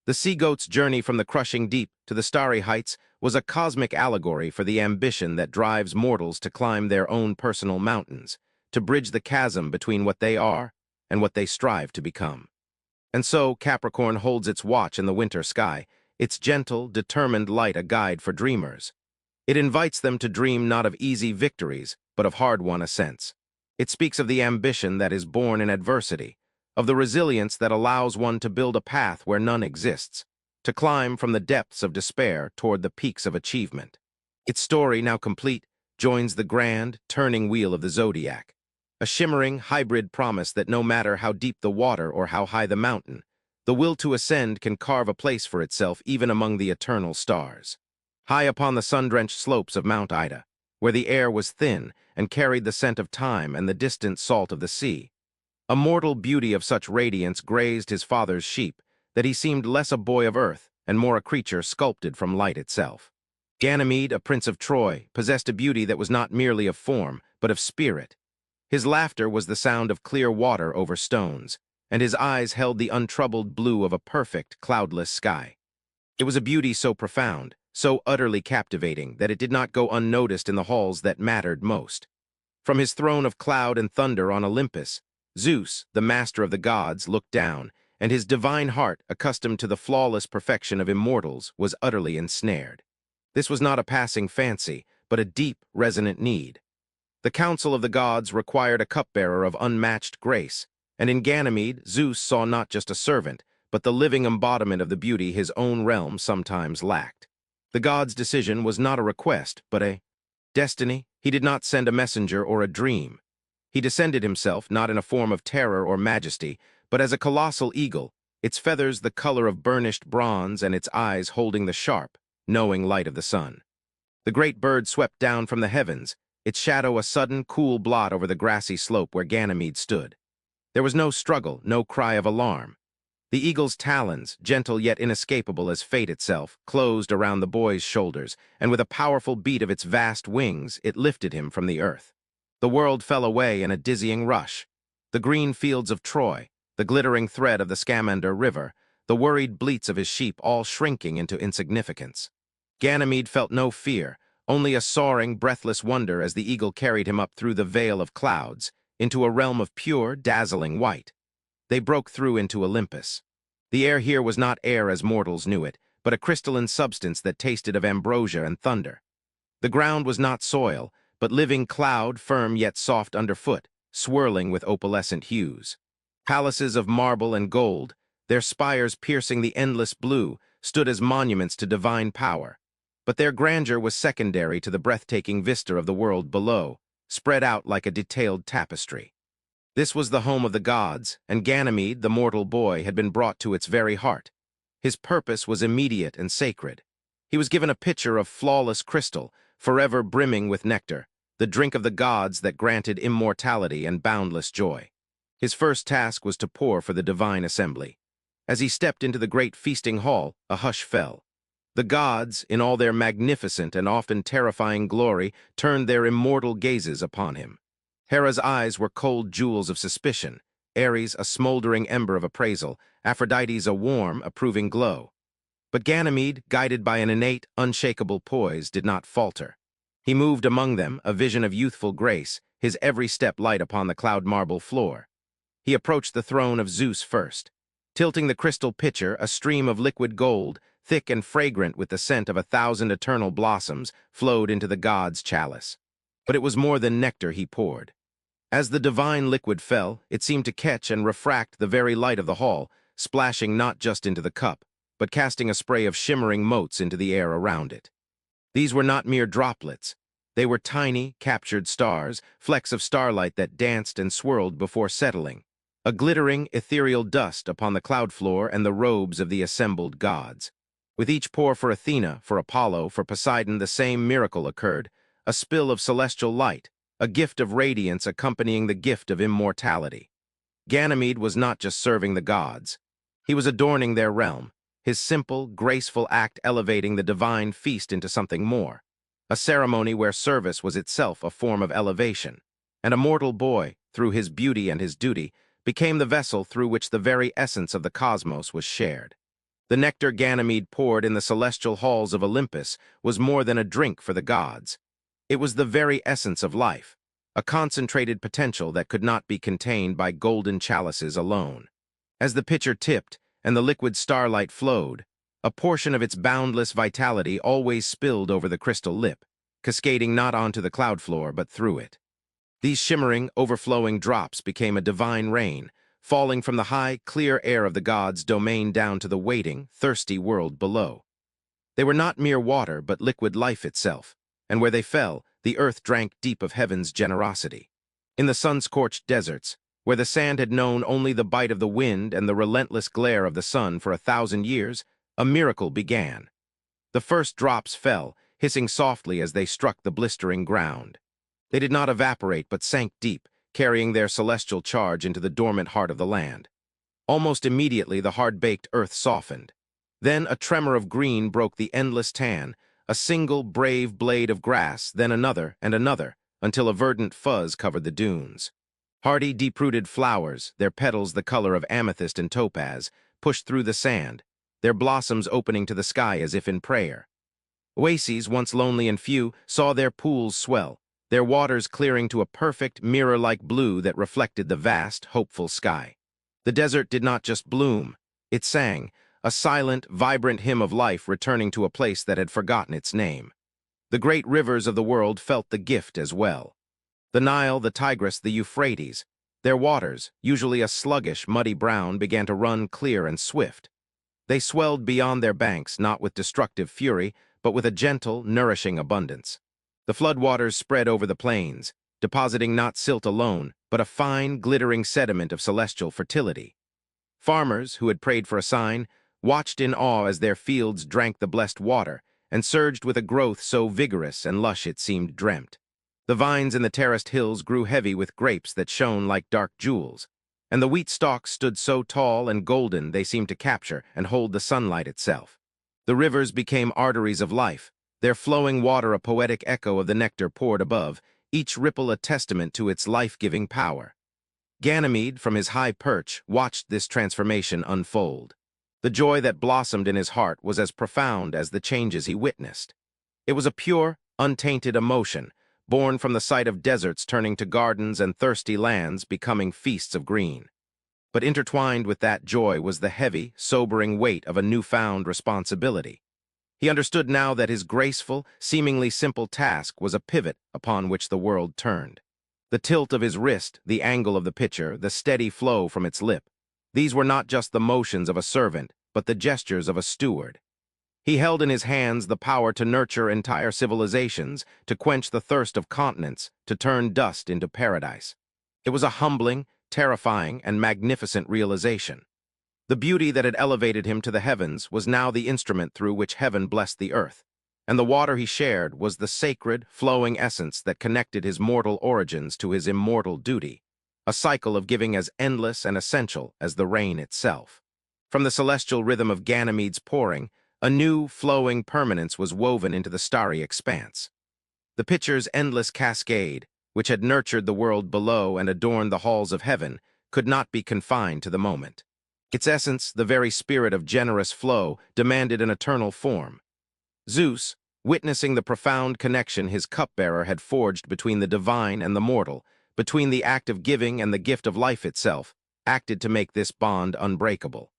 The sea goat's journey from the crushing deep to the starry heights was a cosmic allegory for the ambition that drives mortals to climb their own personal mountains, to bridge the chasm between what they are and what they strive to become. And so Capricorn holds its watch in the winter sky, its gentle, determined light a guide for dreamers. It invites them to dream not of easy victories, but of hard-won ascents. It speaks of the ambition that is born in adversity, of the resilience that allows one to build a path where none exists, to climb from the depths of despair toward the peaks of achievement. Its story, now complete, joins the grand, turning wheel of the zodiac, a shimmering, hybrid promise that no matter how deep the water or how high the mountain, the will to ascend can carve a place for itself even among the eternal stars. High upon the sun-drenched slopes of Mount Ida, where the air was thin and carried the scent of time and the distant salt of the sea, a mortal beauty of such radiance grazed his father's sheep that he seemed less a boy of earth and more a creature sculpted from light itself. Ganymede, a prince of Troy, possessed a beauty that was not merely of form, but of spirit. His laughter was the sound of clear water over stones, and his eyes held the untroubled blue of a perfect, cloudless sky. It was a beauty so profound, so utterly captivating, that it did not go unnoticed in the halls that mattered most. From his throne of cloud and thunder on Olympus, Zeus, the master of the gods, looked down, and his divine heart, accustomed to the flawless perfection of immortals, was utterly ensnared. This was not a passing fancy, but a deep, resonant need. The council of the gods required a cupbearer of unmatched grace, and in Ganymede, Zeus saw not just a servant, but the living embodiment of the beauty his own realm sometimes lacked. The god's decision was not a request, but a destiny. He did not send a messenger or a dream. He descended himself, not in a form of terror or majesty, but as a colossal eagle, its feathers the color of burnished bronze and its eyes holding the sharp, knowing light of the sun. The great bird swept down from the heavens, its shadow a sudden, cool blot over the grassy slope where Ganymede stood. There was no struggle, no cry of alarm. The eagle's talons, gentle yet inescapable as fate itself, closed around the boy's shoulders, and with a powerful beat of its vast wings, it lifted him from the earth. The world fell away in a dizzying rush. The green fields of Troy, the glittering thread of the Scamander River, the worried bleats of his sheep all shrinking into insignificance. Ganymede felt no fear, only a soaring, breathless wonder as the eagle carried him up through the veil of clouds, into a realm of pure, dazzling white. They broke through into Olympus. The air here was not air as mortals knew it, but a crystalline substance that tasted of ambrosia and thunder. The ground was not soil, but living cloud, firm yet soft underfoot, swirling with opalescent hues. Palaces of marble and gold, their spires piercing the endless blue, stood as monuments to divine power. But their grandeur was secondary to the breathtaking vista of the world below, spread out like a detailed tapestry. This was the home of the gods, and Ganymede, the mortal boy, had been brought to its very heart. His purpose was immediate and sacred. He was given a pitcher of flawless crystal, forever brimming with nectar, the drink of the gods that granted immortality and boundless joy. His first task was to pour for the divine assembly. As he stepped into the great feasting hall, a hush fell. The gods, in all their magnificent and often terrifying glory, turned their immortal gazes upon him. Hera's eyes were cold jewels of suspicion, Aries a smoldering ember of appraisal, Aphrodite's a warm, approving glow. But Ganymede, guided by an innate, unshakable poise, did not falter. He moved among them, a vision of youthful grace, his every step light upon the cloud marble floor. He approached the throne of Zeus first. Tilting the crystal pitcher, a stream of liquid gold, thick and fragrant with the scent of 1,000 eternal blossoms, flowed into the god's chalice. But it was more than nectar he poured. As the divine liquid fell, it seemed to catch and refract the very light of the hall, splashing not just into the cup, but casting a spray of shimmering motes into the air around it. These were not mere droplets. They were tiny, captured stars, flecks of starlight that danced and swirled before settling. a glittering, ethereal dust upon the cloud floor and the robes of the assembled gods. With each pour for Athena, for Apollo, for Poseidon, the same miracle occurred, a spill of celestial light, a gift of radiance accompanying the gift of immortality. Ganymede was not just serving the gods. He was adorning their realm, his simple, graceful act elevating the divine feast into something more, a ceremony where service was itself a form of elevation, and a mortal boy, through his beauty and his duty, became the vessel through which the very essence of the cosmos was shared. The nectar Ganymede poured in the celestial halls of Olympus was more than a drink for the gods. It was the very essence of life, a concentrated potential that could not be contained by golden chalices alone. As the pitcher tipped and the liquid starlight flowed, a portion of its boundless vitality always spilled over the crystal lip, cascading not onto the cloud floor but through it. These shimmering, overflowing drops became a divine rain, falling from the high, clear air of the gods' domain down to the waiting, thirsty world below. They were not mere water but liquid life itself, and where they fell, the earth drank deep of heaven's generosity. In the sun-scorched deserts, where the sand had known only the bite of the wind and the relentless glare of the sun for 1,000 years, a miracle began. The first drops fell, hissing softly as they struck the blistering ground. They did not evaporate but sank deep, carrying their celestial charge into the dormant heart of the land. Almost immediately the hard-baked earth softened. Then a tremor of green broke the endless tan, a single brave blade of grass, then another and another, until a verdant fuzz covered the dunes. Hardy, deep-rooted flowers, their petals the color of amethyst and topaz, pushed through the sand, their blossoms opening to the sky as if in prayer. Oases, once lonely and few, saw their pools swell, their waters clearing to a perfect, mirror-like blue that reflected the vast, hopeful sky. The desert did not just bloom, it sang, a silent, vibrant hymn of life returning to a place that had forgotten its name. The great rivers of the world felt the gift as well. The Nile, the Tigris, the Euphrates, their waters, usually a sluggish, muddy brown, began to run clear and swift. They swelled beyond their banks, not with destructive fury, but with a gentle, nourishing abundance. The floodwaters spread over the plains, depositing not silt alone, but a fine, glittering sediment of celestial fertility. Farmers, who had prayed for a sign, watched in awe as their fields drank the blessed water and surged with a growth so vigorous and lush it seemed dreamt. The vines in the terraced hills grew heavy with grapes that shone like dark jewels, and the wheat stalks stood so tall and golden they seemed to capture and hold the sunlight itself. The rivers became arteries of life, their flowing water a poetic echo of the nectar poured above, each ripple a testament to its life-giving power. Ganymede, from his high perch, watched this transformation unfold. The joy that blossomed in his heart was as profound as the changes he witnessed. It was a pure, untainted emotion, born from the sight of deserts turning to gardens and thirsty lands becoming feasts of green. But intertwined with that joy was the heavy, sobering weight of a newfound responsibility. He understood now that his graceful, seemingly simple task was a pivot upon which the world turned. The tilt of his wrist, the angle of the pitcher, the steady flow from its lip. These were not just the motions of a servant, but the gestures of a steward. He held in his hands the power to nurture entire civilizations, to quench the thirst of continents, to turn dust into paradise. It was a humbling, terrifying, and magnificent realization. The beauty that had elevated him to the heavens was now the instrument through which heaven blessed the earth, and the water he shared was the sacred, flowing essence that connected his mortal origins to his immortal duty, a cycle of giving as endless and essential as the rain itself. From the celestial rhythm of Ganymede's pouring, a new, flowing permanence was woven into the starry expanse. The pitcher's endless cascade, which had nurtured the world below and adorned the halls of heaven, could not be confined to the moment. Its essence, the very spirit of generous flow, demanded an eternal form. Zeus, witnessing the profound connection his cupbearer had forged between the divine and the mortal, between the act of giving and the gift of life itself, acted to make this bond unbreakable.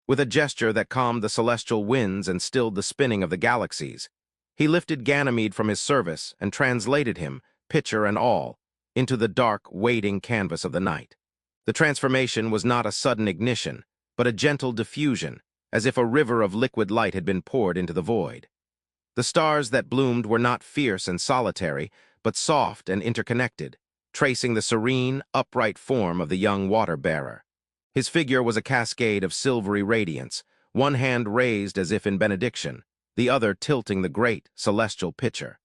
With a gesture that calmed the celestial winds and stilled the spinning of the galaxies, he lifted Ganymede from his service and translated him, pitcher and all, into the dark, waiting canvas of the night. The transformation was not a sudden ignition, but a gentle diffusion, as if a river of liquid light had been poured into the void. The stars that bloomed were not fierce and solitary, but soft and interconnected, tracing the serene, upright form of the young water-bearer. His figure was a cascade of silvery radiance, one hand raised as if in benediction, the other tilting the great, celestial pitcher.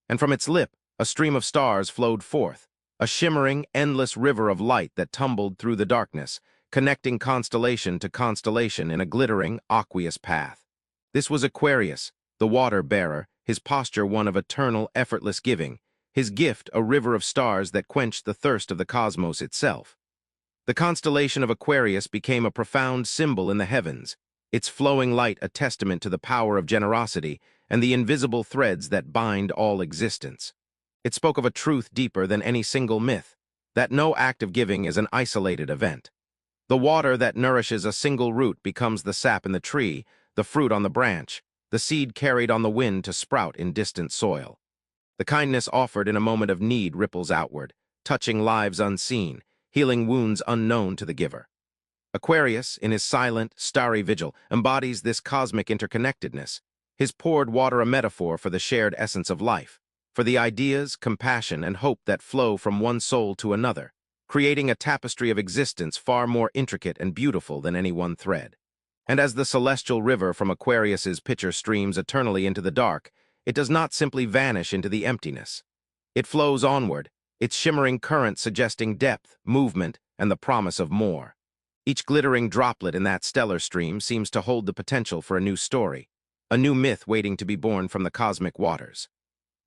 And from its lip, a stream of stars flowed forth, a shimmering, endless river of light that tumbled through the darkness, connecting constellation to constellation in a glittering, aqueous path. This was Aquarius, the water-bearer, his posture one of eternal, effortless giving, his gift a river of stars that quenched the thirst of the cosmos itself. The constellation of Aquarius became a profound symbol in the heavens, its flowing light a testament to the power of generosity and the invisible threads that bind all existence. It spoke of a truth deeper than any single myth, that no act of giving is an isolated event. The water that nourishes a single root becomes the sap in the tree, the fruit on the branch, the seed carried on the wind to sprout in distant soil. The kindness offered in a moment of need ripples outward, touching lives unseen, healing wounds unknown to the giver. Aquarius, in his silent, starry vigil, embodies this cosmic interconnectedness, his poured water a metaphor for the shared essence of life, for the ideas, compassion, and hope that flow from one soul to another, creating a tapestry of existence far more intricate and beautiful than any one thread. And as the celestial river from Aquarius's pitcher streams eternally into the dark, it does not simply vanish into the emptiness. It flows onward, its shimmering current suggesting depth, movement, and the promise of more. Each glittering droplet in that stellar stream seems to hold the potential for a new story, a new myth waiting to be born from the cosmic waters.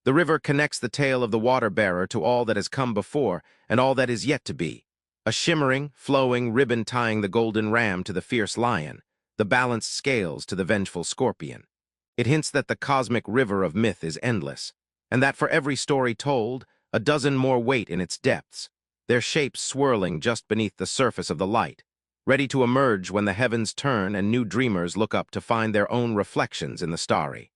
The river connects the tale of the water-bearer to all that has come before and all that is yet to be, a shimmering, flowing ribbon tying the golden ram to the fierce lion, the balanced scales to the vengeful scorpion. It hints that the cosmic river of myth is endless, and that for every story told, a dozen more wait in its depths, their shapes swirling just beneath the surface of the light, ready to emerge when the heavens turn and new dreamers look up to find their own reflections in the starry.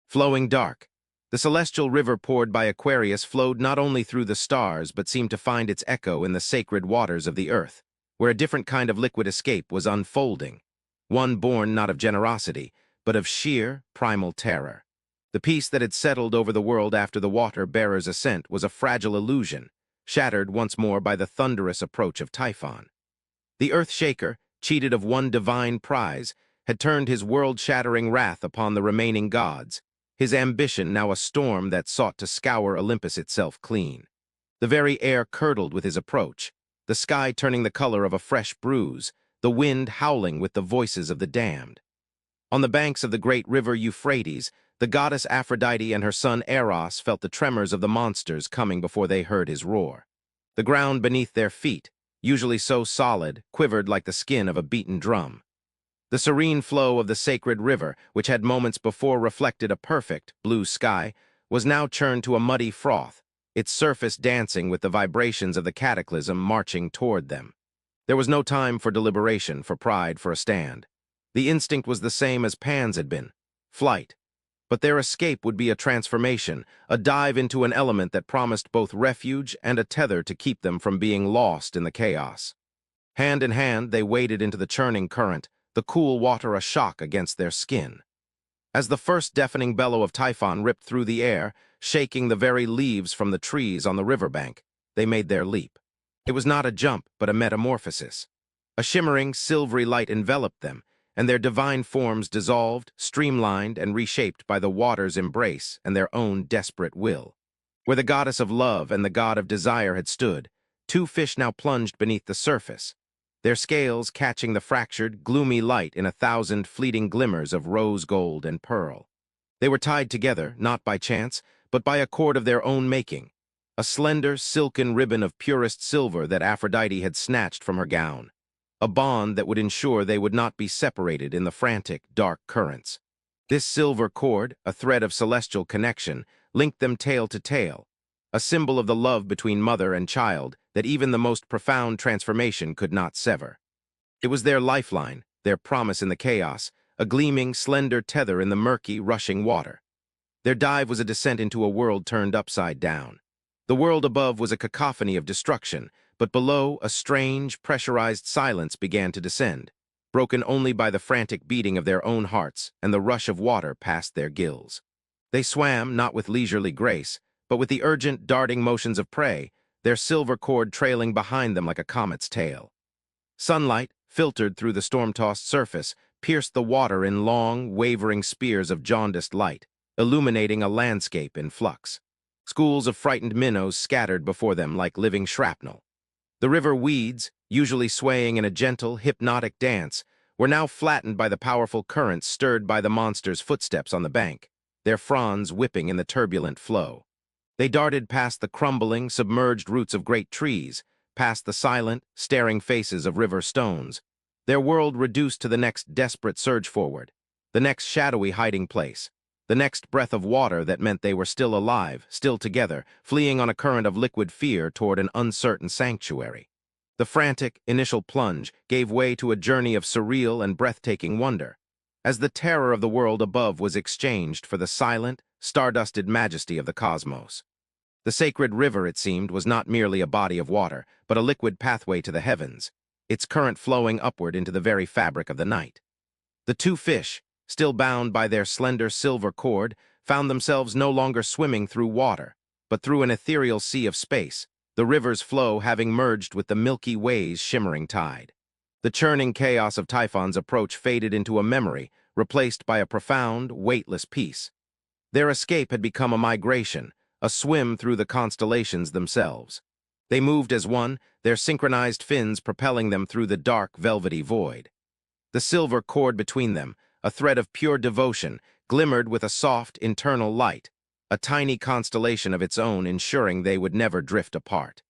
Flowing dark, the celestial river poured by Aquarius flowed not only through the stars but seemed to find its echo in the sacred waters of the earth, where a different kind of liquid escape was unfolding, one born not of generosity, but of sheer, primal terror. The peace that had settled over the world after the water-bearer's ascent was a fragile illusion, shattered once more by the thunderous approach of Typhon. The Earth-shaker, cheated of one divine prize, had turned his world-shattering wrath upon the remaining gods, his ambition now a storm that sought to scour Olympus itself clean. The very air curdled with his approach, the sky turning the color of a fresh bruise, the wind howling with the voices of the damned. On the banks of the great river Euphrates, the goddess Aphrodite and her son Eros felt the tremors of the monsters coming before they heard his roar. The ground beneath their feet, usually so solid, quivered like the skin of a beaten drum. The serene flow of the sacred river, which had moments before reflected a perfect, blue sky, was now churned to a muddy froth, its surface dancing with the vibrations of the cataclysm marching toward them. There was no time for deliberation, for pride, for a stand. The instinct was the same as Pan's had been, flight. But their escape would be a transformation, a dive into an element that promised both refuge and a tether to keep them from being lost in the chaos. Hand in hand, they waded into the churning current, the cool water a shock against their skin. As the first deafening bellow of Typhon ripped through the air, shaking the very leaves from the trees on the riverbank, they made their leap. It was not a jump, but a metamorphosis. A shimmering, silvery light enveloped them, and their divine forms dissolved, streamlined, and reshaped by the water's embrace and their own desperate will. Where the goddess of love and the god of desire had stood, two fish now plunged beneath the surface, their scales catching the fractured, gloomy light in 1,000 fleeting glimmers of rose gold and pearl. They were tied together, not by chance, but by a cord of their own making, a slender, silken ribbon of purest silver that Aphrodite had snatched from her gown, a bond that would ensure they would not be separated in the frantic, dark currents. This silver cord, a thread of celestial connection, linked them tail to tail, a symbol of the love between mother and child that even the most profound transformation could not sever. It was their lifeline, their promise in the chaos, a gleaming, slender tether in the murky, rushing water. Their dive was a descent into a world turned upside down. The world above was a cacophony of destruction, but below, a strange, pressurized silence began to descend, broken only by the frantic beating of their own hearts and the rush of water past their gills. They swam, not with leisurely grace, but with the urgent, darting motions of prey, their silver cord trailing behind them like a comet's tail. Sunlight, filtered through the storm-tossed surface, pierced the water in long, wavering spears of jaundiced light, illuminating a landscape in flux. Schools of frightened minnows scattered before them like living shrapnel. The river weeds, usually swaying in a gentle, hypnotic dance, were now flattened by the powerful currents stirred by the monster's footsteps on the bank, their fronds whipping in the turbulent flow. They darted past the crumbling, submerged roots of great trees, past the silent, staring faces of river stones, their world reduced to the next desperate surge forward, the next shadowy hiding place, the next breath of water that meant they were still alive, still together, fleeing on a current of liquid fear toward an uncertain sanctuary. The frantic, initial plunge gave way to a journey of surreal and breathtaking wonder, as the terror of the world above was exchanged for the silent, stardusted majesty of the cosmos. The sacred river, it seemed, was not merely a body of water, but a liquid pathway to the heavens, its current flowing upward into the very fabric of the night. The two fish, still bound by their slender silver cord, found themselves no longer swimming through water, but through an ethereal sea of space, the river's flow having merged with the Milky Way's shimmering tide. The churning chaos of Typhon's approach faded into a memory, replaced by a profound, weightless peace. Their escape had become a migration, a swim through the constellations themselves. They moved as one, their synchronized fins propelling them through the dark, velvety void. The silver cord between them, a thread of pure devotion, glimmered with a soft, internal light, a tiny constellation of its own ensuring they would never drift apart.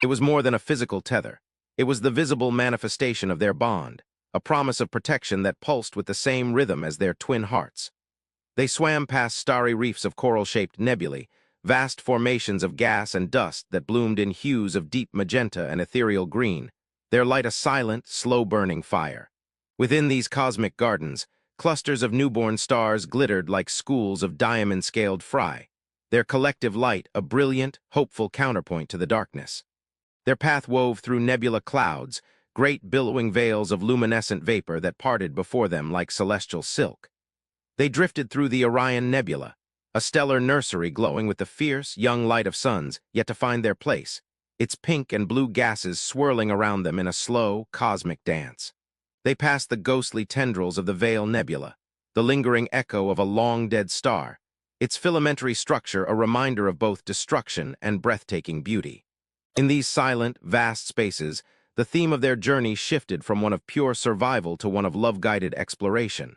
It was more than a physical tether. It was the visible manifestation of their bond, a promise of protection that pulsed with the same rhythm as their twin hearts. They swam past starry reefs of coral-shaped nebulae, vast formations of gas and dust that bloomed in hues of deep magenta and ethereal green, their light a silent, slow-burning fire. Within these cosmic gardens, clusters of newborn stars glittered like schools of diamond-scaled fry, their collective light a brilliant, hopeful counterpoint to the darkness. Their path wove through nebula clouds, great billowing veils of luminescent vapor that parted before them like celestial silk. They drifted through the Orion Nebula, a stellar nursery glowing with the fierce, young light of suns, yet to find their place, its pink and blue gases swirling around them in a slow, cosmic dance. They passed the ghostly tendrils of the Veil Nebula, the lingering echo of a long-dead star, its filamentary structure a reminder of both destruction and breathtaking beauty. In these silent, vast spaces, the theme of their journey shifted from one of pure survival to one of love-guided exploration.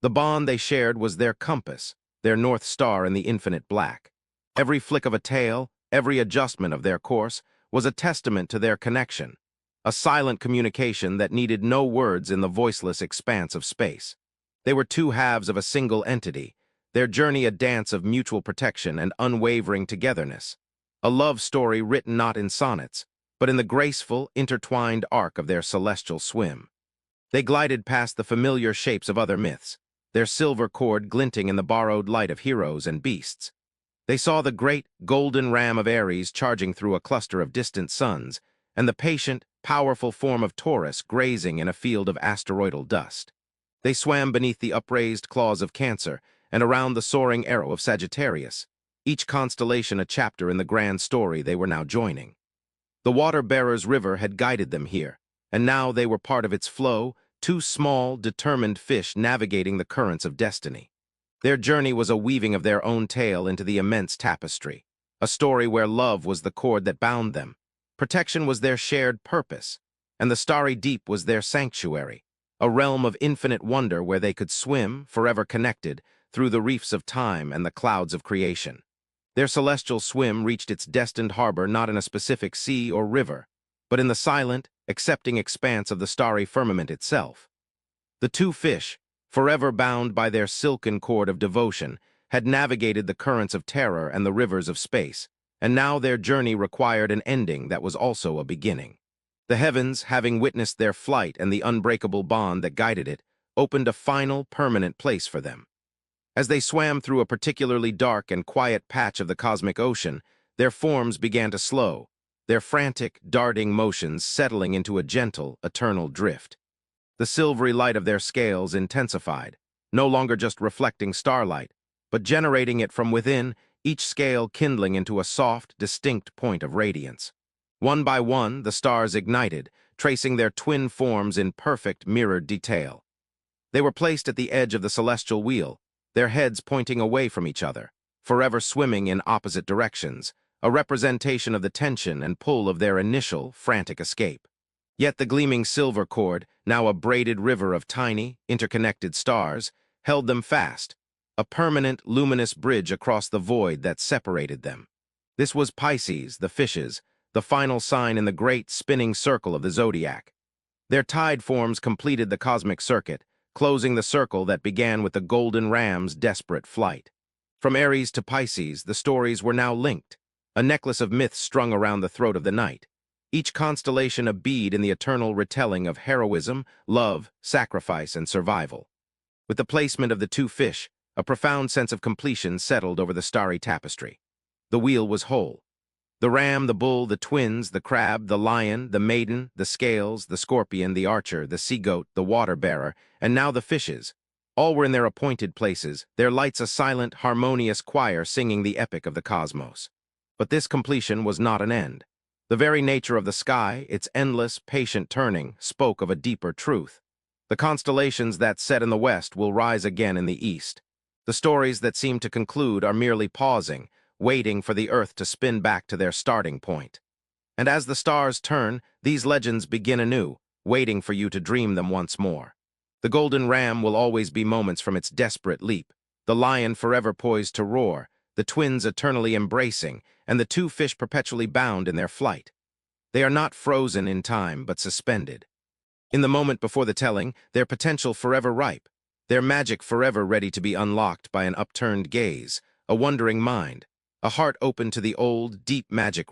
The bond they shared was their compass, their North Star in the infinite black. Every flick of a tail, every adjustment of their course, was a testament to their connection, a silent communication that needed no words in the voiceless expanse of space. They were two halves of a single entity, their journey a dance of mutual protection and unwavering togetherness, a love story written not in sonnets, but in the graceful, intertwined arc of their celestial swim. They glided past the familiar shapes of other myths, their silver cord glinting in the borrowed light of heroes and beasts. They saw the great, golden ram of Aries charging through a cluster of distant suns, and the patient, powerful form of Taurus grazing in a field of asteroidal dust. They swam beneath the upraised claws of Cancer and around the soaring arrow of Sagittarius, each constellation a chapter in the grand story they were now joining. The water-bearer's river had guided them here, and now they were part of its flow, two small, determined fish navigating the currents of destiny. Their journey was a weaving of their own tale into the immense tapestry, a story where love was the cord that bound them, protection was their shared purpose, and the starry deep was their sanctuary, a realm of infinite wonder where they could swim, forever connected, through the reefs of time and the clouds of creation. Their celestial swim reached its destined harbor not in a specific sea or river, but in the silent, accepting expanse of the starry firmament itself. The two fish, forever bound by their silken cord of devotion, had navigated the currents of terror and the rivers of space, and now their journey required an ending that was also a beginning. The heavens, having witnessed their flight and the unbreakable bond that guided it, opened a final, permanent place for them. As they swam through a particularly dark and quiet patch of the cosmic ocean, their forms began to slow, their frantic, darting motions settling into a gentle, eternal drift. The silvery light of their scales intensified, no longer just reflecting starlight, but generating it from within, each scale kindling into a soft, distinct point of radiance. One by one, the stars ignited, tracing their twin forms in perfect mirrored detail. They were placed at the edge of the celestial wheel, their heads pointing away from each other, forever swimming in opposite directions, a representation of the tension and pull of their initial, frantic escape. Yet the gleaming silver cord, now a braided river of tiny, interconnected stars, held them fast, a permanent, luminous bridge across the void that separated them. This was Pisces, the fishes, the final sign in the great spinning circle of the zodiac. Their tide forms completed the cosmic circuit, closing the circle that began with the golden ram's desperate flight. From Aries to Pisces, the stories were now linked, a necklace of myths strung around the throat of the night, each constellation a bead in the eternal retelling of heroism, love, sacrifice, and survival. With the placement of the two fish, a profound sense of completion settled over the starry tapestry. The wheel was whole. The ram, the bull, the twins, the crab, the lion, the maiden, the scales, the scorpion, the archer, the sea-goat, the water-bearer, and now the fishes. All were in their appointed places, their lights a silent, harmonious choir singing the epic of the cosmos. But this completion was not an end. The very nature of the sky, its endless, patient turning, spoke of a deeper truth. The constellations that set in the west will rise again in the east. The stories that seem to conclude are merely pausing, waiting for the earth to spin back to their starting point. And as the stars turn, these legends begin anew, waiting for you to dream them once more. The golden ram will always be moments from its desperate leap, the lion forever poised to roar, the twins eternally embracing, and the two fish perpetually bound in their flight. They are not frozen in time, but suspended. In the moment before the telling, their potential forever ripe, their magic forever ready to be unlocked by an upturned gaze, a wondering mind, a heart open to the old, deep magic